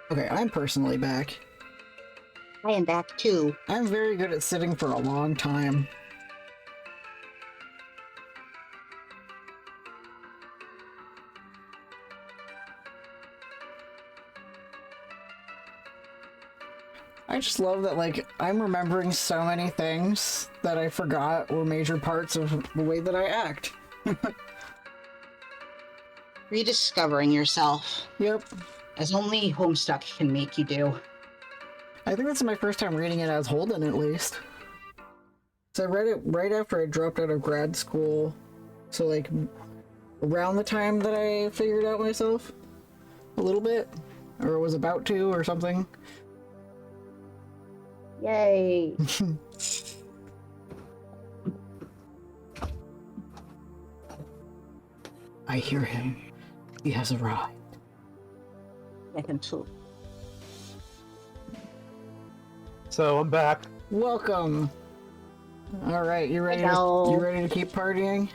Okay, I'm personally back. I am back too. I'm very good at sitting for a long time. I just love that, like, I'm remembering so many things that I forgot were major parts of the way that I act. Rediscovering yourself, Yep. as only Homestuck can make you do. I think that's my first time reading it as Holden, at least. So I read it right after I dropped out of grad school. So, like, around the time that I figured out myself a little bit, or was about to, or something. Yay. I hear him. He has arrived. I can too. So I'm back. Welcome. All right, you ready? Hello. You ready to keep partying?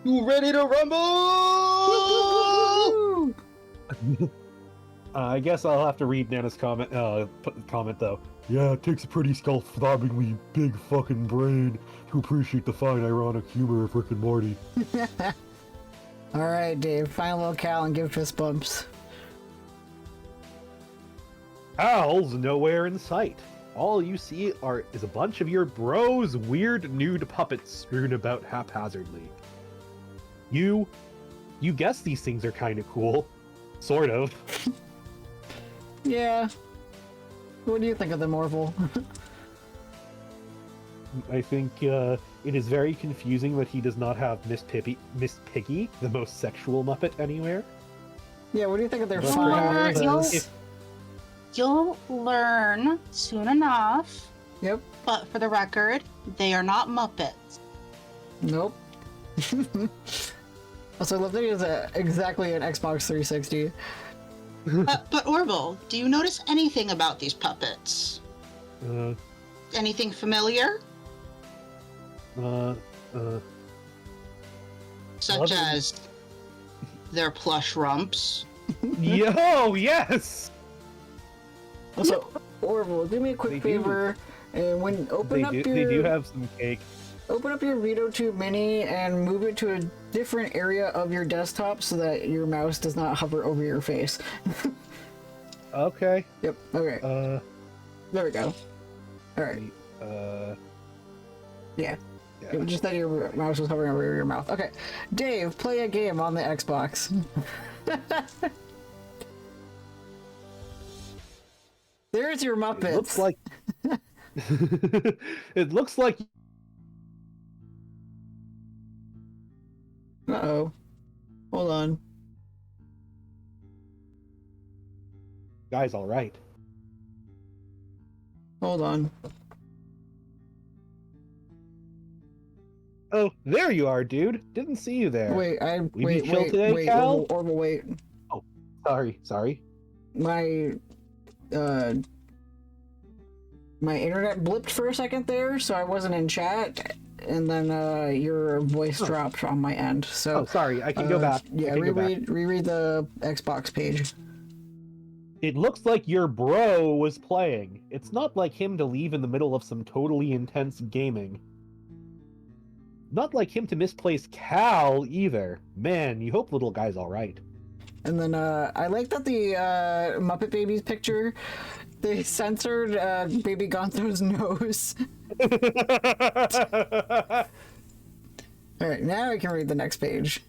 You ready to rumble? I guess I'll have to read Nana's comment though. Yeah, it takes a pretty skull-throbbingly big fucking brain to appreciate the fine ironic humor of Rick and Morty. All right, Dave. Find a little Cal and give fist bumps. Al's nowhere in sight. All you see is a bunch of your bros' weird nude puppets strewn about haphazardly. You guess these things are kind of cool. Sort of. Yeah. What do you think of them, Orville? I think it is very confusing that he does not have Miss Piggy, the most sexual Muppet anywhere. Yeah, what do you think of their But fire? perhaps, You'll learn soon enough. Yep. But for the record, they are not Muppets. Nope. Also, I love that he has exactly an Xbox 360. But Orville, do you notice anything about these puppets? Anything familiar? Such Other- as their plush rumps. Yo, yes! Also, Orville, do me a quick They do. favor, and when They do have some cake. open up your VitoTube Mini and move it to a different area of your desktop so that your mouse does not hover over your face. Okay. Yep. Okay. There we go. All right. Yeah. It was just that your mouse was hovering over your mouth. Okay. Dave, play a game on the Xbox. There's your Muppets. It looks like. It looks like. Uh-oh. Hold on. Guy's all right. Hold on. Oh, there you are, dude. Didn't see you there. Wait, We be chill today, wait, Cal? Orville, wait. Sorry. My internet blipped for a second there, so I wasn't in chat, and then your voice dropped on my end. So Oh, sorry. I can go back. Yeah, I can go back. reread the Xbox page. It looks like your bro was playing. It's not like him to leave in the middle of some totally intense gaming. Not like him to misplace Cal either. Man, you hope little guy's all right. And then I like that the Muppet Babies picture, they censored Baby Gonzo's nose. All right, now I can read the next page.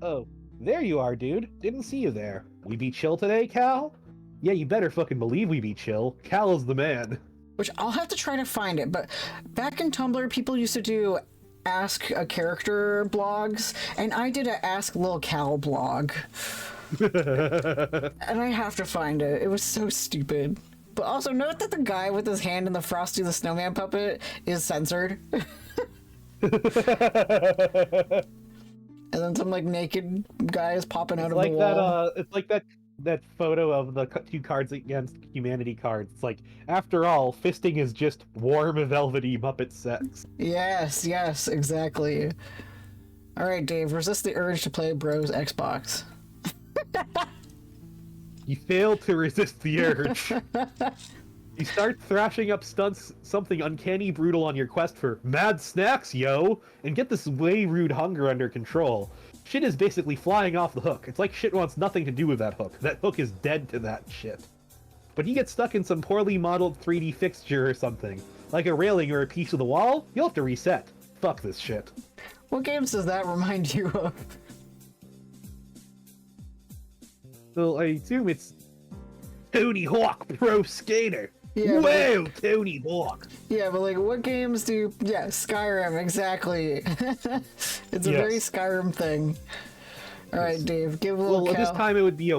Oh, there you are, dude. Didn't see you there. We be chill today, Cal? Yeah, you better fucking believe we be chill. Cal is the man. Which I'll have to try to find it, but back in Tumblr, people used to do Ask a Character blogs, and I did a Ask Lil Cal blog. And I have to find it. It was so stupid. But also note that the guy with his hand in the Frosty the Snowman puppet is censored. And then some like naked guy is popping out of the wall. It's like that photo of the two Cards Against Humanity cards. It's like, after all, fisting is just warm, velvety Muppet sex. Yes, exactly. All right, Dave, resist the urge to play Bros Xbox. You fail to resist the urge. You start thrashing up stunts, something uncanny brutal on your quest for mad snacks, yo, and get this way rude hunger under control. Shit is basically flying off the hook. It's like shit wants nothing to do with that hook. That hook is dead to that shit. But you get stuck in some poorly modeled 3D fixture or something, like a railing or a piece of the wall, you'll have to reset. Fuck this shit. What games does that remind you of? So I assume it's Tony Hawk Pro Skater. Yeah, Whoa, Tony Hawk. Yeah, but like, what games do? Yeah, Skyrim, exactly. It's a very Skyrim thing. All right, Dave, give a little Well, at this count. time it would be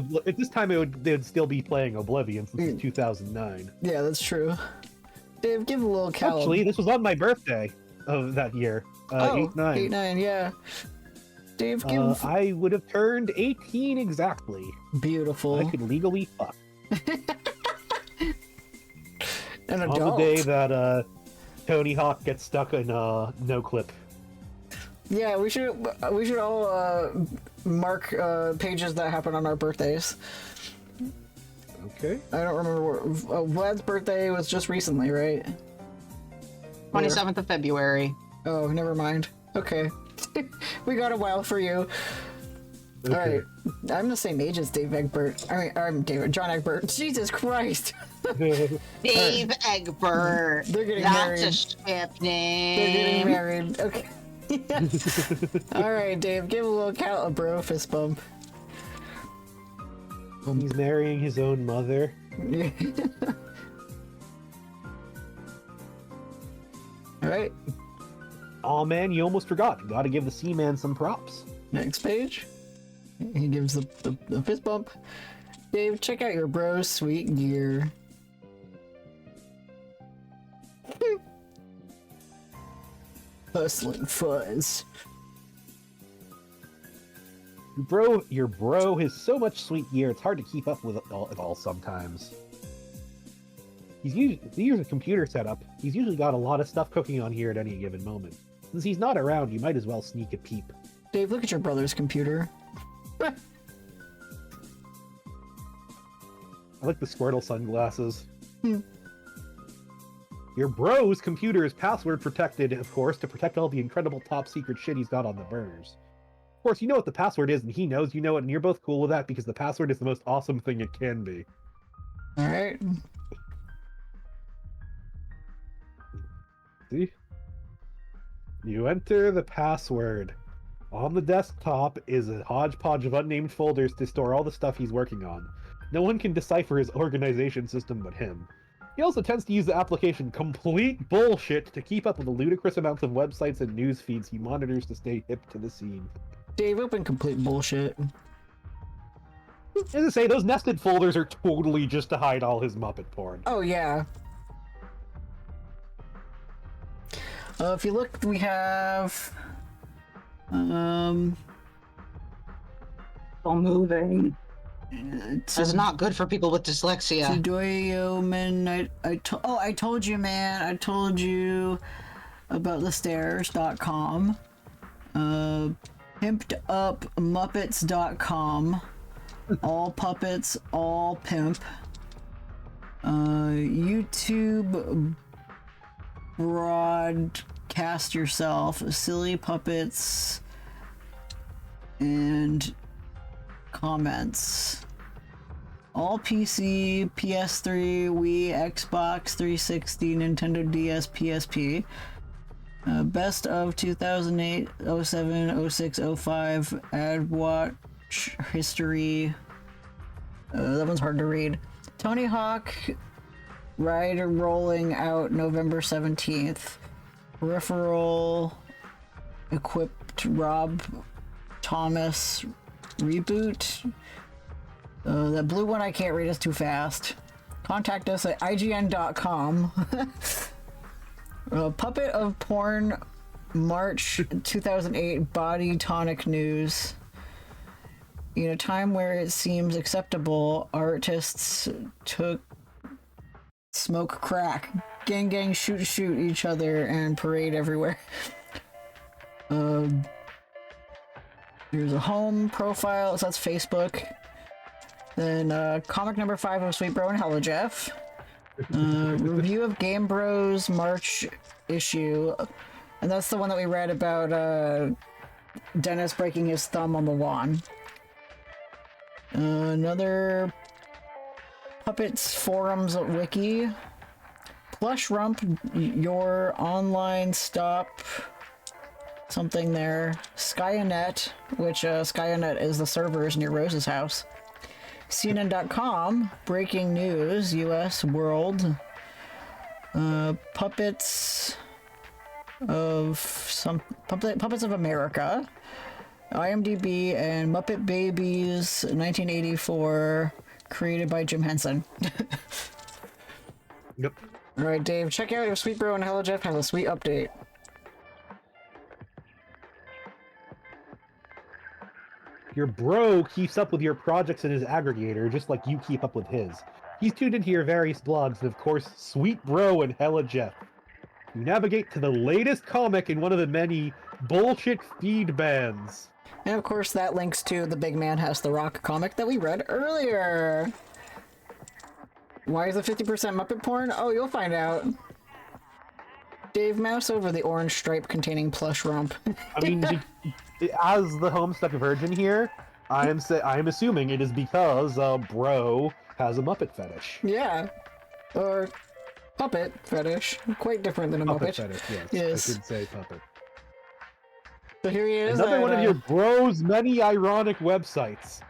they'd still be playing Oblivion since it's 2009. Yeah, that's true. Dave, give a little count. Actually, this was on my birthday of that year. 8/9. 8/9, yeah. Dave, give... I would have turned 18 exactly. Beautiful. I could legally fuck. An adult. On the day that Tony Hawk gets stuck in no clip. Yeah, we should all mark pages that happen on our birthdays. Okay. I don't remember Vlad's birthday was just recently, right? 27th of February. Oh, never mind. Okay. We got a while for you. Okay. Alright. I'm the same age as Dave Egbert. I mean, I'm John Egbert. Jesus Christ. Dave Egbert. They're getting That's married. a strip They're name. getting married. Okay. Alright, Dave, give a little count of bro fist bump. He's marrying his own mother. Alright. Aw, man, you almost forgot. You gotta give the Seaman some props. Next page. He gives the fist bump. Dave, check out your bro's sweet gear. Hustling fuzz. Your bro has so much sweet gear, it's hard to keep up with it all sometimes. He's using a computer setup. He's usually got a lot of stuff cooking on here at any given moment. Since he's not around, you might as well sneak a peep. Dave, look at your brother's computer. I like the Squirtle sunglasses. Your bro's computer is password protected, of course, to protect all the incredible top secret shit he's got on the burners. Of course, you know what the password is, and he knows you know it, and you're both cool with that because the password is the most awesome thing it can be. Alright. See? You enter the password. On the desktop is a hodgepodge of unnamed folders to store all the stuff he's working on. No one can decipher his organization system but him. He also tends to use the application Complete Bullshit to keep up with the ludicrous amounts of websites and news feeds he monitors to stay hip to the scene. Dave, open complete bullshit. As I say, those nested folders are totally just to hide all his Muppet porn. Oh, yeah. If you look, we have... Still moving. That's not good for people with dyslexia. Doyoman, I told you, man. I told you about the stairs.com. Pimpedupmuppets.com. All puppets, all pimp. YouTube broadcast yourself, silly puppets, and comments. All PC, PS3, Wii, Xbox 360, Nintendo DS, PSP. Best of 2008, 07, 06, 05, AdWatch history. That one's hard to read. Tony Hawk Ride rolling out November 17th. Peripheral equipped Rob Thomas reboot. That blue one I can't read, it's too fast. Contact us at IGN.com. Puppet of Porn, March 2008, Body Tonic News. In a time where it seems acceptable, artists smoke crack, gang shoot each other, and parade everywhere. There's a home profile, so that's Facebook. Then comic number 5 of Sweet Bro and Hello Jeff. Review of Game Bros March issue, and that's the one that we read about Dennis breaking his thumb on the lawn. Another Puppets Forums wiki. Plush Rump, your online stop something there. Skyanet, which Skyanet is the servers near Rose's house. CNN.com, breaking news, U.S. world. Puppets of America. IMDb and Muppet Babies, 1984, created by Jim Henson. Yep. All right, Dave, check out if Sweet Bro and Hello Jeff has a sweet update. Your bro keeps up with your projects in his aggregator, just like you keep up with his. He's tuned into your various blogs, and of course, Sweet Bro and Hella Jeff. You navigate to the latest comic in one of the many bullshit feed bans. And of course, that links to The Big Man Has the Rock comic that we read earlier. Why is it 50% Muppet porn? Oh, you'll find out. Dave, mouse over the orange stripe containing plush rump. I mean, as the Homestuck Virgin here, I am assuming it is because Bro has a Muppet fetish. Yeah. Or puppet fetish. Quite different than a Muppet Muppet. fetish, yes. Yes. I should say puppet. So here he is. Another one of your bro's many ironic websites.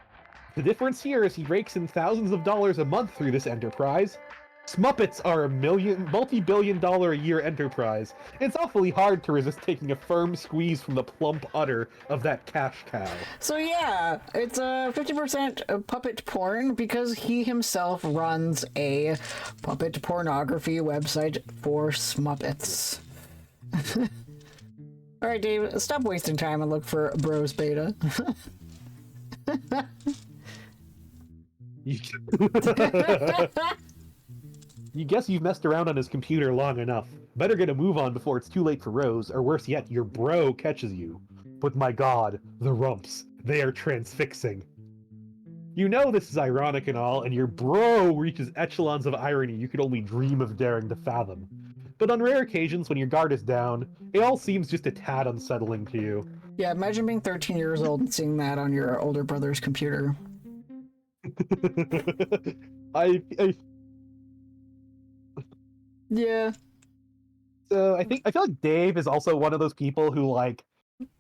The difference here is he rakes in thousands of dollars a month through this enterprise. Smuppets are a multi-billion-dollar a year enterprise. It's awfully hard to resist taking a firm squeeze from the plump udder of that cash cow. So yeah, it's 50% puppet porn because he himself runs a puppet pornography website for Smuppets. All right, Dave, stop wasting time and look for Bros Beta. You guess you've messed around on his computer long enough. Better get a move on before it's too late for Rose, or worse yet, your bro catches you. But my god, the rumps, they are transfixing. You know this is ironic and all, and your bro reaches echelons of irony you could only dream of daring to fathom. But on rare occasions when your guard is down, it all seems just a tad unsettling to you. Yeah, imagine being 13 years old and seeing that on your older brother's computer. I Yeah. So I feel like Dave is also one of those people who like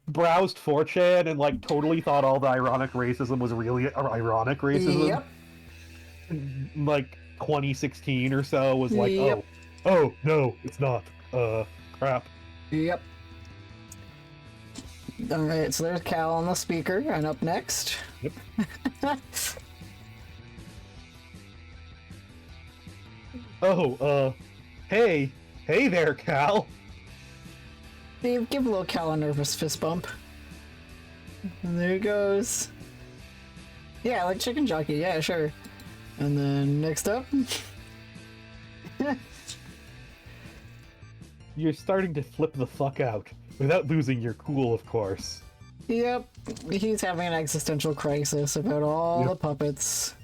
browsed 4chan and like totally thought all the ironic racism was really ironic racism. Yep. Like 2016 or so was like, Yep. Oh, no, it's not. Crap. Yep. Alright, so there's Cal on the speaker, and up next. Yep. Hey there, Cal. Dave, give little Cal a nervous fist bump. And there he goes. Yeah, like chicken jockey, yeah, sure. And then next up. You're starting to flip the fuck out, without losing your cool, of course. Yep, he's having an existential crisis about all the puppets.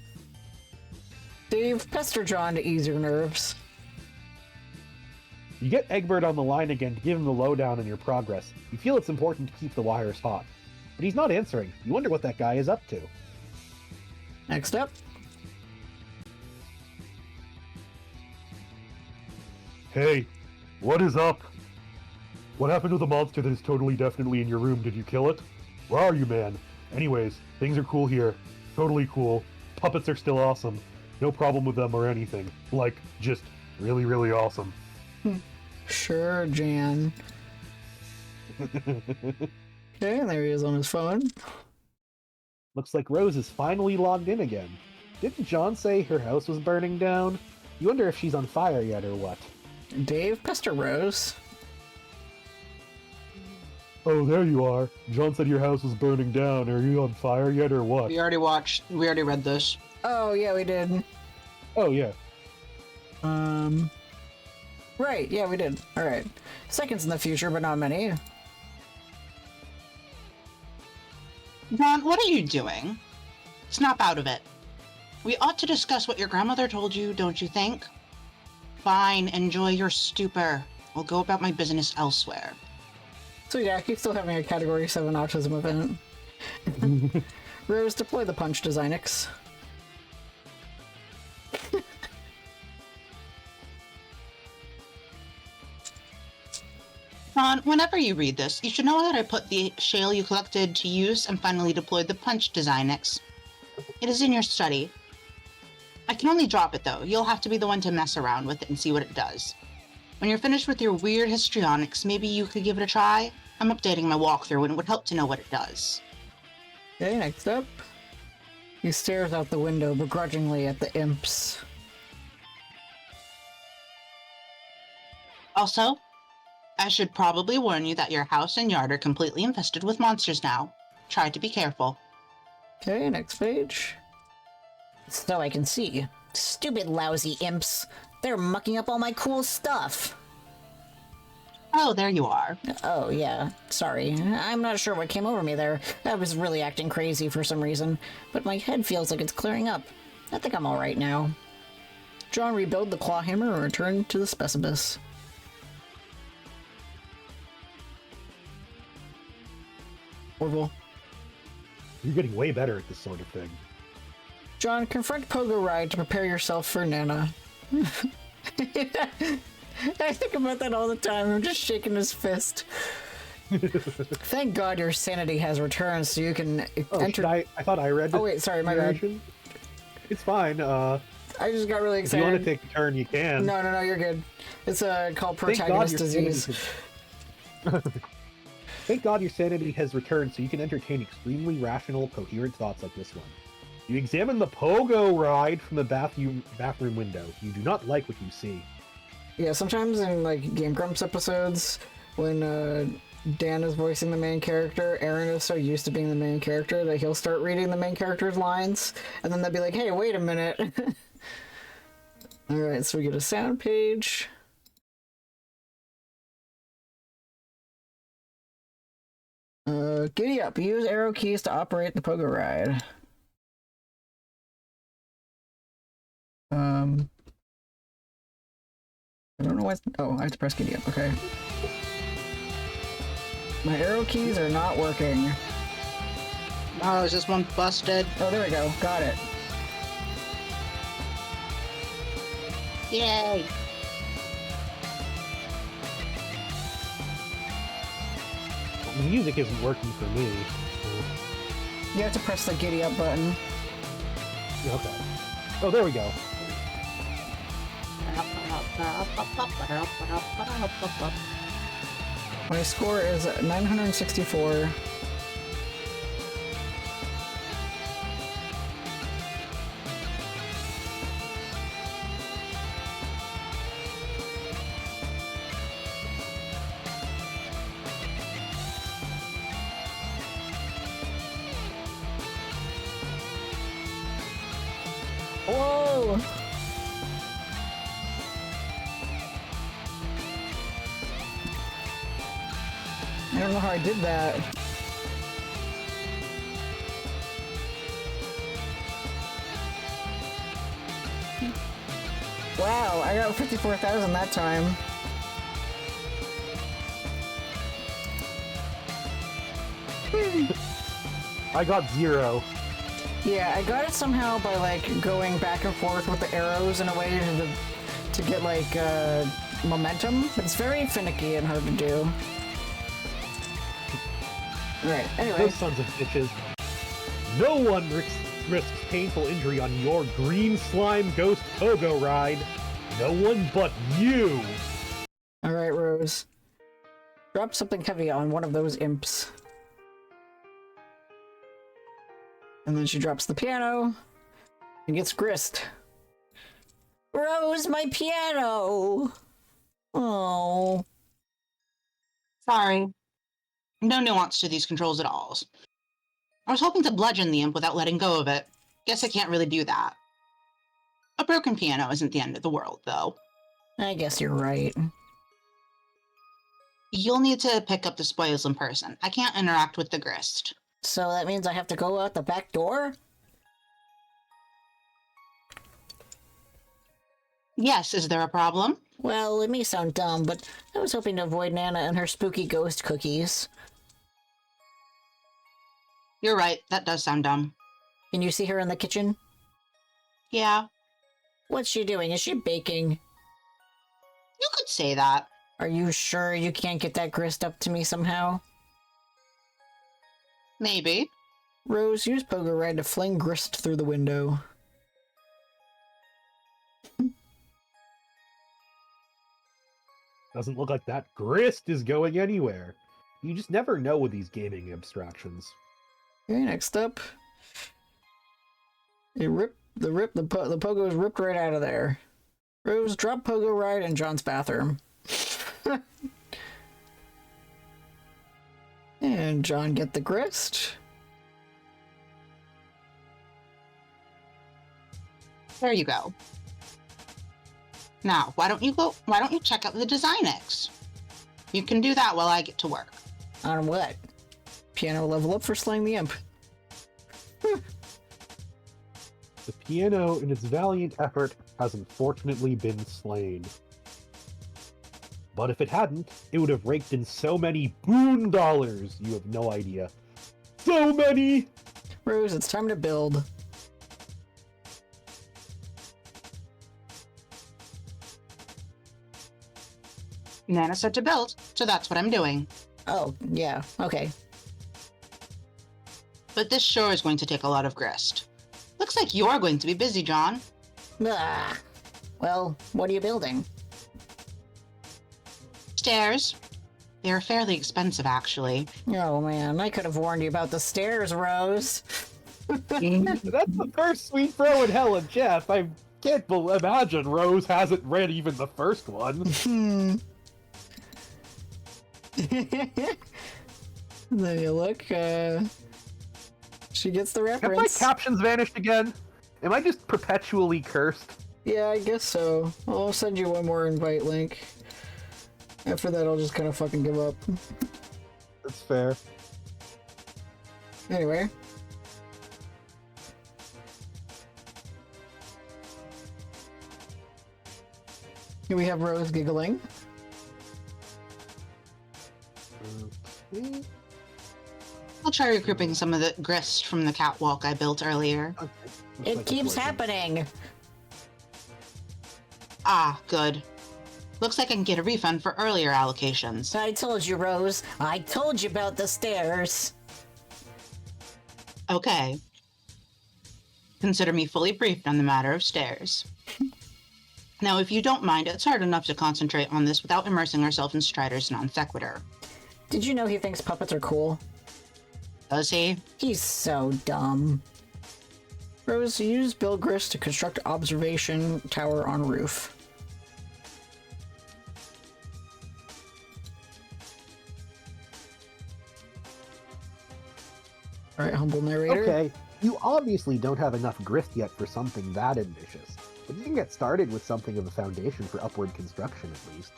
Dave, pester John to ease your nerves. You get Egbert on the line again to give him the lowdown on your progress. You feel it's important to keep the wires hot. But he's not answering. You wonder what that guy is up to. Next up. Hey, what is up? What happened to the monster that is totally definitely in your room? Did you kill it? Where are you, man? Anyways, things are cool here. Totally cool. Puppets are still awesome. No problem with them or anything. Like, just really, really awesome. Sure, Jan. Okay, and there he is on his phone. Looks like Rose is finally logged in again. Didn't John say her house was burning down? You wonder if she's on fire yet or what. Dave, pester Rose. Oh, there you are. John said your house was burning down. Are you on fire yet or what? We already read this. Oh, yeah, we did. Oh, yeah. Right, yeah, we did. Alright. Seconds in the future, but not many. Ron, what are you doing? Snap out of it. We ought to discuss what your grandmother told you, don't you think? Fine, enjoy your stupor. I'll go about my business elsewhere. So yeah, he's still having a Category 7 autism event. Rose, deploy the punch to Zynex. Ron, whenever you read this, you should know that I put the shale you collected to use and finally deployed the punch to Zynex. It is in your study. I can only drop it though. You'll have to be the one to mess around with it and see what it does. When you're finished with your weird histrionics, maybe you could give it a try? I'm updating my walkthrough and it would help to know what it does. Okay, next up. He stares out the window begrudgingly at the imps. Also, I should probably warn you that your house and yard are completely infested with monsters now. Try to be careful. Okay, next page. So I can see. Stupid lousy imps. They're mucking up all my cool stuff. Oh, there you are. Oh, yeah. Sorry. I'm not sure what came over me there. I was really acting crazy for some reason, but my head feels like it's clearing up. I think I'm alright now. John rebuild the claw hammer and return to the specibus. Orville. You're getting way better at this sort of thing. John, confront Pogo Ride to prepare yourself for Nana. I think about that all the time. I'm just shaking his fist. Thank God your sanity has returned so you can enter... I thought I read it. Oh wait, sorry, my bad. It's fine. I just got really If excited. you want to take a turn, you can. No, you're good. It's called protagonist disease. Thank God your sanity has returned so you can entertain extremely rational, coherent thoughts like this one. You examine the Pogo Ride from the bathroom window. You do not like what you see. Yeah, sometimes in like Game Grumps episodes, when Dan is voicing the main character, Aaron is so used to being the main character that he'll start reading the main character's lines, and then they'll be like, hey, wait a minute. Alright, so we get a sound page. Giddy up. Use arrow keys to operate the Pogo Ride. I don't know why. Oh, I have to press giddy up. Okay. My arrow keys are not working. Oh, is this one busted? Oh, there we go. Got it. Yay! The music isn't working for me. You have to press the giddy up button. Okay. Oh, there we go. My score is 964. Whoa! I don't know how I did that. Wow, I got 54,000 that time. I got 0. Yeah, I got it somehow by like going back and forth with the arrows in a way to get like momentum. It's very finicky and hard to do. Alright, anyway. Those sons of bitches. No one risks painful injury on your green slime ghost Pogo Ride. No one but you! Alright, Rose. Drop something heavy on one of those imps. And then she drops the piano and gets grist. Rose, my piano! Oh. Sorry. No nuance to these controls at all. I was hoping to bludgeon the imp without letting go of it. Guess I can't really do that. A broken piano isn't the end of the world, though. I guess you're right. You'll need to pick up the spoils in person. I can't interact with the grist. So that means I have to go out the back door? Yes, is there a problem? Well, it may sound dumb, but I was hoping to avoid Nana and her spooky ghost cookies. You're right, that does sound dumb. Can you see her in the kitchen? Yeah, What's she doing? Is she baking? you could say that. Are you sure you can't get that grist up to me somehow? Maybe. Rose, use Pogo Ride to fling grist through the window. Doesn't look like that grist is going anywhere. You just never know with these gaming abstractions. Okay, next up. The pogo is ripped right out of there. Rose, drop pogo ride in John's bathroom. And John, get the grist. There you go. Now, why don't you check out the design X? You can do that while I get to work. On what? Piano level up for slaying the imp. The piano, in its valiant effort, has unfortunately been slain. But if it hadn't, it would have raked in so many boon dollars, you have no idea. So many! Rose, it's time to build. Nana said to build, so that's what I'm doing. Oh, yeah, okay. But this sure is going to take a lot of grist. Looks like you're going to be busy, John. Ah. Well, what are you building? Stairs. They're fairly expensive, actually. Oh man, I could have warned you about the stairs, Rose. That's the first sweet throw in hell of Jeff. I can't imagine Rose hasn't read even the first one. Then you look, she gets the Have reference. my captions vanished again? Am I just perpetually cursed? Yeah, I guess so. I'll send you one more invite link. After that, I'll just kind of fucking give up. That's fair. Anyway. Here we have Rose giggling. Okay. I'll try regrouping some of the grist from the catwalk I built earlier. Okay. Looks It like keeps it's working. happening. Ah, good. Looks like I can get a refund for earlier allocations. I told you, Rose. I told you about the stairs. Okay. Consider me fully briefed on the matter of stairs. Now, if you don't mind, it's hard enough to concentrate on this without immersing ourselves in Strider's non sequitur. Did you know he thinks puppets are cool? Does he? He's so dumb. Rose, use Bill Grist to construct observation tower on roof. Alright, humble narrator. Okay, you obviously don't have enough grist yet for something that ambitious, but you can get started with something of a foundation for upward construction at least.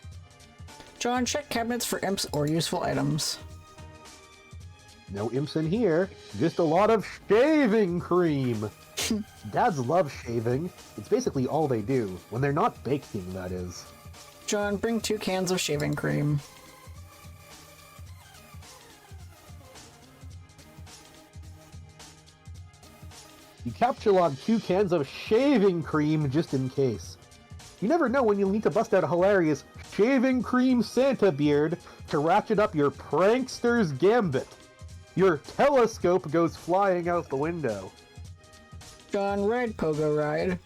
John, check cabinets for imps or useful items. No imps in here, just a lot of shaving cream! Dads love shaving. It's basically all they do, when they're not baking, that is. John, bring 2 cans of shaving cream. You capture-log 2 cans of shaving cream just in case. You never know when you'll need to bust out a hilarious shaving cream Santa beard to ratchet up your prankster's gambit. Your telescope goes flying out the window. John, ride pogo ride.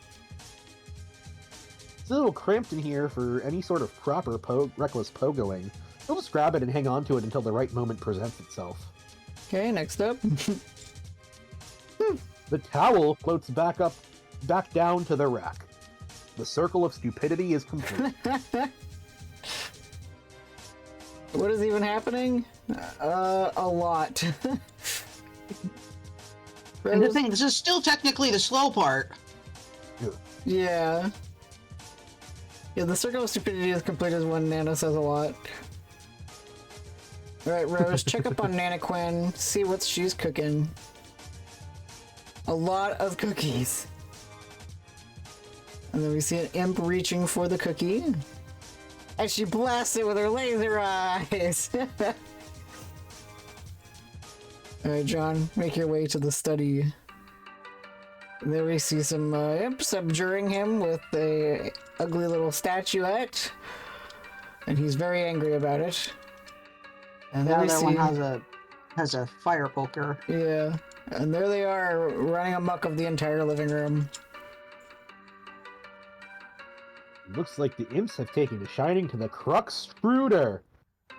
It's a little cramped in here for any sort of proper reckless pogoing. You'll just grab it and hang on to it until the right moment presents itself. Okay, next up. The towel floats back down to the rack. The circle of stupidity is complete. What is even happening? A lot. And the thing, this is still technically the slow part. Yeah. Yeah, the circle of stupidity is complete is when Nana says a lot. Alright, Rose, check up on Nana Quinn, see what she's cooking. A lot of cookies. And then we see an imp reaching for the cookie. And she blasts it with her laser eyes. Alright, John, make your way to the study. And there we see some imps abjuring him with a ugly little statuette. And he's very angry about it. And The there we other see... one has a fire poker. Yeah. And there they are, running amok of the entire living room. Looks like the imps have taken a shining to the Crux Struder.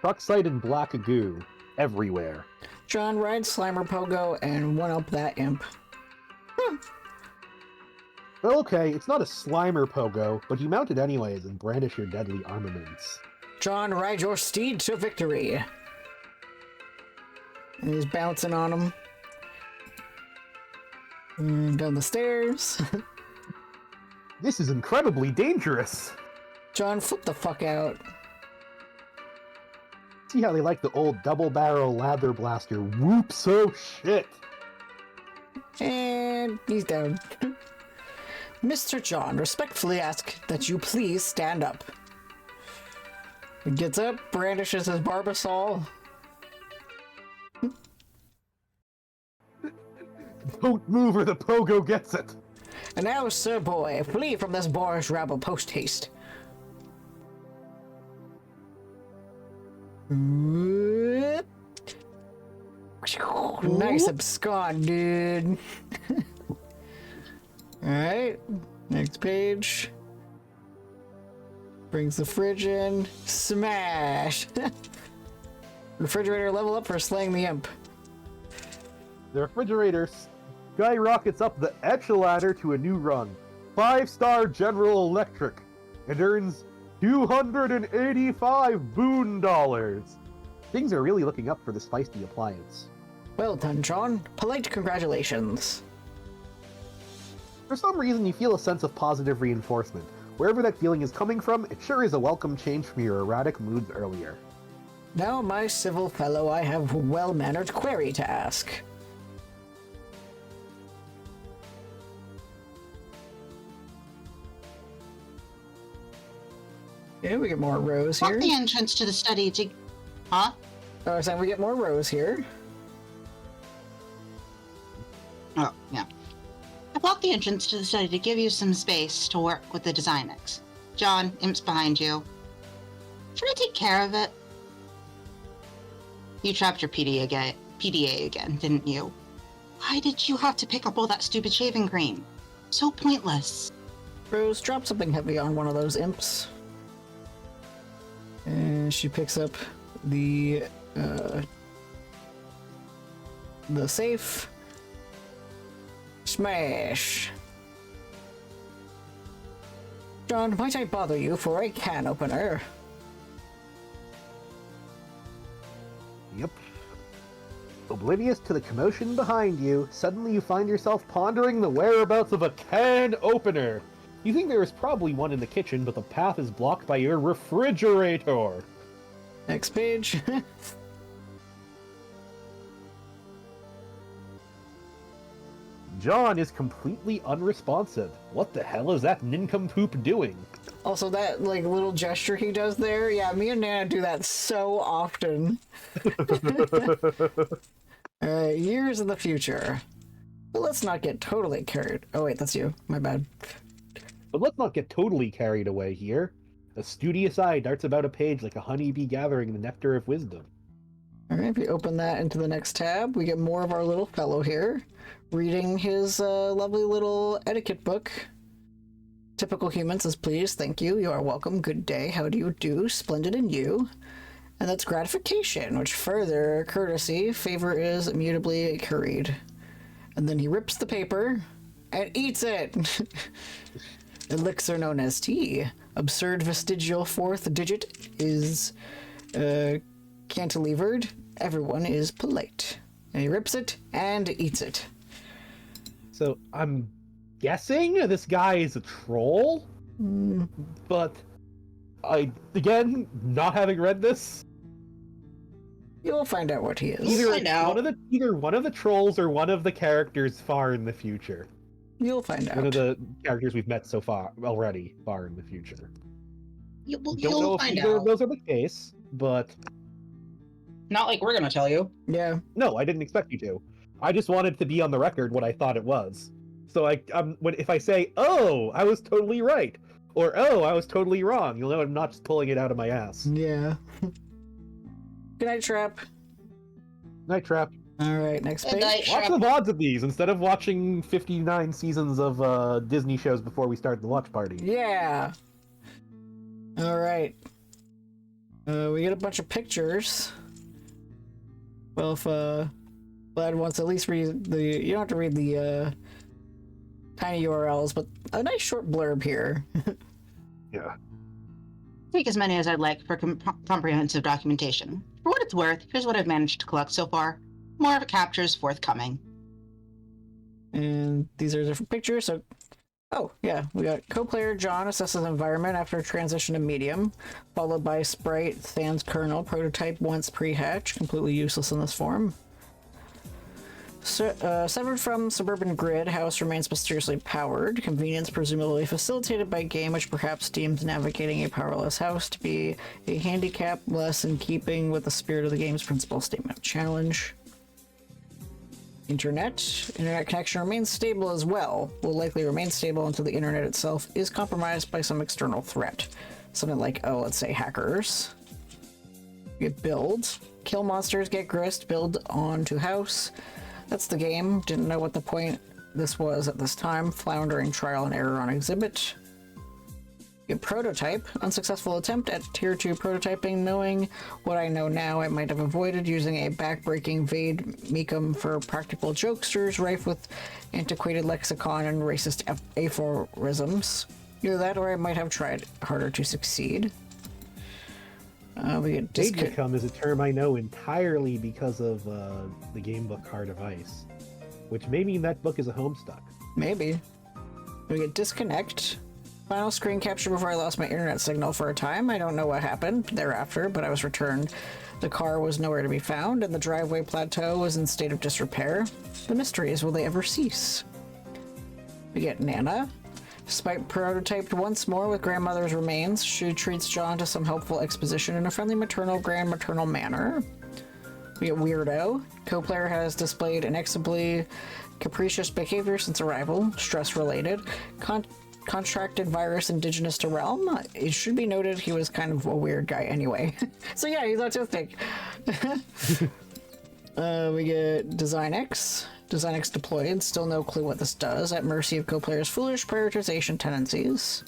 Cruxite and black goo. Everywhere. John rides Slimer Pogo and one-up that imp. Well, okay, it's not a Slimer Pogo, but you mount it anyways and brandish your deadly armaments. John, ride your steed to victory. And he's bouncing on him. And down the stairs. This is incredibly dangerous! John, flip the fuck out. See how they like the old double-barrel lather blaster. Whoops, oh shit! And he's down. Mr. John, respectfully ask that you please stand up. He gets up, brandishes his barbasol. Don't move or the Pogo gets it! And now, sir boy, flee from this boorish rabble post-haste. Nice abscond, dude. Alright, next page. Brings the fridge in. Smash! Refrigerator level up for slaying the imp. The refrigerator skyrockets up the echelon to a new rung. 5-star General Electric. It earns 285 boon dollars. Things are really looking up for this feisty appliance. Well done, John. Polite congratulations. For some reason, you feel a sense of positive reinforcement. Wherever that feeling is coming from, it sure is a welcome change from your erratic moods earlier. Now, my civil fellow, I have a well-mannered query to ask. Yeah, we get more rows here. Walk the entrance to the study to... Huh? Oh, so we get more rows here. Oh, yeah. I blocked the entrance to the study to give you some space to work with the design mix. John, imp's behind you. Should I take care of it? You trapped your PDA again, didn't you? Why did you have to pick up all that stupid shaving cream? So pointless. Rose, drop something heavy on one of those imps. And she picks up the safe. Smash. John, might I bother you for a can opener? Yep. Oblivious to the commotion behind you, suddenly you find yourself pondering the whereabouts of a can opener. You think there is probably one in the kitchen, but the path is blocked by your refrigerator. Next page. John is completely unresponsive. What the hell is that nincompoop doing? Also, that like little gesture he does there, yeah, me and Nana do that so often. Alright, years in the future. But let's not get totally carried. Oh wait, that's you. My bad. But let's not get totally carried away here. A studious eye darts about a page like a honeybee gathering the nectar of wisdom. Alright, if we open that into the next tab, we get more of our little fellow here, reading his lovely little etiquette book. Typical humans is please, thank you, you are welcome, good day, how do you do, splendid in you. And that's gratification, which further courtesy, favor is immutably curried. And then he rips the paper and eats it. Elixir known as tea. Absurd vestigial fourth digit is cantilevered. Everyone is polite. And he rips it and eats it. So I'm guessing this guy is a troll? But again, not having read this, You'll find out what he is. either one of the trolls or one of the characters far in the future. You'll find out. One of the characters we've met so far already, far in the future. You'll Don't know if find either out. of those are the case, but Not like we're gonna tell you. Yeah. no, I didn't expect you to. I just wanted to be on the record what I thought it was. So if I say, "Oh, I was totally right," or "Oh, I was totally wrong," you'll know I'm not just pulling it out of my ass. Yeah. Good night, Trap. Night Trap. Alright, next Good page. night. Watch the VODs of these instead of watching 59 seasons of Disney shows before we start the watch party. Yeah. Alright. We get a bunch of pictures. Well, if Glad once at least read the. You don't have to read the tiny URLs, but a nice short blurb here. Yeah. Take as many as I'd like for comprehensive documentation. For what it's worth, here's what I've managed to collect so far. More captures forthcoming. And these are different pictures. So, oh yeah, we got co-player John assesses environment after transition to medium, followed by sprite Than's kernel prototype once pre-hatch, completely useless in this form. So, severed from suburban grid, house remains mysteriously powered. Convenience presumably facilitated by game, which perhaps deems navigating a powerless house to be a handicap less in keeping with the spirit of the game's principal statement of challenge. Internet connection remains stable as well. Will likely remain stable until the internet itself is compromised by some external threat. Something like, oh, let's say hackers. Get build. Kill monsters, get grist, build onto house. That's the game. Didn't know what the point this was at this time. Floundering trial and error on exhibit. Get prototype. Unsuccessful attempt at tier 2 prototyping. Knowing what I know now, I might have avoided using a backbreaking Vade Mecum for practical jokesters rife with antiquated lexicon and racist aphorisms. Either that or I might have tried harder to succeed. We get Vade Mecum is a term I know entirely because of the game book Heart of Ice, which may mean that book is a Homestuck. Maybe. We get disconnect. Final screen capture before I lost my internet signal for a time. I don't know what happened thereafter, but I was returned. The car was nowhere to be found, and the driveway plateau was in state of disrepair. The mysteries, will they ever cease? We get Nana. Despite prototyped once more with grandmother's remains, she treats John to some helpful exposition in a friendly maternal manner. We get Weirdo. Co-player has displayed inexplicably capricious behavior since arrival, stress-related. Contracted virus indigenous to realm. It should be noted he was kind of a weird guy anyway. So yeah, he's autistic. We get Design X. Design X deployed. Still no clue what this does. At mercy of co-players' foolish prioritization tendencies.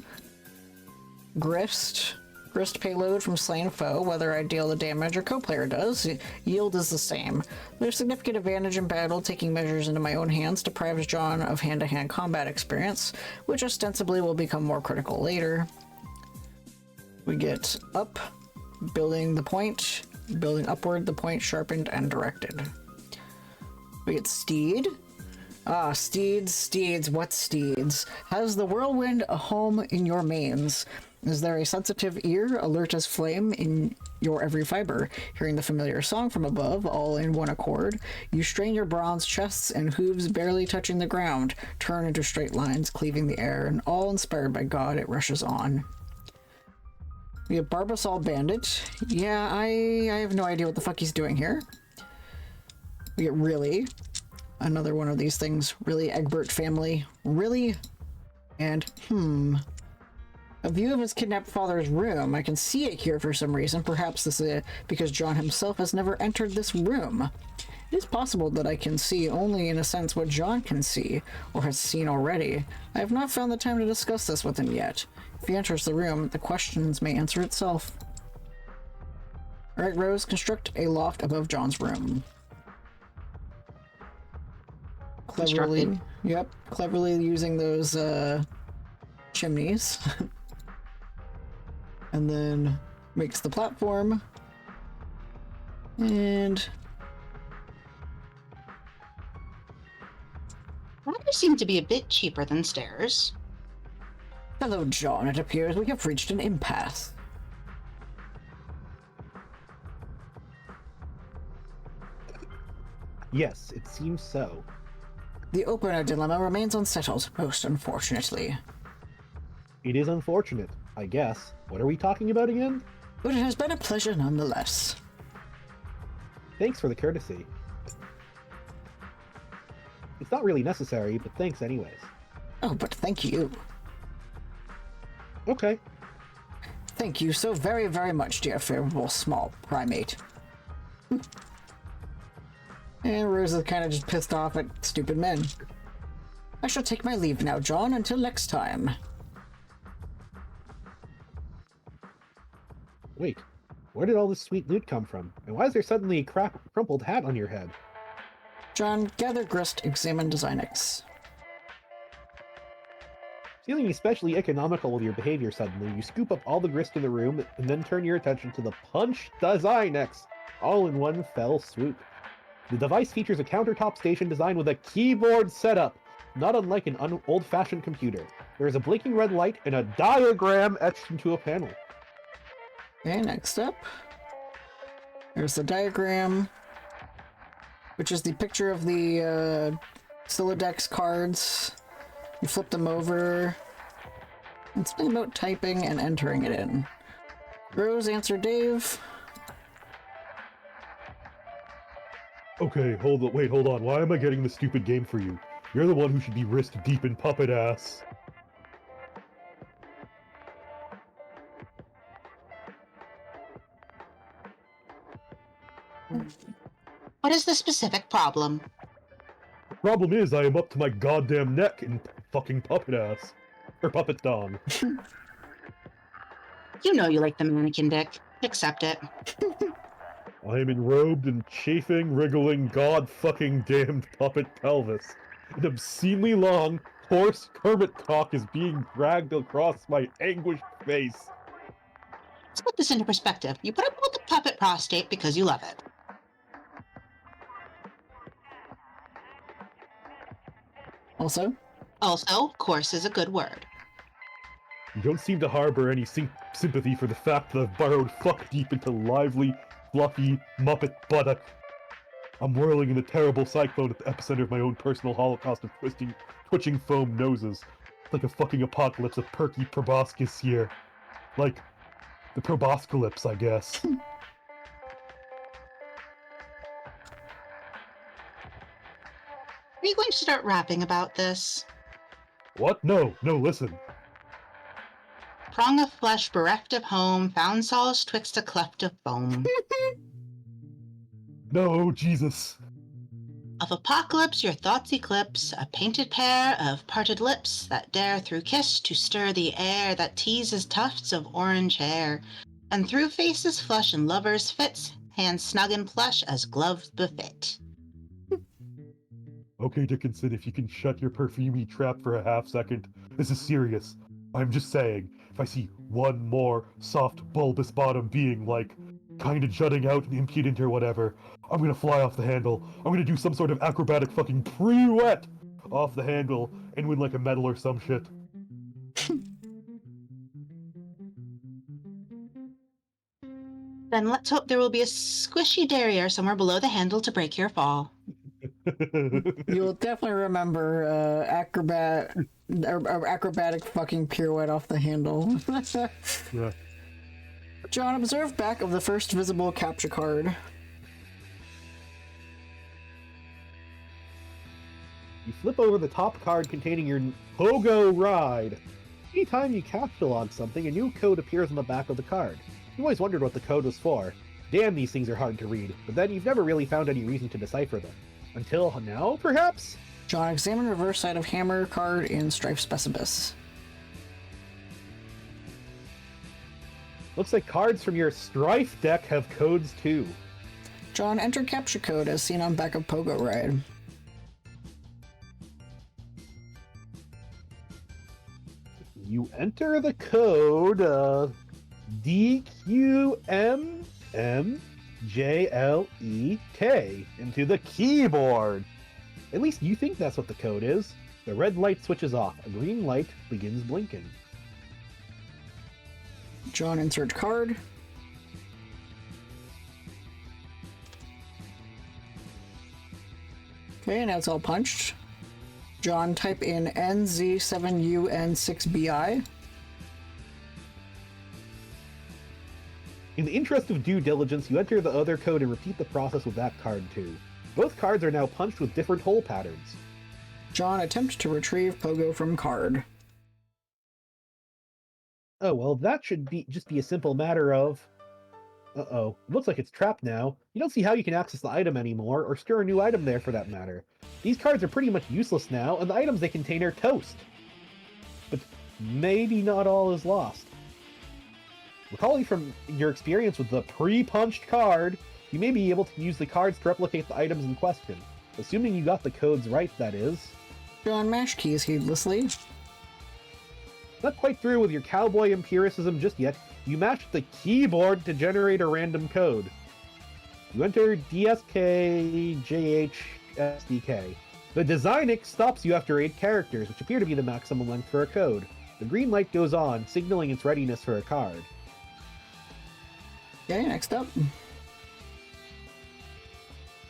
Grist. Grist payload from slain foe, whether I deal the damage or co-player does. Yield is the same. There's significant advantage in battle. Taking measures into my own hands deprives John of hand-to-hand combat experience, which ostensibly will become more critical later. We get up, building the point, building upward, the point sharpened and directed. We get steed. Ah, steeds, what steeds? Has the whirlwind a home in your mains? Is there a sensitive ear, alert as flame in your every fiber? Hearing the familiar song from above, all in one accord, you strain your bronze chests and hooves barely touching the ground, turn into straight lines, cleaving the air, and all inspired by God, it rushes on. We have Barbasol Bandit. Yeah, I have no idea what the fuck he's doing here. We get Really. Another one of these things. Really, Egbert family. Really? And, a view of his kidnapped father's room. I can see it here for some reason. Perhaps this is because John himself has never entered this room. It is possible that I can see only in a sense what John can see, or has seen already. I have not found the time to discuss this with him yet. If he enters the room, the questions may answer itself. Alright, Rose, construct a loft above John's room. Cleverly, yep, cleverly using those chimneys. And then makes the platform. And Ladders seem to be a bit cheaper than stairs. hello, John. It appears we have reached an impasse. Yes, it seems so. The opener dilemma remains unsettled, most unfortunately. It is unfortunate, I guess. What are we talking about again? But it has been a pleasure nonetheless. Thanks for the courtesy. It's not really necessary, but thanks anyways. Oh, but thank you. Okay. Thank you so very, very much, dear favorable small primate. And Rose is kind of just pissed off at stupid men. I shall take my leave now, John, until next time. Wait, where did all this sweet loot come from? And why is there suddenly a crumpled hat on your head? John, gather grist, examine Designex. Feeling especially economical with your behavior suddenly, you scoop up all the grist in the room and then turn your attention to the Punch Designex, all in one fell swoop. The device features a countertop station design with a keyboard setup, not unlike an old-fashioned computer. There is a blinking red light and a diagram etched into a panel. Okay, next up. There's the diagram, which is the picture of the Silodex cards. You flip them over. It's something about typing and entering it in. Rose, answer Dave. Okay, hold on. Why am I getting the stupid game for you? You're the one who should be wrist deep in puppet ass. What is the specific problem? The problem is I am up to my goddamn neck in fucking puppet ass. Or puppet dong. You know you like the mannequin dick. Accept it. I am enrobed in chafing, wriggling, god-fucking-damned puppet pelvis. An obscenely long, hoarse Kermit cock is being dragged across my anguished face. Let's put this into perspective. You put up with the puppet prostate because you love it. Also, coarse is a good word. You don't seem to harbor any sympathy for the fact that I've burrowed fuck deep into lively, fluffy, muppet buttock. I'm whirling in the terrible cyclone at the epicenter of my own personal holocaust of twitching foam noses. It's like a fucking apocalypse of perky proboscis here. Like, the proboscalypse, I guess. Are you going to start rapping about this? What? No, listen. Prong of flesh bereft of home, found solace twixt a cleft of foam. No, Jesus. Of apocalypse your thoughts eclipse, a painted pair of parted lips that dare through kiss to stir the air that teases tufts of orange hair, and through faces flush and lovers fits, hands snug and plush as gloves befit. Okay, Dickinson, if you can shut your perfumey trap for a half second. This is serious. I'm just saying, if I see one more soft, bulbous bottom being, like, kinda jutting out and impudent or whatever, I'm gonna fly off the handle. I'm gonna do some sort of acrobatic fucking pirouette off the handle and win, like, a medal or some shit. Then let's hope there will be a squishy derriere somewhere below the handle to break your fall. You'll definitely remember acrobatic fucking pirouette off the handle. Yeah. John, observe back of the first visible capture card. You flip over the top card containing your Pogo Ride. Anytime you capsulog something, a new code appears on the back of the card. You always wondered what the code was for. Damn, these things are hard to read, but then you've never really found any reason to decipher them. Until now, perhaps? John, examine reverse side of hammer card in Strife Specibus. Looks like cards from your Strife deck have codes too. John, enter capture code as seen on back of Pogo Ride. You enter the code DQMMJLEK into the keyboard. At least you think that's what the code is. The red light switches off. A green light begins blinking. John, insert card. Okay, now it's all punched. John, type in NZ7UN6BI. In the interest of due diligence, you enter the other code and repeat the process with that card too. Both cards are now punched with different hole patterns. John, attempt to retrieve Pogo from card. Oh, well, that should just be a simple matter of... Uh-oh. Looks like it's trapped now. You don't see how you can access the item anymore, or store a new item there for that matter. These cards are pretty much useless now, and the items they contain are toast. But maybe not all is lost. Recalling from your experience with the pre-punched card, you may be able to use the cards to replicate the items in question. Assuming you got the codes right, that is. John mash keys heedlessly. Not quite through with your cowboy empiricism just yet. You mash the keyboard to generate a random code. You enter DSKJHSDK. The Designic stops you after 8 characters, which appear to be the maximum length for a code. The green light goes on, signaling its readiness for a card. Okay, next up.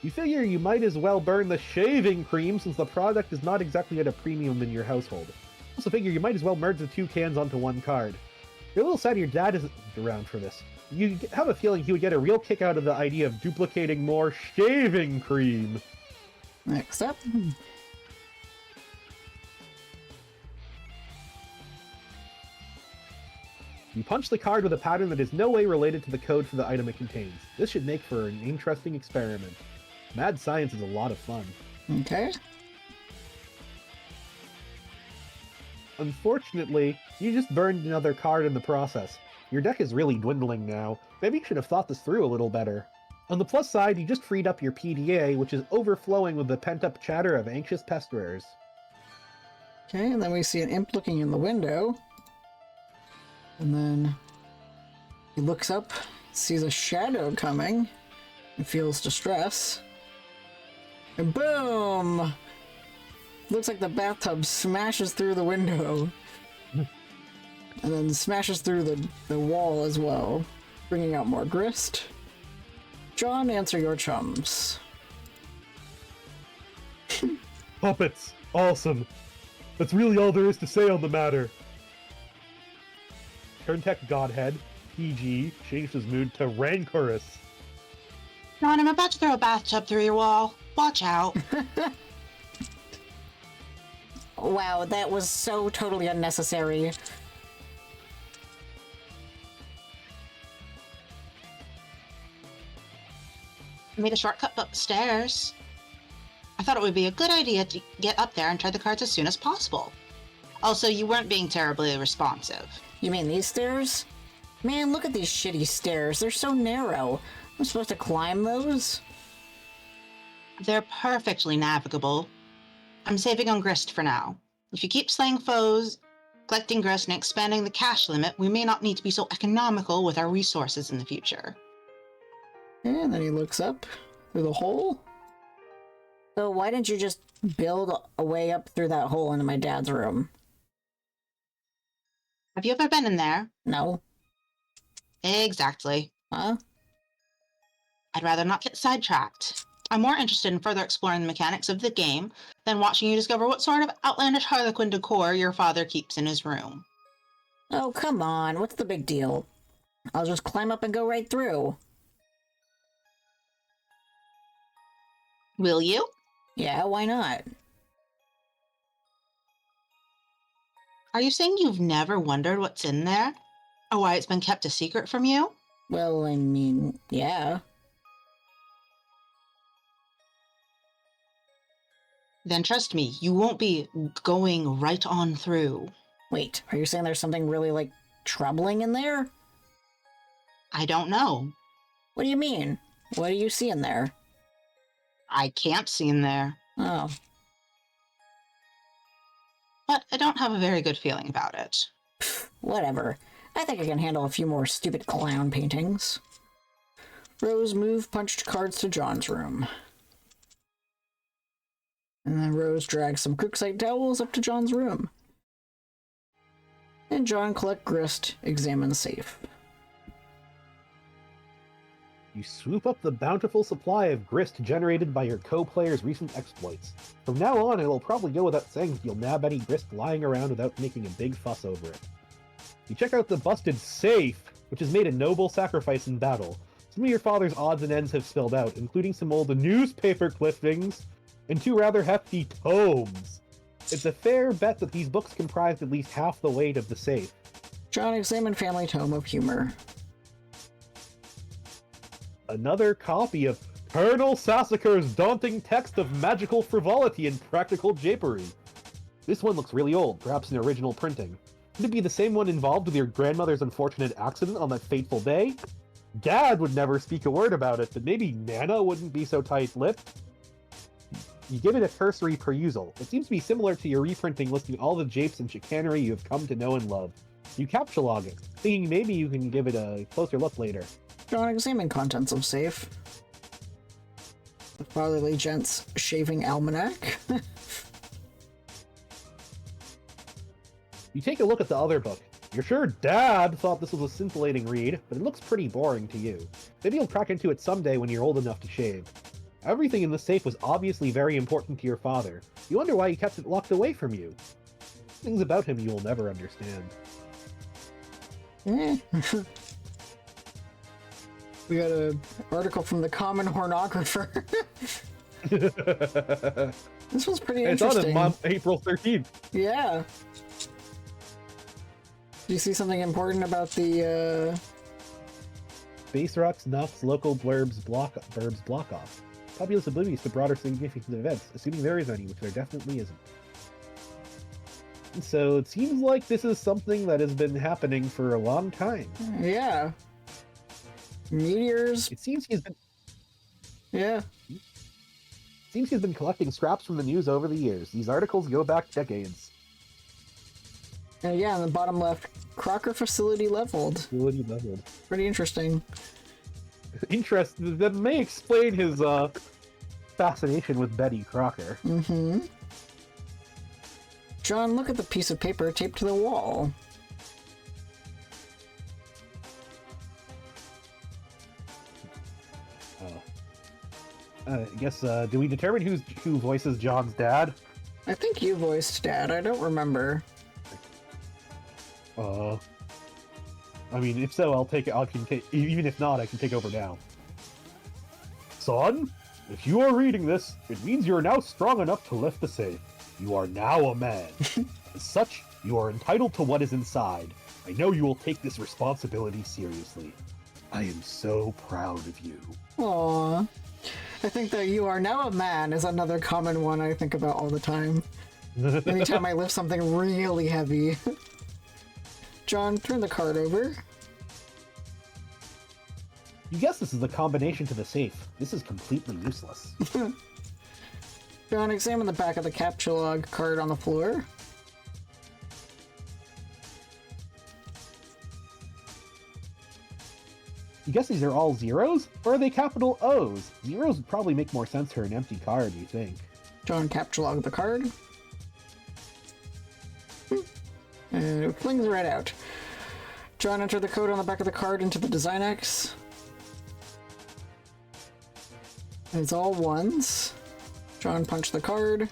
You figure you might as well burn the shaving cream since the product is not exactly at a premium in your household. Also figure you might as well merge the 2 cans onto 1 card. You're a little sad your dad isn't around for this. You have a feeling he would get a real kick out of the idea of duplicating more shaving cream. Next up. You punch the card with a pattern that is no way related to the code for the item it contains. This should make for an interesting experiment. Mad science is a lot of fun. Okay. Unfortunately, you just burned another card in the process. Your deck is really dwindling now. Maybe you should have thought this through a little better. On the plus side, you just freed up your PDA, which is overflowing with the pent-up chatter of anxious pesterers. Okay, and then we see an imp looking in the window. And then he looks up, sees a shadow coming, and feels distress. And boom! Looks like the bathtub smashes through the window. And then smashes through the wall as well, bringing out more grist. John, answer your chums. Puppets! Awesome! That's really all there is to say on the matter. Turntech Godhead, PG, changed his mood to rancorous. John, I'm about to throw a bathtub through your wall. Watch out. Wow, that was so totally unnecessary. I made a shortcut upstairs. I thought it would be a good idea to get up there and try the cards as soon as possible. Also, you weren't being terribly responsive. You mean these stairs? Man, look at these shitty stairs. They're so narrow. I'm supposed to climb those? They're perfectly navigable. I'm saving on grist for now. If you keep slaying foes, collecting grist, and expanding the cash limit, we may not need to be so economical with our resources in the future. And then he looks up through the hole. So why didn't you just build a way up through that hole into my dad's room? Have you ever been in there? No. Exactly. Huh? I'd rather not get sidetracked. I'm more interested in further exploring the mechanics of the game than watching you discover what sort of outlandish harlequin decor your father keeps in his room. Oh, come on. What's the big deal? I'll just climb up and go right through. Will you? Yeah, why not? Are you saying you've never wondered what's in there? Or why it's been kept a secret from you? Well, I mean, yeah. Then trust me, you won't be going right on through. Wait, are you saying there's something really, like, troubling in there? I don't know. What do you mean? What do you see in there? I can't see in there. Oh. But I don't have a very good feeling about it. Whatever. I think I can handle a few more stupid clown paintings. Rose punched cards to John's room. And then Rose drags some Crooksite towels up to John's room. And John collect grist, examine safe. You swoop up the bountiful supply of grist generated by your co-player's recent exploits. From now on, it'll probably go without saying that you'll nab any grist lying around without making a big fuss over it. You check out the busted safe, which has made a noble sacrifice in battle. Some of your father's odds and ends have spilled out, including some old newspaper clippings and 2 rather hefty tomes. It's a fair bet that these books comprised at least half the weight of the safe. John examined Family Tome of Humor. Another copy of Colonel Sassacre's daunting text of magical frivolity and practical japery. This one looks really old, perhaps an original printing. Could it be the same one involved with your grandmother's unfortunate accident on that fateful day? Dad would never speak a word about it, but maybe Nana wouldn't be so tight-lipped. You give it a cursory perusal. It seems to be similar to your reprinting listing all the japes and chicanery you have come to know and love. You captchalogue it, thinking maybe you can give it a closer look later. John, examine contents of safe. The Fatherly Gent's Shaving Almanac. You take a look at the other book. You're sure Dad thought this was a scintillating read, but it looks pretty boring to you. Maybe you'll crack into it someday when you're old enough to shave. Everything in the safe was obviously very important to your father. You wonder why he kept it locked away from you. Things about him you will never understand. We got an article from the Common Hornographer. This was pretty interesting. It's on April 13th. Yeah. Do you see something important about the, Base rocks, knocks, local blurbs block off. Populous oblivious to broader significance of events, assuming there is any, which there definitely isn't. And so it seems like this is something that has been happening for a long time. Yeah. Meteors. It seems he's been... Yeah. It seems he's been collecting scraps from the news over the years. These articles go back decades. Yeah, in the bottom left, Crocker facility leveled. Pretty interesting. Interesting. That may explain his fascination with Betty Crocker. Mm-hmm. John, look at the piece of paper taped to the wall. I guess, do we determine who voices John's dad? I think you voiced Dad. I don't remember. I mean, if so, I'll take it. Even if not, I can take over now. Son, if you are reading this, it means you are now strong enough to lift the safe. You are now a man. As such, you are entitled to what is inside. I know you will take this responsibility seriously. I am so proud of you. Aww. I think that you are now a man is another common one I think about all the time. Anytime I lift something really heavy. John, turn the card over. You guess this is the combination to the safe. This is completely useless. John, examine the back of the captchalogue card on the floor. You guess these are all zeros? Or are they capital O's? Zeros would probably make more sense for an empty card, you think. John captchalogue the card. And it flings right out. John, enter the code on the back of the card into the Design X. It's all ones. John, punch the card.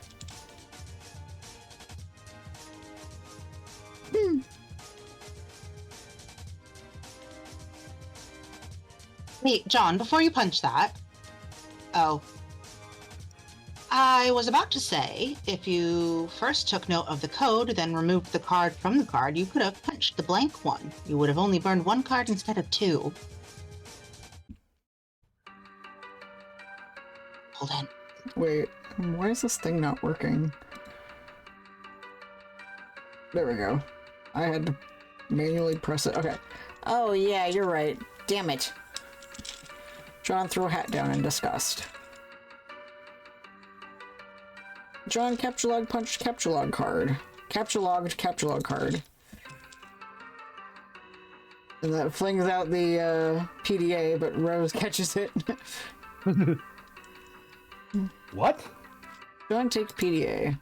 Wait, John, before you punch that... Oh. I was about to say, if you first took note of the code, then removed the card from the card, you could have punched the blank one. You would have only burned one card instead of two. Hold on. Wait, why is this thing not working? There we go. I had to manually press it. Okay. Oh, yeah, you're right. Damn it. John, throw hat down in disgust. John, captchalogue punched captchalogue card. Captchalogued captchalogue card. And that flings out the PDA, but Rose catches it. What? John takes PDA.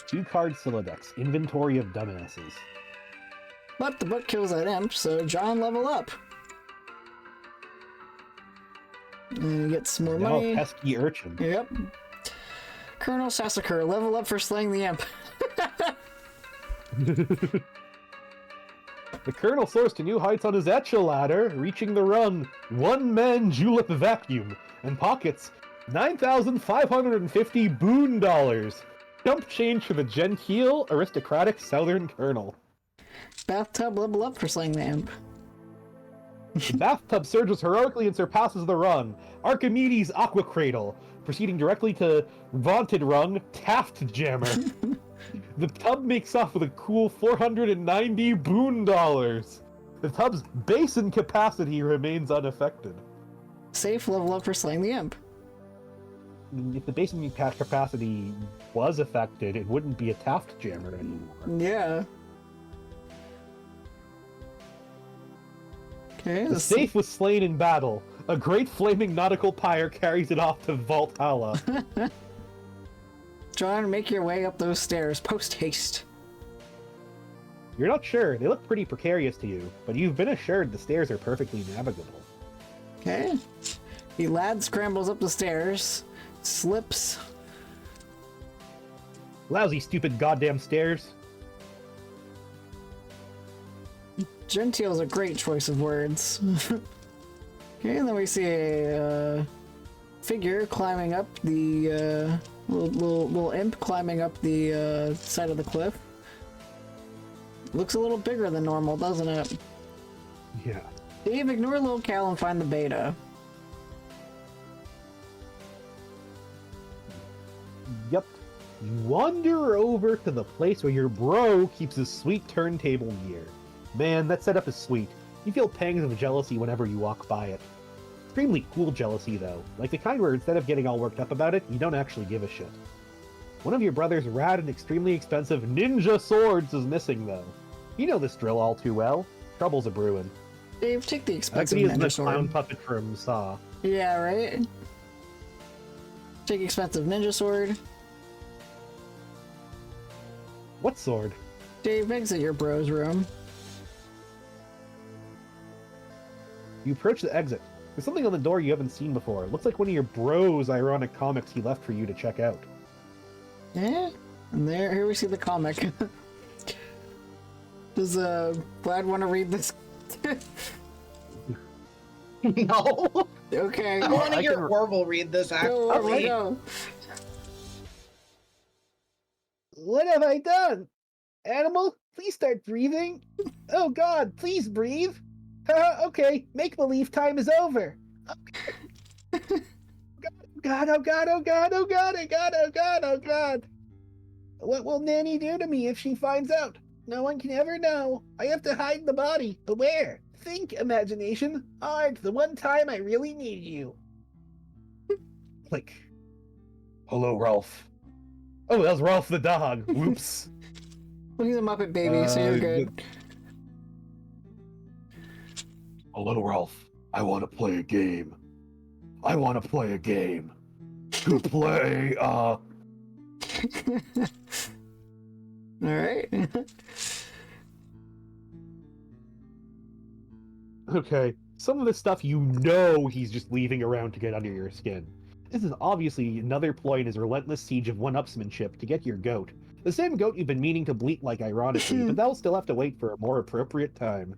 2-card Silodex, Inventory of Dumbasses. But the book kills that imp, so John level up. And he gets more Now money. a pesky urchin. Yep. Colonel Sassacre, level up for slaying the imp. The Colonel soars to new heights on his Etchel ladder, reaching the rung, one-man julep vacuum, and pockets 9,550 boon dollars. Jump change for the genteel, aristocratic Southern Colonel. Bathtub, level up for slaying the imp. The bathtub surges heroically and surpasses the rung. Archimedes' Aqua Cradle, proceeding directly to vaunted rung, Taft Jammer. The tub makes off with a cool 490 boon dollars. The tub's basin capacity remains unaffected. Safe, level up for slaying the imp. If the basement capacity was affected, it wouldn't be a Taft jammer anymore. Yeah. Okay, The safe was slain in battle. A great flaming nautical pyre carries it off to Valhalla. John, make your way up those stairs, post haste. You're not sure. They look pretty precarious to you, but you've been assured the stairs are perfectly navigable. Okay. The lad scrambles up the stairs, slips. Lousy, stupid goddamn stairs. Gentile's a great choice of words. Okay, and then we see a figure climbing up the little imp climbing up the side of the cliff. Looks a little bigger than normal, doesn't it? Yeah. Dave, ignore little Cal and find the beta. Yep. You wander over to the place where your bro keeps his sweet turntable gear. Man, that setup is sweet. You feel pangs of jealousy whenever you walk by it. Extremely cool jealousy, though. Like the kind where instead of getting all worked up about it, you don't actually give a shit. One of your brother's rad and extremely expensive ninja swords is missing, though. You know this drill all too well. Trouble's a brewing. Dave, take the expensive Actually, ninja it's the clown sword. puppet from Saw. Yeah, right? Take expensive ninja sword. What sword? Dave, exit your bro's room. You approach the exit. There's something on the door you haven't seen before. It looks like one of your bro's ironic comics he left for you to check out. Yeah, and here we see the comic. Does Vlad want to read this? No. Okay. I want to I hear can- Orville read this, Go, actually. go. What have I done? Animal, please start breathing. Oh god, please breathe. Okay, make-believe time is over. God, oh god, oh god, oh god, oh god, oh god, oh god. What will Nanny do to me if she finds out? No one can ever know. I have to hide the body. But where? Think, imagination. Hard, the one time I really need you. Click. Hello, Ralph. Oh, that was Ralph the dog. Whoops. Well, he's a Muppet baby, so you're good. Hello, Ralph. I want to play a game. I want to play a game. To play, Alright. Okay, some of this stuff you know he's just leaving around to get under your skin. This is obviously another ploy in his relentless siege of one-upsmanship to get your goat. The same goat you've been meaning to bleat like ironically, but that'll still have to wait for a more appropriate time.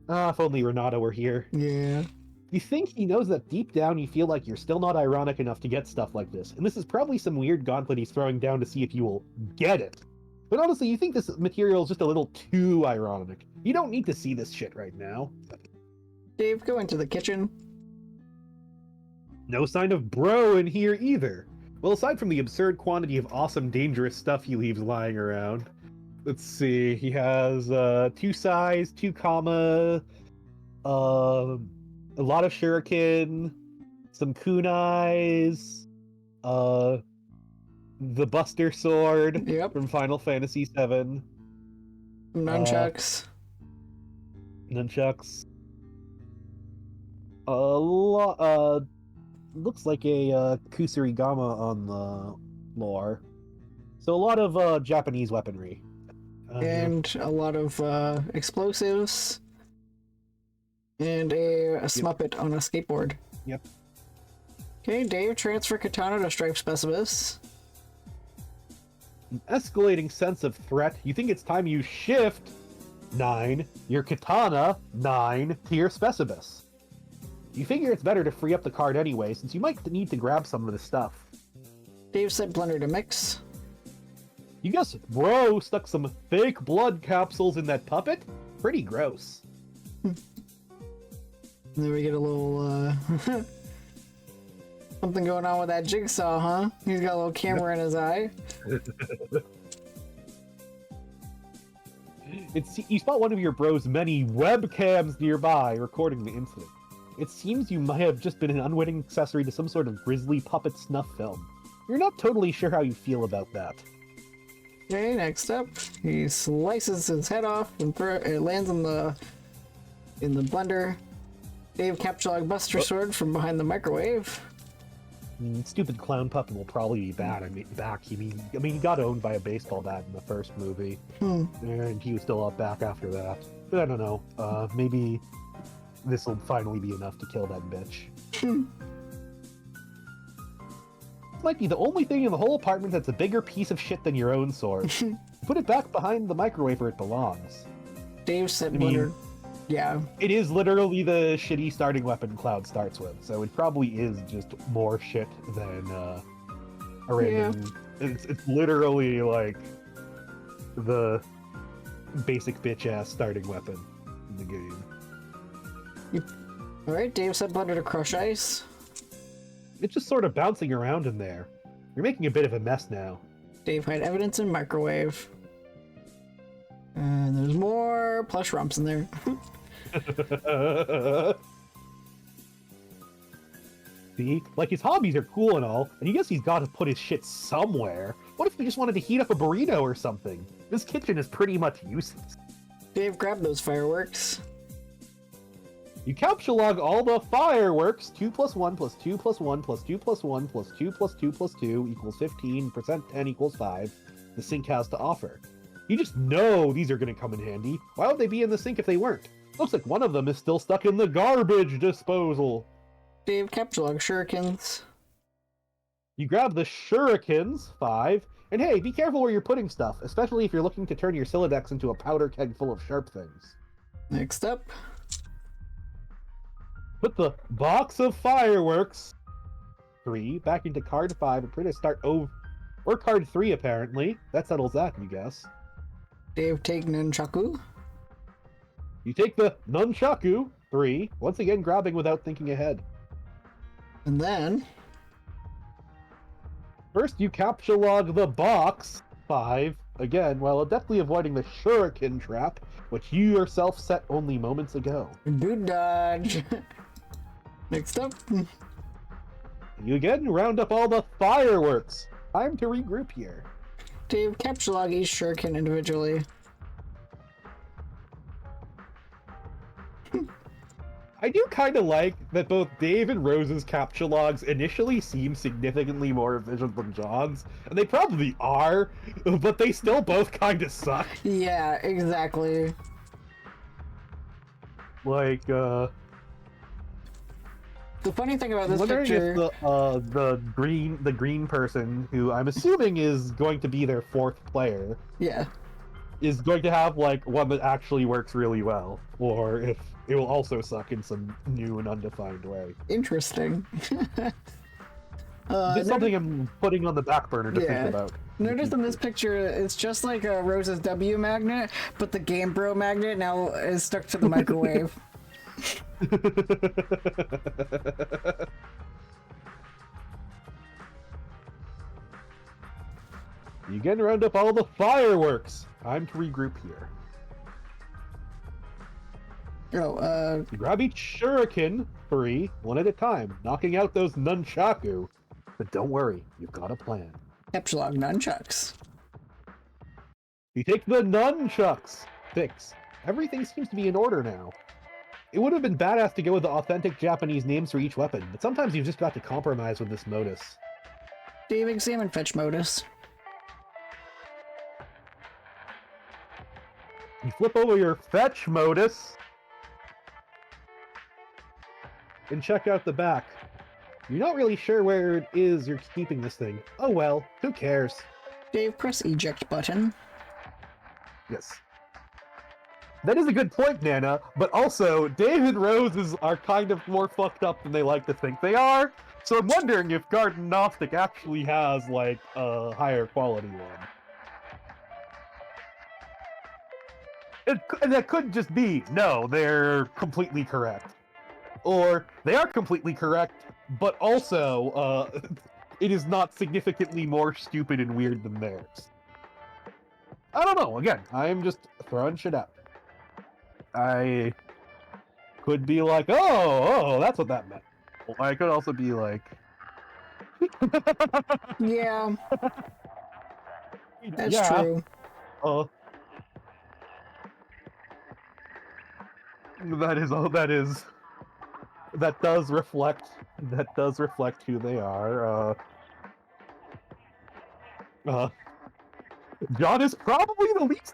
Ah, if only Renato were here. Yeah. You think he knows that deep down you feel like you're still not ironic enough to get stuff like this, and this is probably some weird gauntlet he's throwing down to see if you will get it. But honestly, you think this material is just a little too ironic. You don't need to see this shit right now. Dave, go into the kitchen. No sign of bro in here either. Well, aside from the absurd quantity of awesome, dangerous stuff he leaves lying around. Let's see, he has 2 size, 2 comma, a lot of shuriken, some kunais, the Buster Sword Yep. from Final Fantasy VII. Nunchucks. Nunchucks. Looks like a kusarigama on the lore. So a lot of Japanese weaponry. And a lot of explosives. And a Smuppet on a skateboard. Yep. Okay, Dave, transfer katana to Stripe Specibus. An escalating sense of threat. You think it's time you shift 9, your katana 9 to your Specibus. You figure it's better to free up the card anyway, since you might need to grab some of the stuff. Dave said blender to mix. You guess bro stuck some fake blood capsules in that puppet? Pretty gross. Then we get a little, something going on with that jigsaw, huh? He's got a little camera in his eye. You spot one of your bro's many webcams nearby recording the incident. it seems you might have just been an unwitting accessory to some sort of grisly puppet snuff film. You're not totally sure how you feel about that. Okay, next up, he slices his head off and it lands in the blender. Dave Captchog Buster Sword from behind the microwave. Stupid clown puppet will probably be back. He got owned by a baseball bat in the first movie, and he was still up back after that. But I don't know. Maybe this will finally be enough to kill that bitch. This might be the only thing in the whole apartment that's a bigger piece of shit than your own sword. Put it back behind the microwave where it belongs. Dave said, "Wondered." Yeah. It is literally the shitty starting weapon Cloud starts with, so it probably is just more shit than a random... Yeah. It's literally like the basic bitch-ass starting weapon in the game. Alright, Dave said blender to crush ice. It's just sort of bouncing around in there. You're making a bit of a mess now. Dave hide evidence in microwave. And there's more plush rumps in there. See? Like, his hobbies are cool and all, and you guess he's got to put his shit somewhere. What if he just wanted to heat up a burrito or something? This kitchen is pretty much useless. Dave grabbed those fireworks. You captcha-log all the fireworks. 2 plus 1 plus 2 plus 1 plus 2 plus 1 plus 2 plus 2 plus 2 equals 15, percent 10 equals 5. The sink has to offer. You just know these are going to come in handy. Why would they be in the sink if they weren't? Looks like one of them is still stuck in the garbage disposal. Dave captcha-log shurikens. You grab the shurikens, 5, and hey, be careful where you're putting stuff, especially if you're looking to turn your Silodex into a powder keg full of sharp things. Next up. Put the box of fireworks, 3, back into card 5 and try to start over. Or card 3, apparently. That settles that, you guess. Dave take nunchaku. You take the nunchaku, 3, once again grabbing without thinking ahead. And then... First, you captcha-log the box, 5, again, while adeptly avoiding the shuriken trap, which you yourself set only moments ago. Good dodge. Next up. You again round up all the fireworks. Time to regroup here. Dave captcha-log each shuriken individually. I do kind of like that both Dave and Rose's captcha logs initially seem significantly more efficient than John's, and they probably are, but they still both kind of suck. Yeah, exactly. Like, The funny thing about this picture... If the green person, who I'm assuming is going to be their 4th player, yeah, is going to have, like, one that actually works really well, or if it will also suck in some new and undefined way. Interesting. It's something I'm putting on the back burner to think about. Notice in this picture, it's just like a Rose's W magnet, but the Game Bro magnet now is stuck to the microwave. You get to round up all the fireworks. Time to regroup here. Oh, You grab each shuriken, 3, one at a time, knocking out those nunchaku. But don't worry, you've got a plan. captcha-log nunchucks. You take the nunchucks, 6. Everything seems to be in order now. It would have been badass to go with the authentic Japanese names for each weapon, but sometimes you've just got to compromise with this modus. Dave examine fetch modus. You flip over your fetch modus and check out the back. You're not really sure where it is you're keeping this thing. Oh well, who cares? Dave, press eject button. Yes. That is a good point, Nana, but also, Dave and Rose are kind of more fucked up than they like to think they are, so I'm wondering if Garden Gnostic actually has, like, a higher quality one. And that could just be, no, they're completely correct. Or, they are completely correct, but also, it is not significantly more stupid and weird than theirs. I don't know, again, I'm just throwing shit out. could be like, oh, that's what that meant. Or I could also be like, Yeah, that's yeah, true. That does reflect who they are. John is probably the least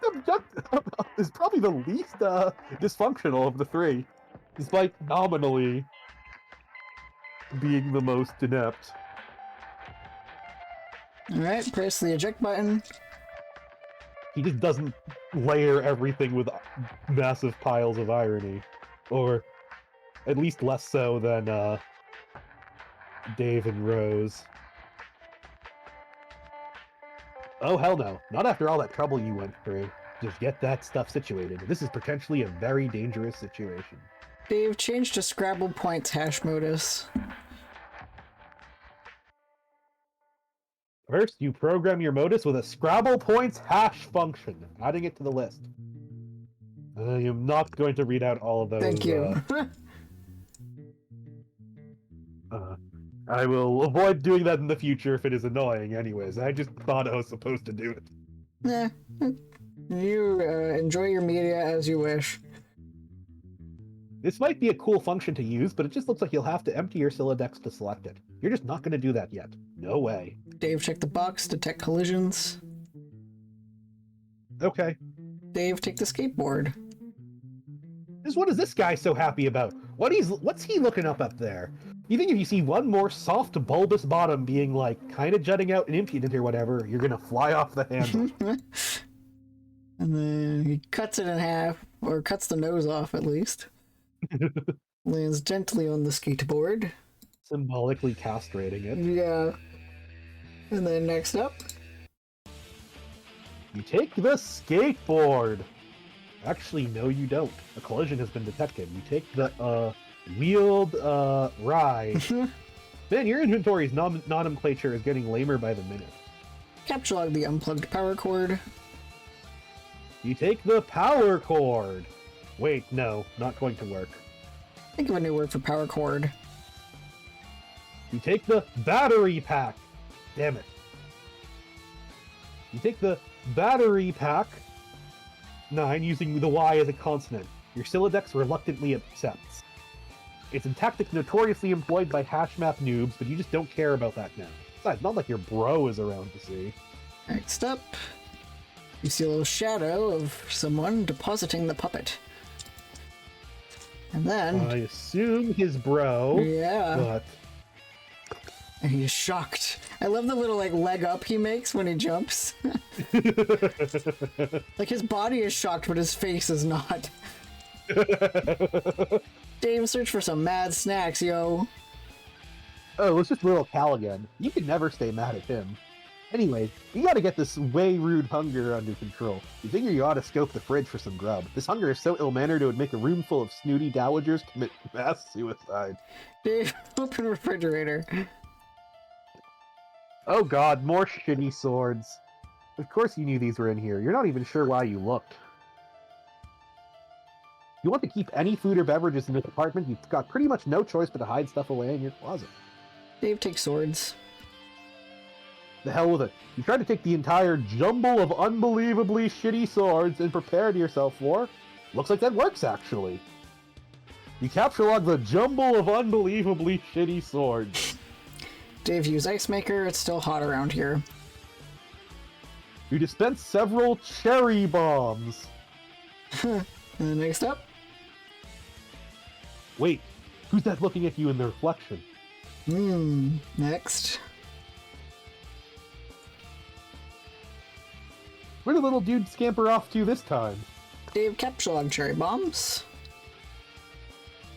dysfunctional of the three, despite nominally being the most inept. Alright, press the eject button. He just doesn't layer everything with massive piles of irony, or at least less so than Dave and Rose. Oh, hell no. Not after all that trouble you went through. Just get that stuff situated. This is potentially a very dangerous situation. Dave, change to Scrabble points hash modus. First, you program your modus with a Scrabble points hash function, adding it to the list. I am not going to read out all of those. Thank you. I will avoid doing that in the future if it is annoying anyways. I just thought I was supposed to do it. Nah. You enjoy your media as you wish. This might be a cool function to use, but it just looks like you'll have to empty your Sylladex to select it. You're just not going to do that yet. No way. Dave, check the box, detect collisions. Okay. Dave, take the skateboard. What is this guy so happy about? What's he looking up there? You think if you see one more soft, bulbous bottom being, like, kind of jutting out and impudent or whatever, you're gonna fly off the handle. And then he cuts it in half, or cuts the nose off at least. Lands gently on the skateboard. Symbolically castrating it. Yeah. And then next up, You take the skateboard! Actually, no you don't. A collision has been detected. You take the, wheeled, ride. Man, your inventory's nomenclature is getting lamer by the minute. capture log the unplugged power cord. You take the power cord! Wait, no, not going to work. Think of a new word for power cord. You take the battery pack! Damn it. You take the battery pack 9 using the Y as a consonant. Your Sylladex reluctantly accepts. It's a tactic notoriously employed by hash map noobs, but you just don't care about that now. Besides, not like your bro is around to see. Next up, you see a little shadow of someone depositing the puppet. And then... I assume his bro, yeah. but... And he's shocked. I love the little, like, leg up he makes when he jumps. Like, his body is shocked, but his face is not. Dave, search for some mad snacks, yo. Oh, it's just little Cal again. You can never stay mad at him. Anyway, you gotta get this way rude hunger under control. You figure you ought to scope the fridge for some grub. This hunger is so ill-mannered it would make a room full of snooty dowagers commit mass suicide. Dave, open refrigerator. Oh god, more shitty swords. Of course you knew these were in here. You're not even sure why you looked. If you want to keep any food or beverages in this apartment, you've got pretty much no choice but to hide stuff away in your closet. Dave takes swords. The hell with it. You try to take the entire jumble of unbelievably shitty swords and prepare yourself for. Looks like that works, actually. You capture log the jumble of unbelievably shitty swords. Dave used Ice Maker, it's still hot around here. You dispense several cherry bombs. And next up, Wait, who's that looking at you in the reflection? next. Where'd the little dude scamper off to this time? Dave capture log cherry bombs.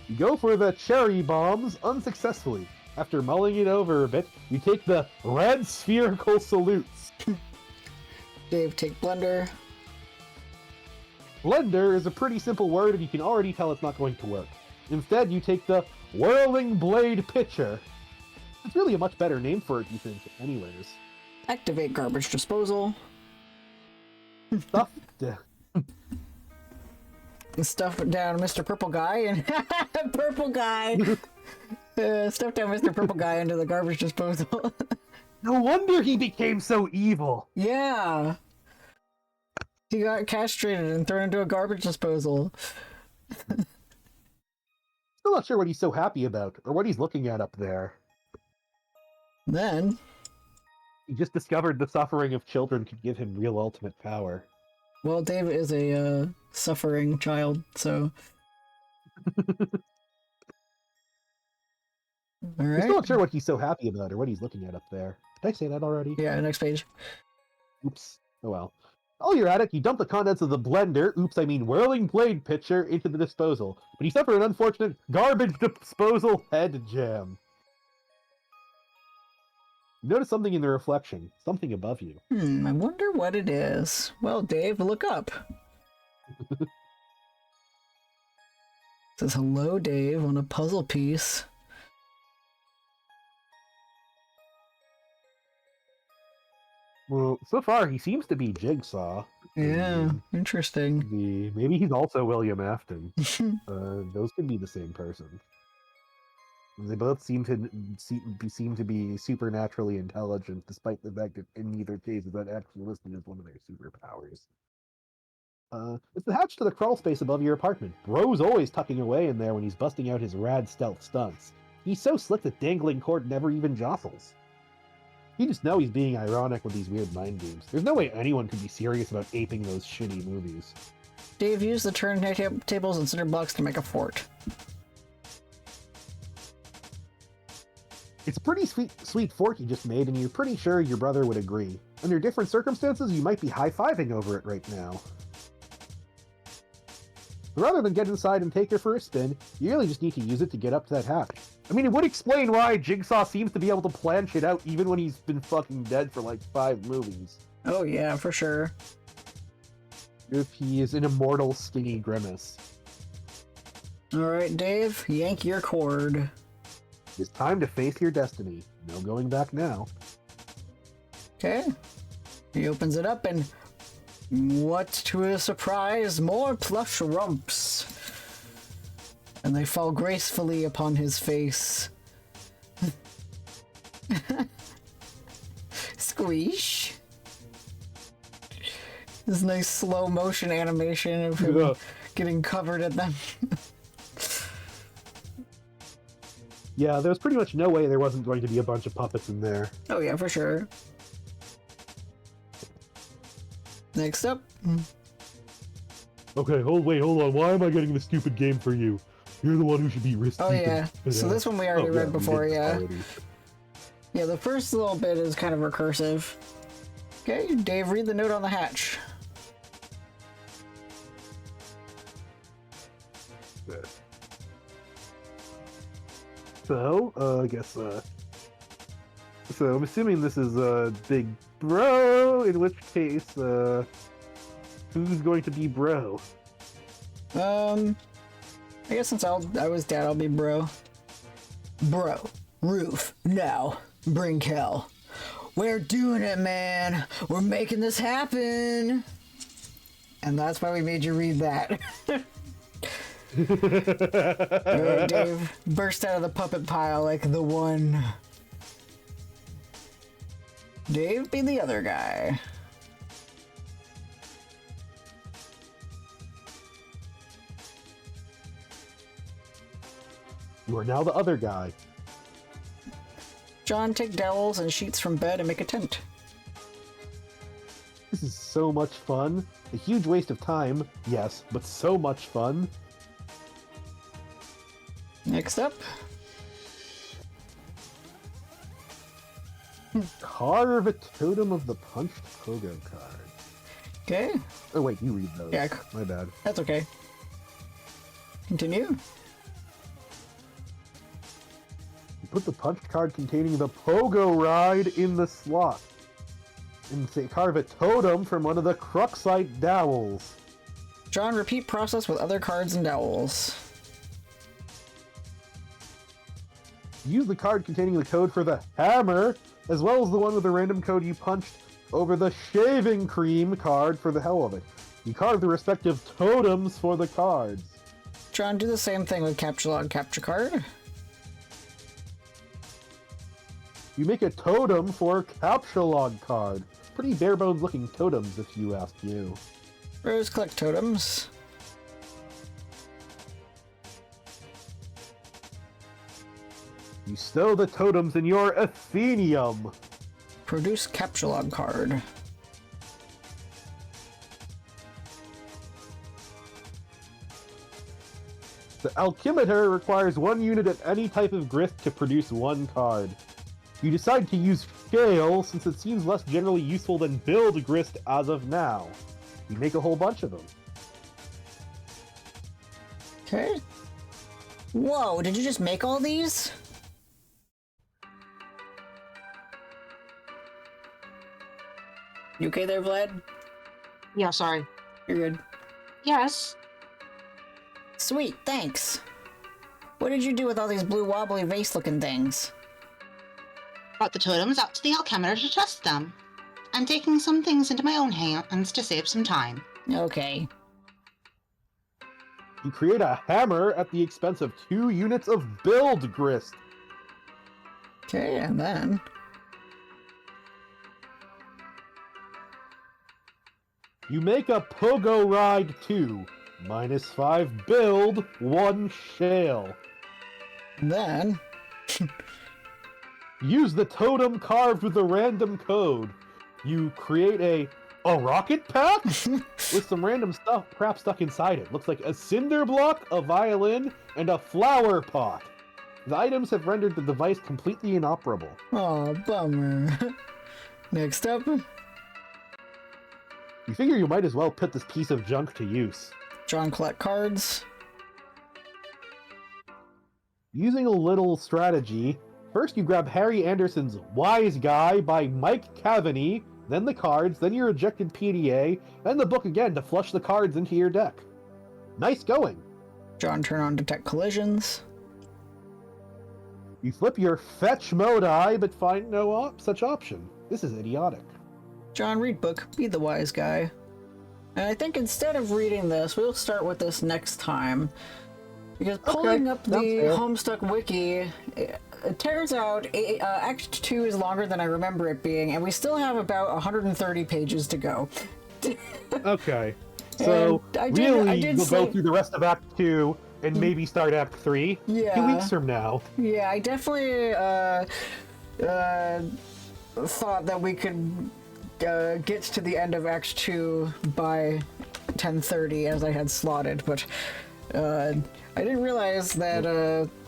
You go for the cherry bombs unsuccessfully. After mulling it over a bit, you take the red spherical salutes. Dave take blender. Blender is a pretty simple word and you can already tell it's not going to work. Instead, you take the whirling blade pitcher. It's really a much better name for it, you think, anyways. Activate garbage disposal. Stuff. stuff down Mr. Purple Guy and Purple Guy. Stuff down Mr. Purple Guy into the garbage disposal. No wonder he became so evil. Yeah. He got castrated and thrown into a garbage disposal. Still not sure what he's so happy about, or what he's looking at up there. Then he just discovered the suffering of children could give him real ultimate power. Well, Dave is a suffering child, so... Alright. I'm still not sure what he's so happy about, or what he's looking at up there. Did I say that already? Yeah, next page. Oops. Oh well. While you're at it, you dump the contents of the blender, whirling blade pitcher, into the disposal. But you suffer an unfortunate garbage disposal head jam. You notice something in the reflection. Something above you. I wonder what it is. Well, Dave, look up. It says, hello, Dave, on a puzzle piece. Well, so far he seems to be Jigsaw. Yeah, interesting. Maybe he's also William Afton. Those could be the same person. They both seem to be supernaturally intelligent, despite the fact that in neither case is that actually listed as one of their superpowers. It's the hatch to the crawl space above your apartment. Bro's always tucking away in there when he's busting out his rad stealth stunts. He's so slick that dangling cord never even jostles. You just know he's being ironic with these weird mind games. There's no way anyone could be serious about aping those shitty movies. Dave used the turntables and cinder blocks to make a fort. It's a pretty sweet fort you just made, and you're pretty sure your brother would agree. Under different circumstances, you might be high-fiving over it right now. Rather than get inside and take her for a spin, you really just need to use it to get up to that hatch. I mean, it would explain why Jigsaw seems to be able to plan shit out even when he's been fucking dead for like 5 movies. Oh yeah, for sure. If he is an immortal skinny grimace. Alright, Dave, yank your cord. It's time to face your destiny. No going back now. Okay. He opens it up and... what to his surprise, more plush rumps. And they fall gracefully upon his face. Squeesh. This nice slow motion animation of him getting covered at them. Yeah, there's pretty much no way there wasn't going to be a bunch of puppets in there. Oh yeah, for sure. Next up. Okay, hold on. Why am I getting the stupid game for you? You're the one who should be risky. Oh yeah. So this one we already read before, yeah. Yeah, the first little bit is kind of recursive. Okay, Dave, read the note on the hatch. So, I guess, so I'm assuming this is Big Bro, in which case, who's going to be Bro? I guess since I was Dad, I'll be Bro. Bro, roof, now, bring Kel. We're doing it, man. We're making this happen. And that's why we made you read that. Alright, Dave, burst out of the puppet pile like the one. Dave, be the other guy. You are now the other guy. John, take dowels and sheets from bed and make a tent. This is so much fun. A huge waste of time, yes, but so much fun. Next up. Carve a totem of the punched pogo card. Okay. Oh wait, you read those. Yeah. My bad. That's okay. Continue. Put the punched card containing the pogo ride in the slot. And say carve a totem from one of the Cruxite dowels. John, repeat process with other cards and dowels. Use the card containing the code for the hammer, as well as the one with the random code you punched over the shaving cream card for the hell of it. You carve the respective totems for the cards. John, do the same thing with capture log, capture card. You make a totem for a capture log card. Pretty bare bones looking totems, if you ask you. Rose, collect totems. You stow the totems in your Athenium. Produce capture log card. The Alchemitor requires 1 unit of any type of grist to produce 1 card. You decide to use Shale since it seems less generally useful than Build Grist as of now. You make a whole bunch of them. Okay. Whoa, did you just make all these? You okay there, Vlad? Yeah, sorry. You're good. Yes. Sweet, thanks. What did you do with all these blue wobbly vase-looking things? Brought the totems out to the alchemitor to test them. I'm taking some things into my own hands to save some time. Okay. You create a hammer at the expense of 2 units of Build Grist. Okay, and then... You make a Pogo Ride 2. -5 build, 1 shale. Then... Use the totem carved with a random code. You create a rocket pack with some random stuff crap stuck inside it. Looks like a cinder block, a violin, and a flower pot. The items have rendered the device completely inoperable. Oh, bummer. Next up... You figure you might as well put this piece of junk to use. John, collect cards. Using a little strategy, first you grab Harry Anderson's Wise Guy by Mike Cavaney, then the cards, then your ejected PDA, then the book again to flush the cards into your deck. Nice going. John, turn on detect collisions. You flip your fetch mode eye, but find no such option. This is idiotic. John, read book. Be the wise guy. And I think instead of reading this, we'll start with this next time. Because pulling up the Homestuck wiki, it turns out Act 2 is longer than I remember it being, and we still have about 130 pages to go. Okay. So, we'll go through the rest of Act 2 and maybe start Act 3 2 weeks from now. Yeah, I definitely thought that we could get to the end of Act 2 by 10:30 as I had slotted, but I didn't realize that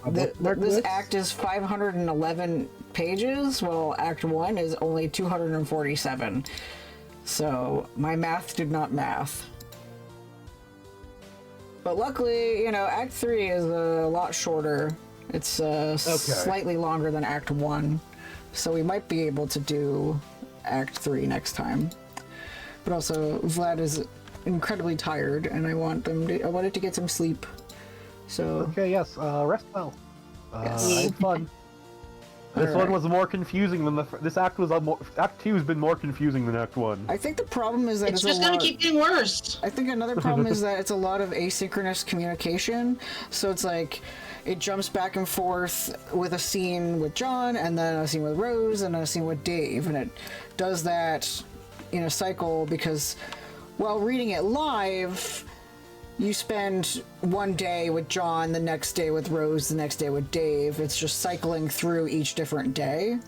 this act is 511 pages, while Act 1 is only 247. So my math did not math. But luckily, you know, Act 3 is a lot shorter. It's slightly longer than Act 1, so we might be able to do Act 3 next time. But also, Vlad is incredibly tired, and I wanted to get some sleep. So okay, yes, rest well. Yes. I had fun. This one was more confusing than this act was. Act 2 has been more confusing than Act 1. I think the problem is that It's just gonna keep getting worse. I think another problem is that it's a lot of asynchronous communication. So it's like it jumps back and forth with a scene with John, and then a scene with Rose, and a scene with Dave, and it does that in a cycle because while reading it live, you spend one day with John, the next day with Rose, the next day with Dave. It's just cycling through each different day.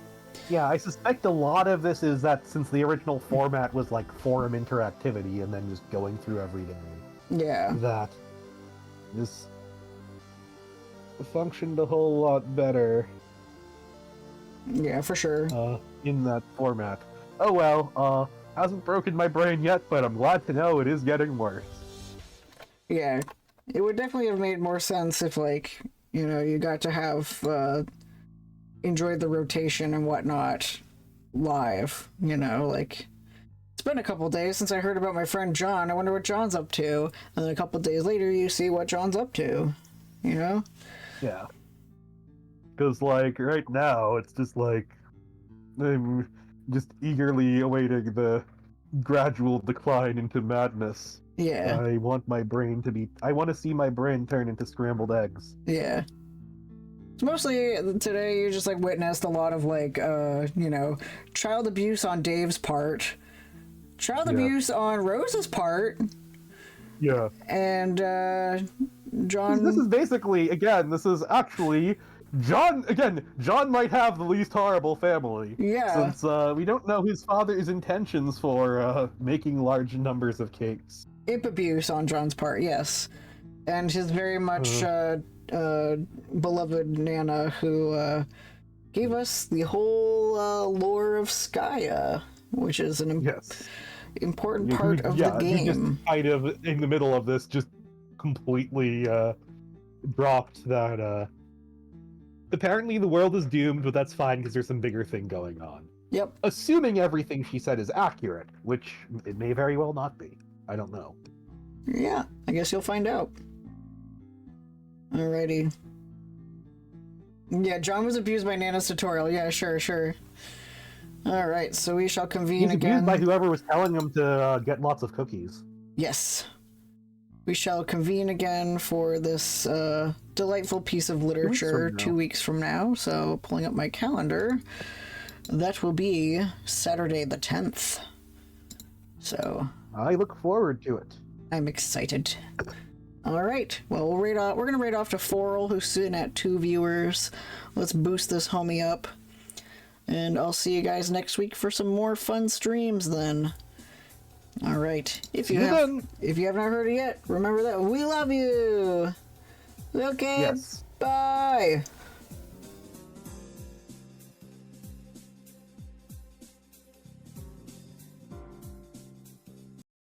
Yeah, I suspect a lot of this is that since the original format was like forum interactivity and then just going through everything. Yeah. That this functioned a whole lot better. Yeah, for sure. In that format. Oh well, hasn't broken my brain yet, but I'm glad to know it is getting worse. Yeah, it would definitely have made more sense if, like, you know, you got to have enjoyed the rotation and whatnot live, you know, like, it's been a couple days since I heard about my friend John. I wonder what John's up to. And then a couple days later, you see what John's up to, you know? Yeah. Because, like, right now, it's just like, I'm just eagerly awaiting the gradual decline into madness. Yeah. I want to see my brain turn into scrambled eggs. Yeah. So mostly today you just like witnessed a lot of like child abuse on Dave's part, child abuse on Rose's part, Yeah. and John. This is basically, again, this is actually John. Again, John might have the least horrible family. Yeah. Since we don't know his father's intentions for making large numbers of cakes. Imp abuse on John's part, yes, and his very much beloved Nana, who gave us the whole lore of Skya, which is an important part of the game. He just kind of in the middle of this just completely dropped that. Apparently the world is doomed, but that's fine because there's some bigger thing going on. Yep. Assuming everything she said is accurate, which it may very well not be. I don't know. Yeah, I guess you'll find out. Alrighty. Yeah, John was abused by Nana's tutorial. Yeah, sure. Alright, so we shall convene He's again. abused by whoever was telling him to get lots of cookies. Yes. We shall convene again for this delightful piece of literature 2 weeks from now. So, pulling up my calendar, that will be Saturday the 10th. So, I look forward to it. I'm excited. All right. Well, we're gonna rate off to Forel, who's sitting at 2 viewers. Let's boost this homie up, and I'll see you guys next week for some more fun streams. Then. All right. If you haven't heard it yet, remember that we love you. Okay. Yes. Bye.